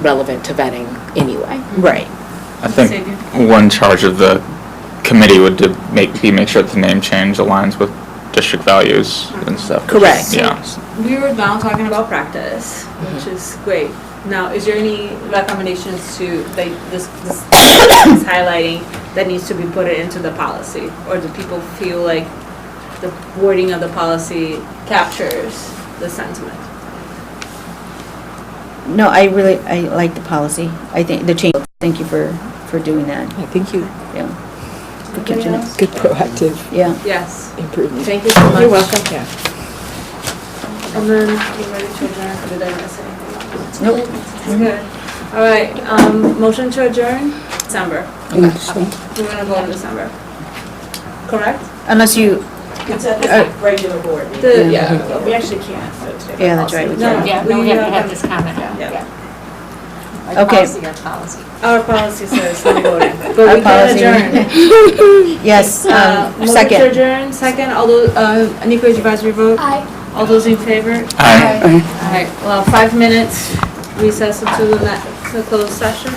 relevant to vetting anyway. Right. I think one charge of the committee would to make sure that the name change aligns with district values and stuff. Correct. Yeah. We were now talking about practice, which is great. Now, is there any recommendations to, this is highlighting that needs to be put into the policy? Or do people feel like the wording of the policy captures the sentiment? No, I like the policy. I think the change, thank you for doing that. I think you, Yeah. For Anybody catching it. else? good proactive Yeah. Yes. improvement. Thank you so much. You're welcome. Yeah. And then, you ready to adjourn? Did I miss anything? Nope. Good. All right, motion to adjourn, December. We're gonna go in December. Correct? Unless you, It's at the regular board meeting. We actually can't. yeah, that's right. we No, can. Yeah, we have to have this comment. Yeah. Okay. Our policy says no voting, but Our we can policy. adjourn. Yes, Motion to second. adjourn, second, all those, Nico, advisory vote? Aye. All those in favor? Aye. All right, well, 5 minutes recess until the closed session.